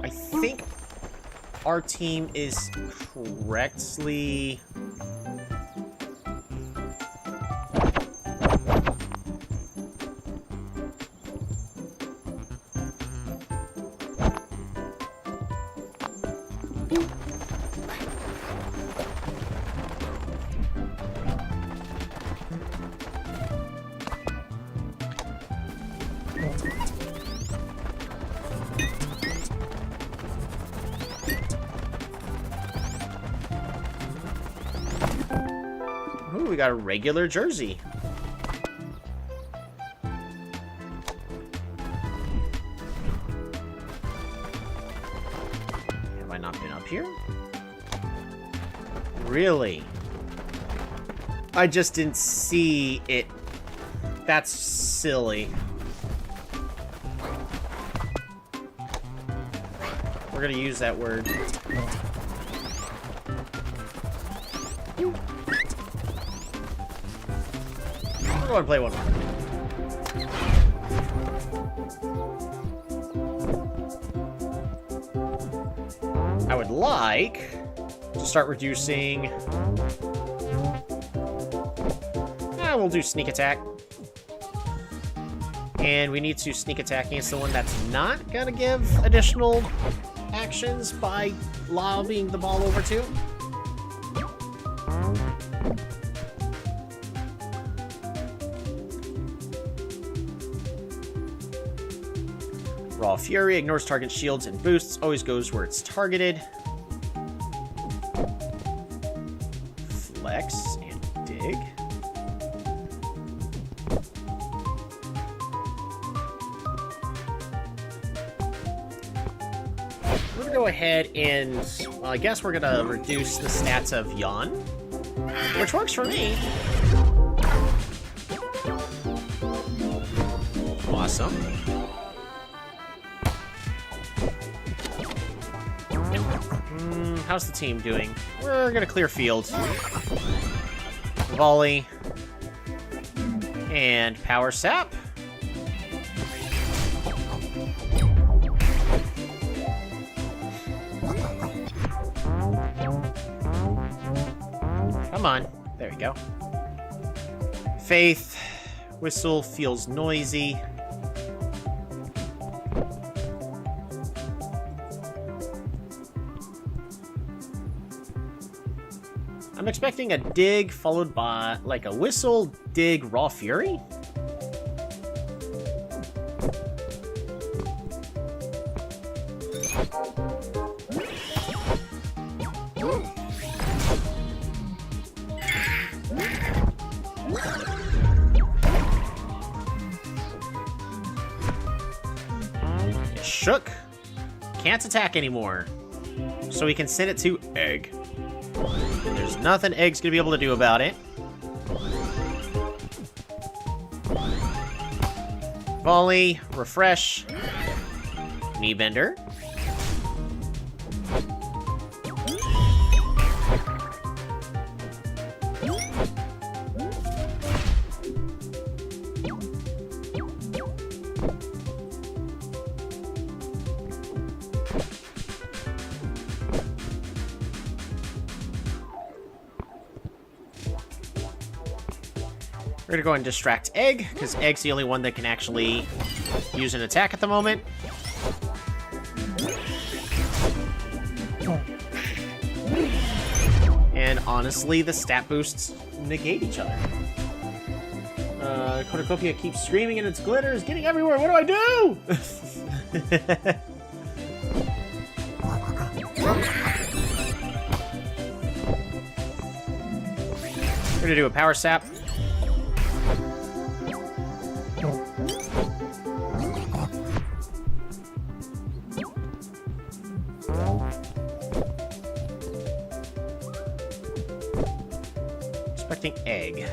I think our team is correctly... Ooh, we got a regular jersey. Have I not been up here? Really? I just didn't see it. That's silly. We're gonna use that word. We're going to play one more. I would like to start reducing... we'll do sneak attack. And we need to sneak attack against the one that's not going to give additional actions by lobbing the ball over to. Raw Fury ignores target shields and boosts, always goes where it's targeted. Flex and dig. We're gonna go ahead and, well, I guess we're gonna reduce the stats of Yawn, which works for me. Awesome. How's the team doing? We're gonna clear field. Volley. And power sap. Come on. There we go. Faith. Whistle feels noisy. I'm expecting a dig followed by, like, a whistle, dig, raw fury. It shook. Can't attack anymore. So we can send it to Egg. There's nothing Egg's gonna be able to do about it. Volley, refresh, knee bender. We're gonna go and distract Egg, because Egg's the only one that can actually use an attack at the moment. And honestly, the stat boosts negate each other. Cornucopia keeps screaming and its glitter is getting everywhere. What do I do? We're gonna do a power sap. Expecting Egg.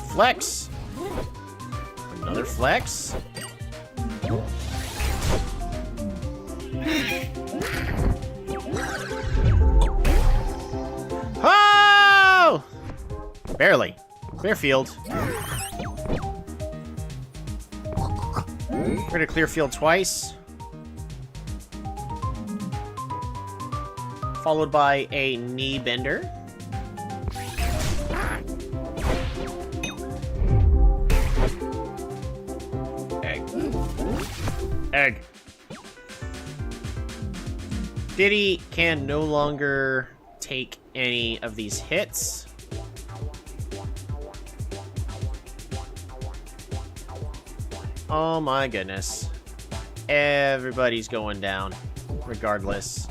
Flex. Another flex. Barely. Clear field. We're gonna clear field twice. Followed by a knee bender. Egg. Diddy can no longer take any of these hits. Oh my goodness. Everybody's going down, regardless.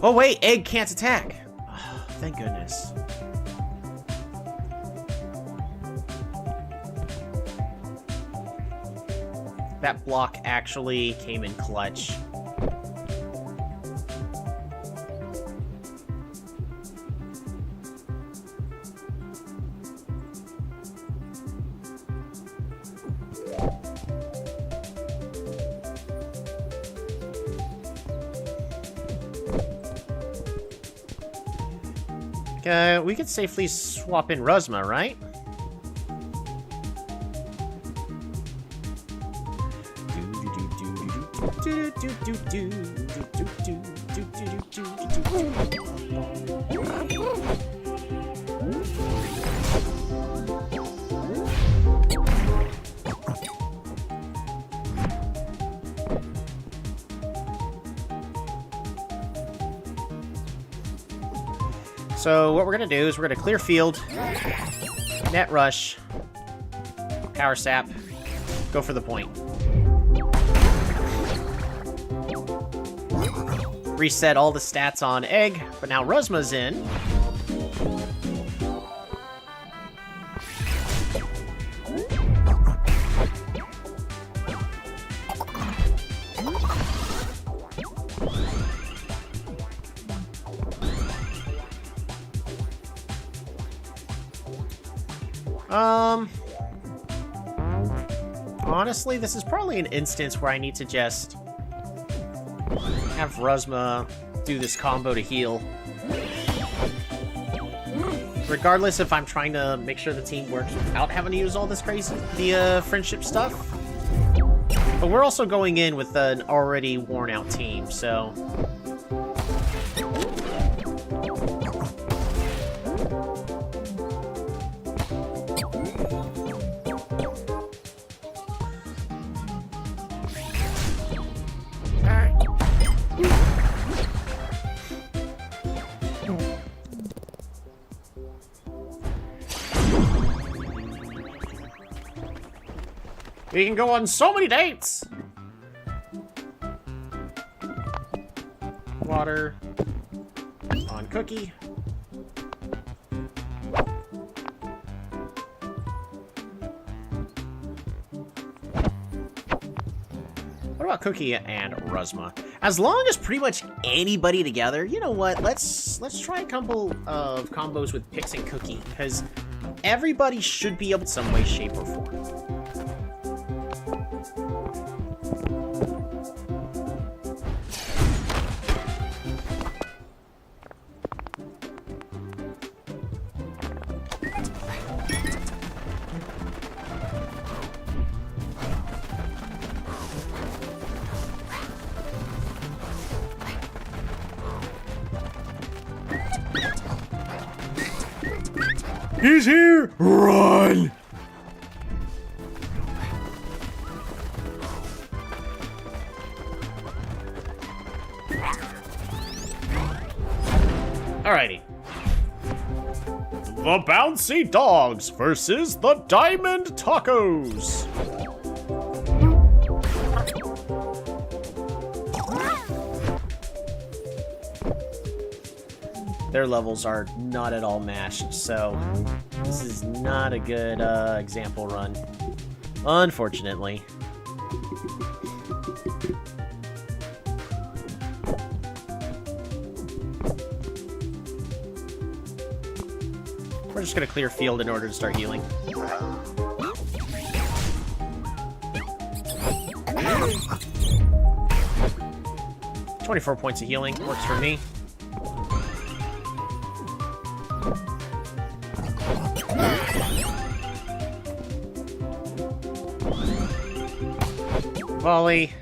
Oh wait, Egg can't attack. Oh, thank goodness. That block actually came in clutch. We could safely swap in Ruzma, right? So what we're gonna do is we're gonna clear field, net rush, power sap, go for the point. Reset all the stats on Egg, but now Ruzma's in. Honestly, this is probably an instance where I need to just have Ruzma do this combo to heal. Regardless if I'm trying to make sure the team works without having to use all this crazy, friendship stuff. But we're also going in with an already worn out team, so... We can go on so many dates! Water on Cookie. What about Cookie and Ruzma? As long as pretty much anybody together, you know what? Let's try a couple of combos with Pix and Cookie, because everybody should be able to some way, shape, or form. He's here! Run! Alrighty. The Bouncy Dogs versus the Diamond Tacos. Their levels are not at all matched, so this is not a good example run, unfortunately. We're just gonna clear field in order to start healing. "24 points of healing, works for me. volley.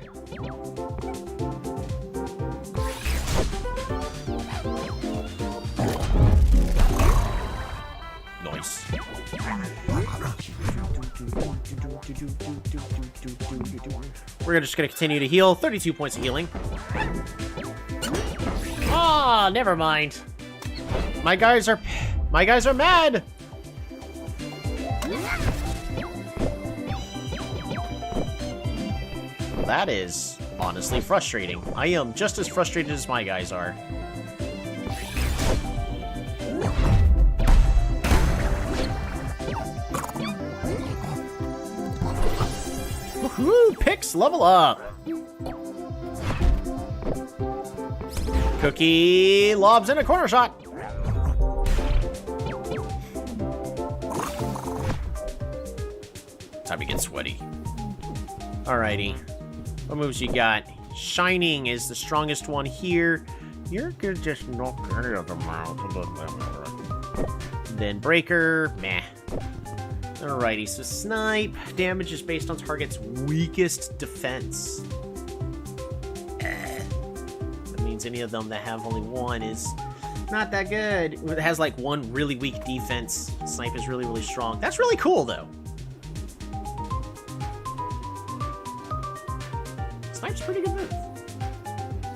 Nice. We're just gonna continue to heal. 32 points of healing. Ah, never mind. My guys are mad. That is honestly frustrating. I am just as frustrated as my guys are. Woohoo! Picks level up. Cookie lobs in a corner shot. Time to get sweaty. Alrighty. What moves you got? Shining is the strongest one here. You're gonna just knock any of them out. Then Breaker, meh. Alrighty, so Snipe. Damage is based on target's weakest defense. That means any of them that have only one is not that good. It has like one really weak defense. Snipe is really, really strong. That's really cool, though. Snipe's a pretty good move.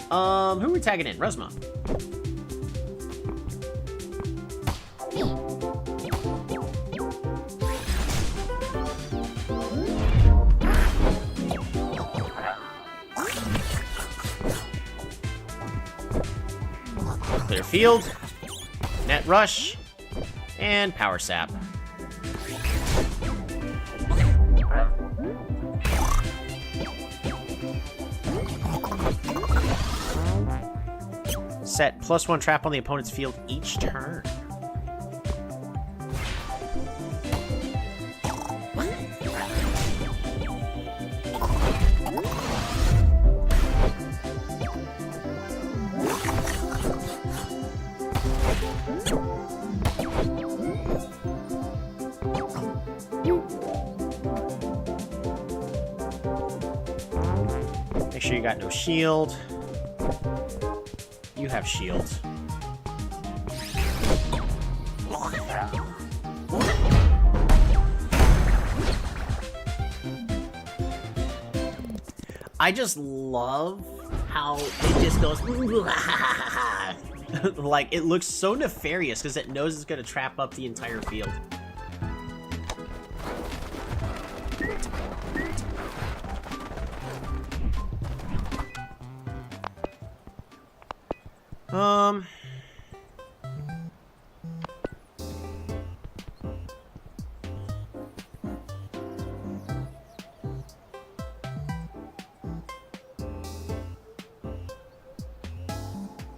Who are we tagging in? Resma. Clear field, net rush, and power sap. Set +1 trap on the opponent's field each turn. Make sure you got no shield. You have shield. I just love how it just goes like it looks so nefarious because it knows it's gonna trap up the entire field.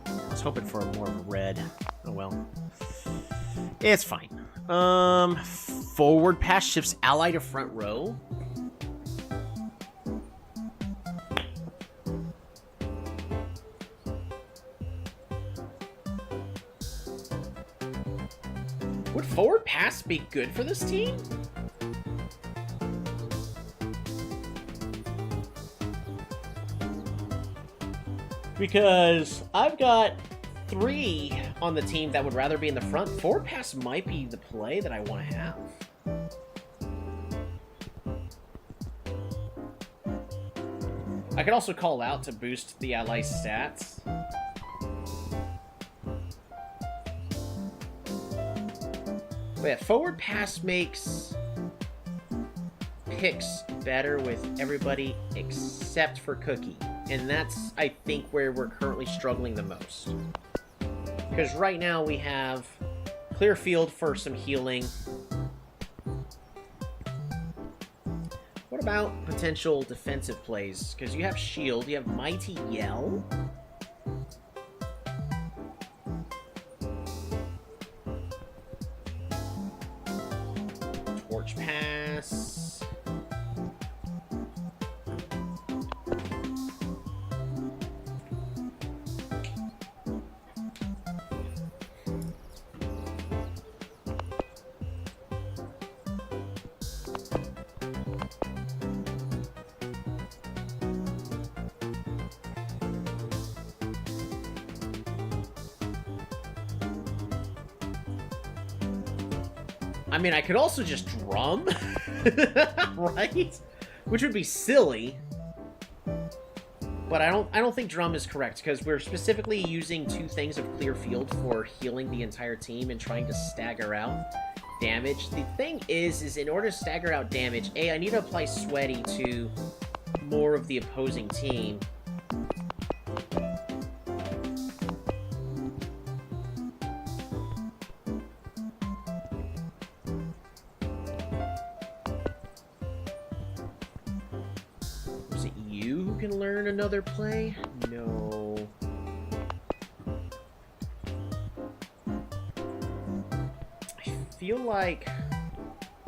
I was hoping for more of a red. Oh well. It's fine. Forward pass shifts ally to front row. Would forward pass be good for this team? Because I've got 3 on the team that would rather be in the front. Forward pass might be the play that I want to have. I could also call out to boost the ally stats. But yeah, forward pass makes picks better with everybody except for Cookie. And that's, I think, where we're currently struggling the most. Because right now we have clear field for some healing. What about potential defensive plays? Because you have shield, you have Mighty Yell. Torch pass. I mean, I could also just drum, right? Which would be silly. But I don't think drum is correct, because we're specifically using 2 things of clear field for healing the entire team and trying to stagger out damage. The thing is in order to stagger out damage, I need to apply Sweaty to more of the opposing team. Was it you who can learn another play? No. I feel like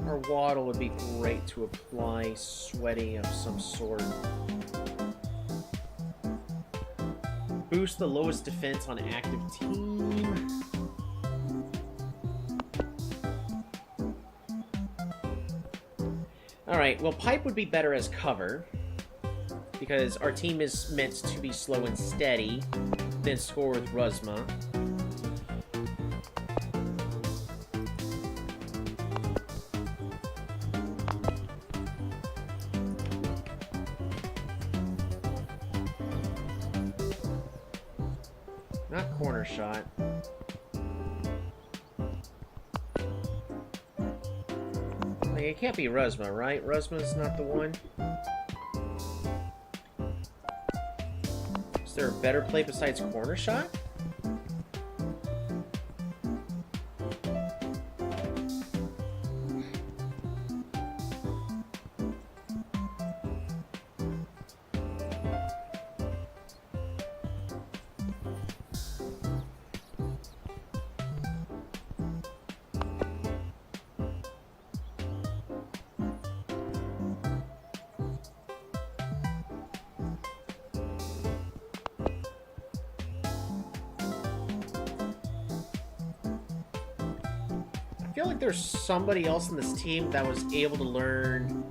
our Waddle would be great to apply Sweaty of some sort. Boost the lowest defense on active team. Alright, well, Pipe would be better as cover, because our team is meant to be slow and steady, then score with Ruzma. Not corner shot. Like, it can't be Ruzma, right? Ruzma's not the one. Is there a better play besides corner shot? I feel like there's somebody else in this team that was able to learn...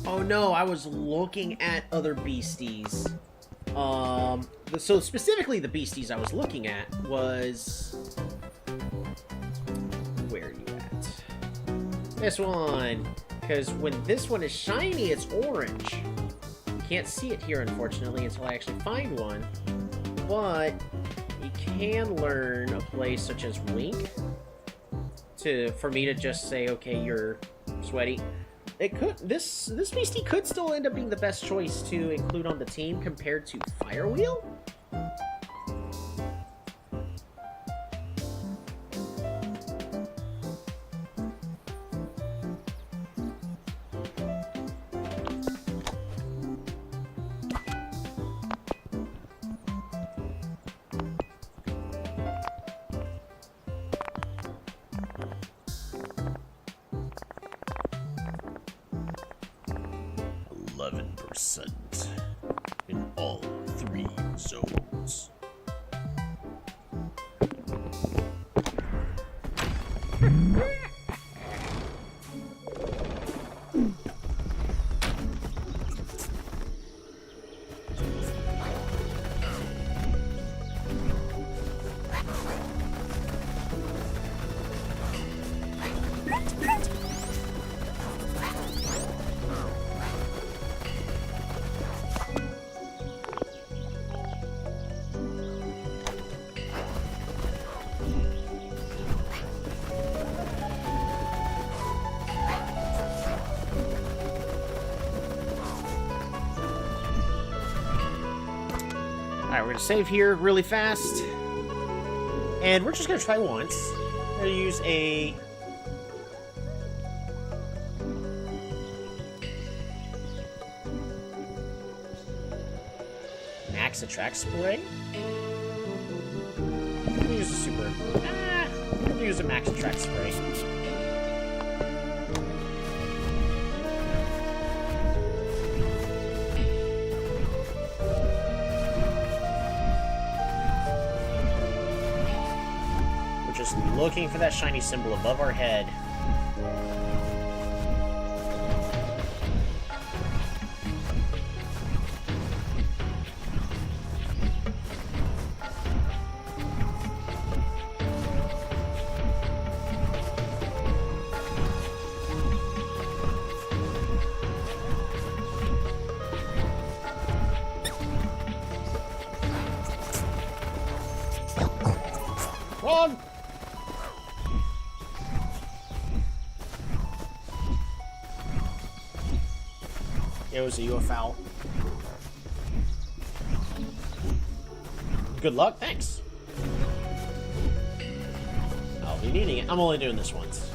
Oh no, I was looking at other beasties. So specifically the beasties I was looking at was... Where are you at? This one. Because when this one is shiny, it's orange. You can't see it here, unfortunately, until I actually find one. But you can learn a play such as Wink. For me to just say, okay, you're Sweaty. It could this beastie could still end up being the best choice to include on the team compared to Firewheel. 11% in all 3 zones. Alright, we're gonna save here really fast. And we're just gonna try once. We're gonna use a... Max Attract Spray? We'll use a super... we'll use a Max Attract Spray. Just looking for that shiny symbol above our head. Run! It was a foul. Good luck, thanks. I'll be needing it. I'm only doing this once.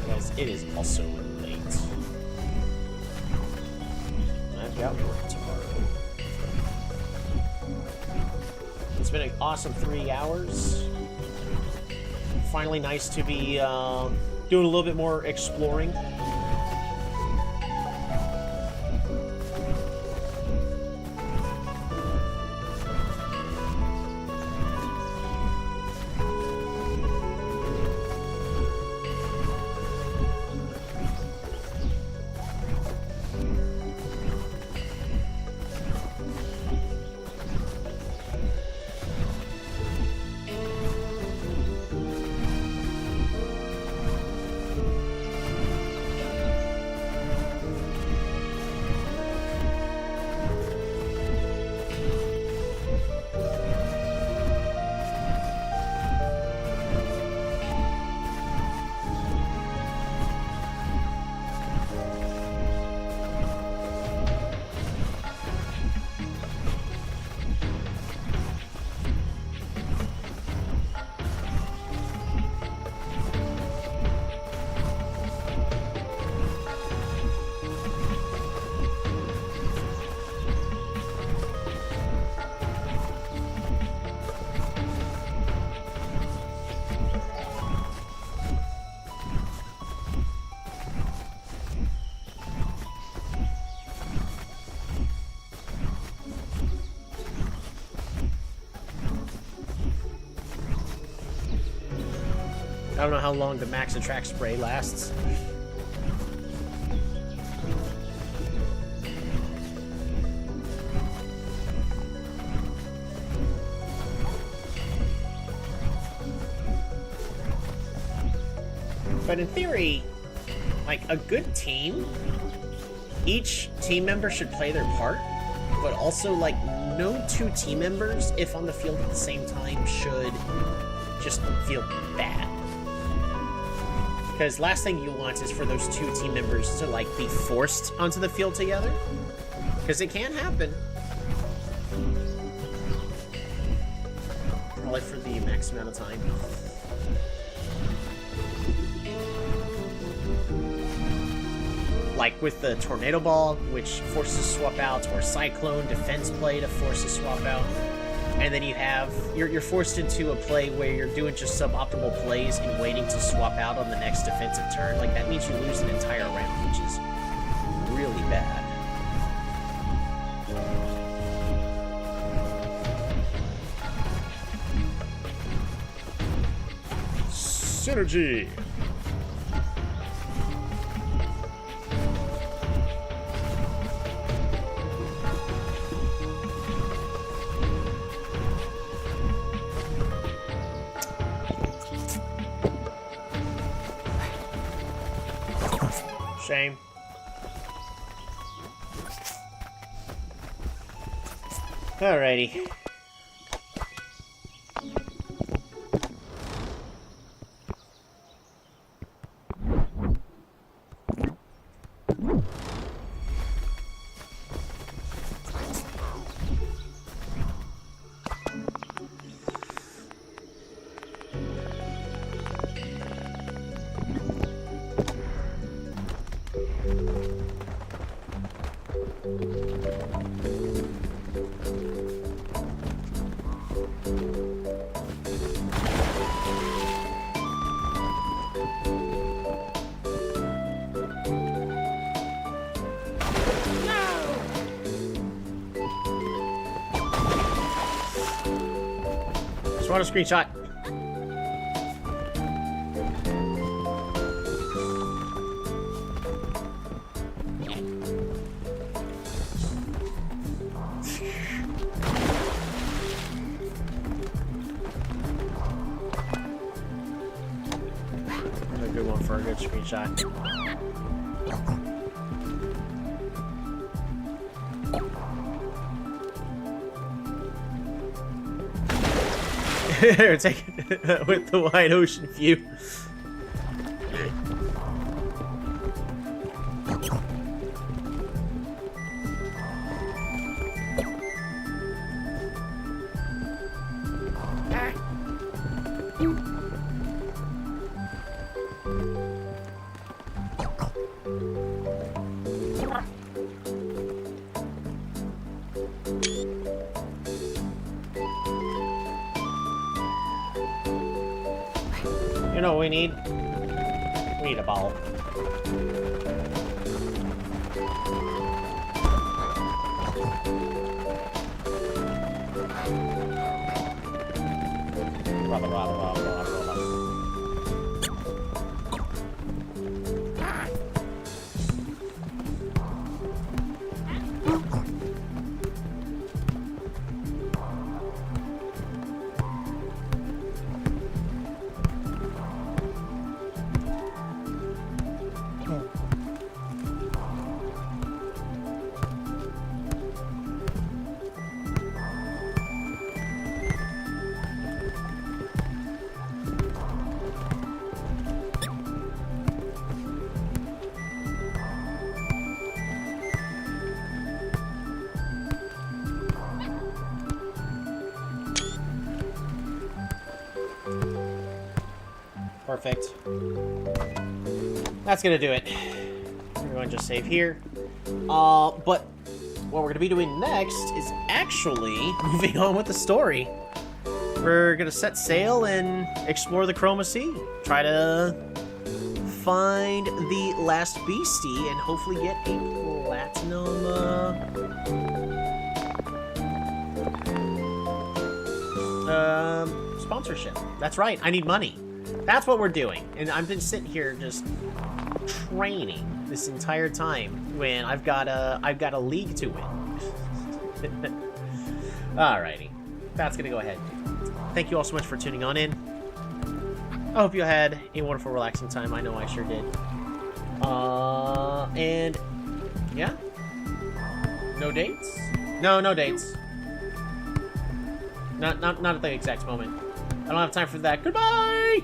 Because it is also late. I've got work tomorrow. It's been an awesome 3 hours. Finally nice to be doing a little bit more exploring. I don't know how long the max attract spray lasts. But in theory, like a good team, each team member should play their part, but also like no two team members, if on the field at the same time, should just feel bad. Because last thing you want is for those two team members to like be forced onto the field together. Because it can happen. Probably for the max amount of time. Like with the tornado ball, which forces swap outs, or cyclone defense play to force a swap out. And then you have, you're forced into a play where you're doing just suboptimal plays and waiting to swap out on the next defensive turn. Like, that means you lose an entire round, which is really bad. Synergy! Shame. Alrighty. Just want a screenshot. That's a good one for a good screenshot. Here, take it with the wide ocean view. You know what we need? We need a ball. Rubber, rubber, rubber, rubber, rubber. Perfect. That's gonna do it. We're going to just save here. But what we're gonna be doing next is actually moving on with the story. We're gonna set sail and explore the Chroma Sea. Try to find the last beastie and hopefully get a platinum sponsorship. That's right, I need money. That's what we're doing. And I've been sitting here just training this entire time when I've got a league to win. Alrighty. That's gonna go ahead. Thank you all so much for tuning on in. I hope you had a wonderful, relaxing time. I know I sure did. And yeah. No dates? No dates. Not at the exact moment. I don't have time for that. Goodbye!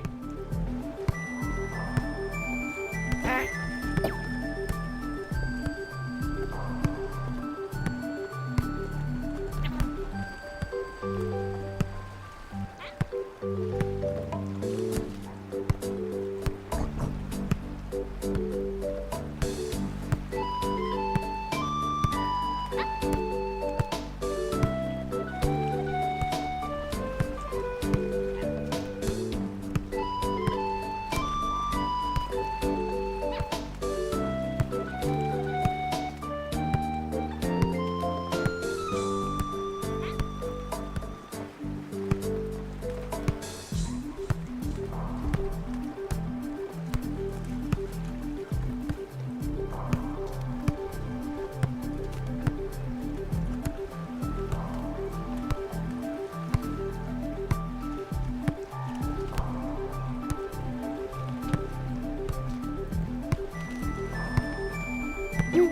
You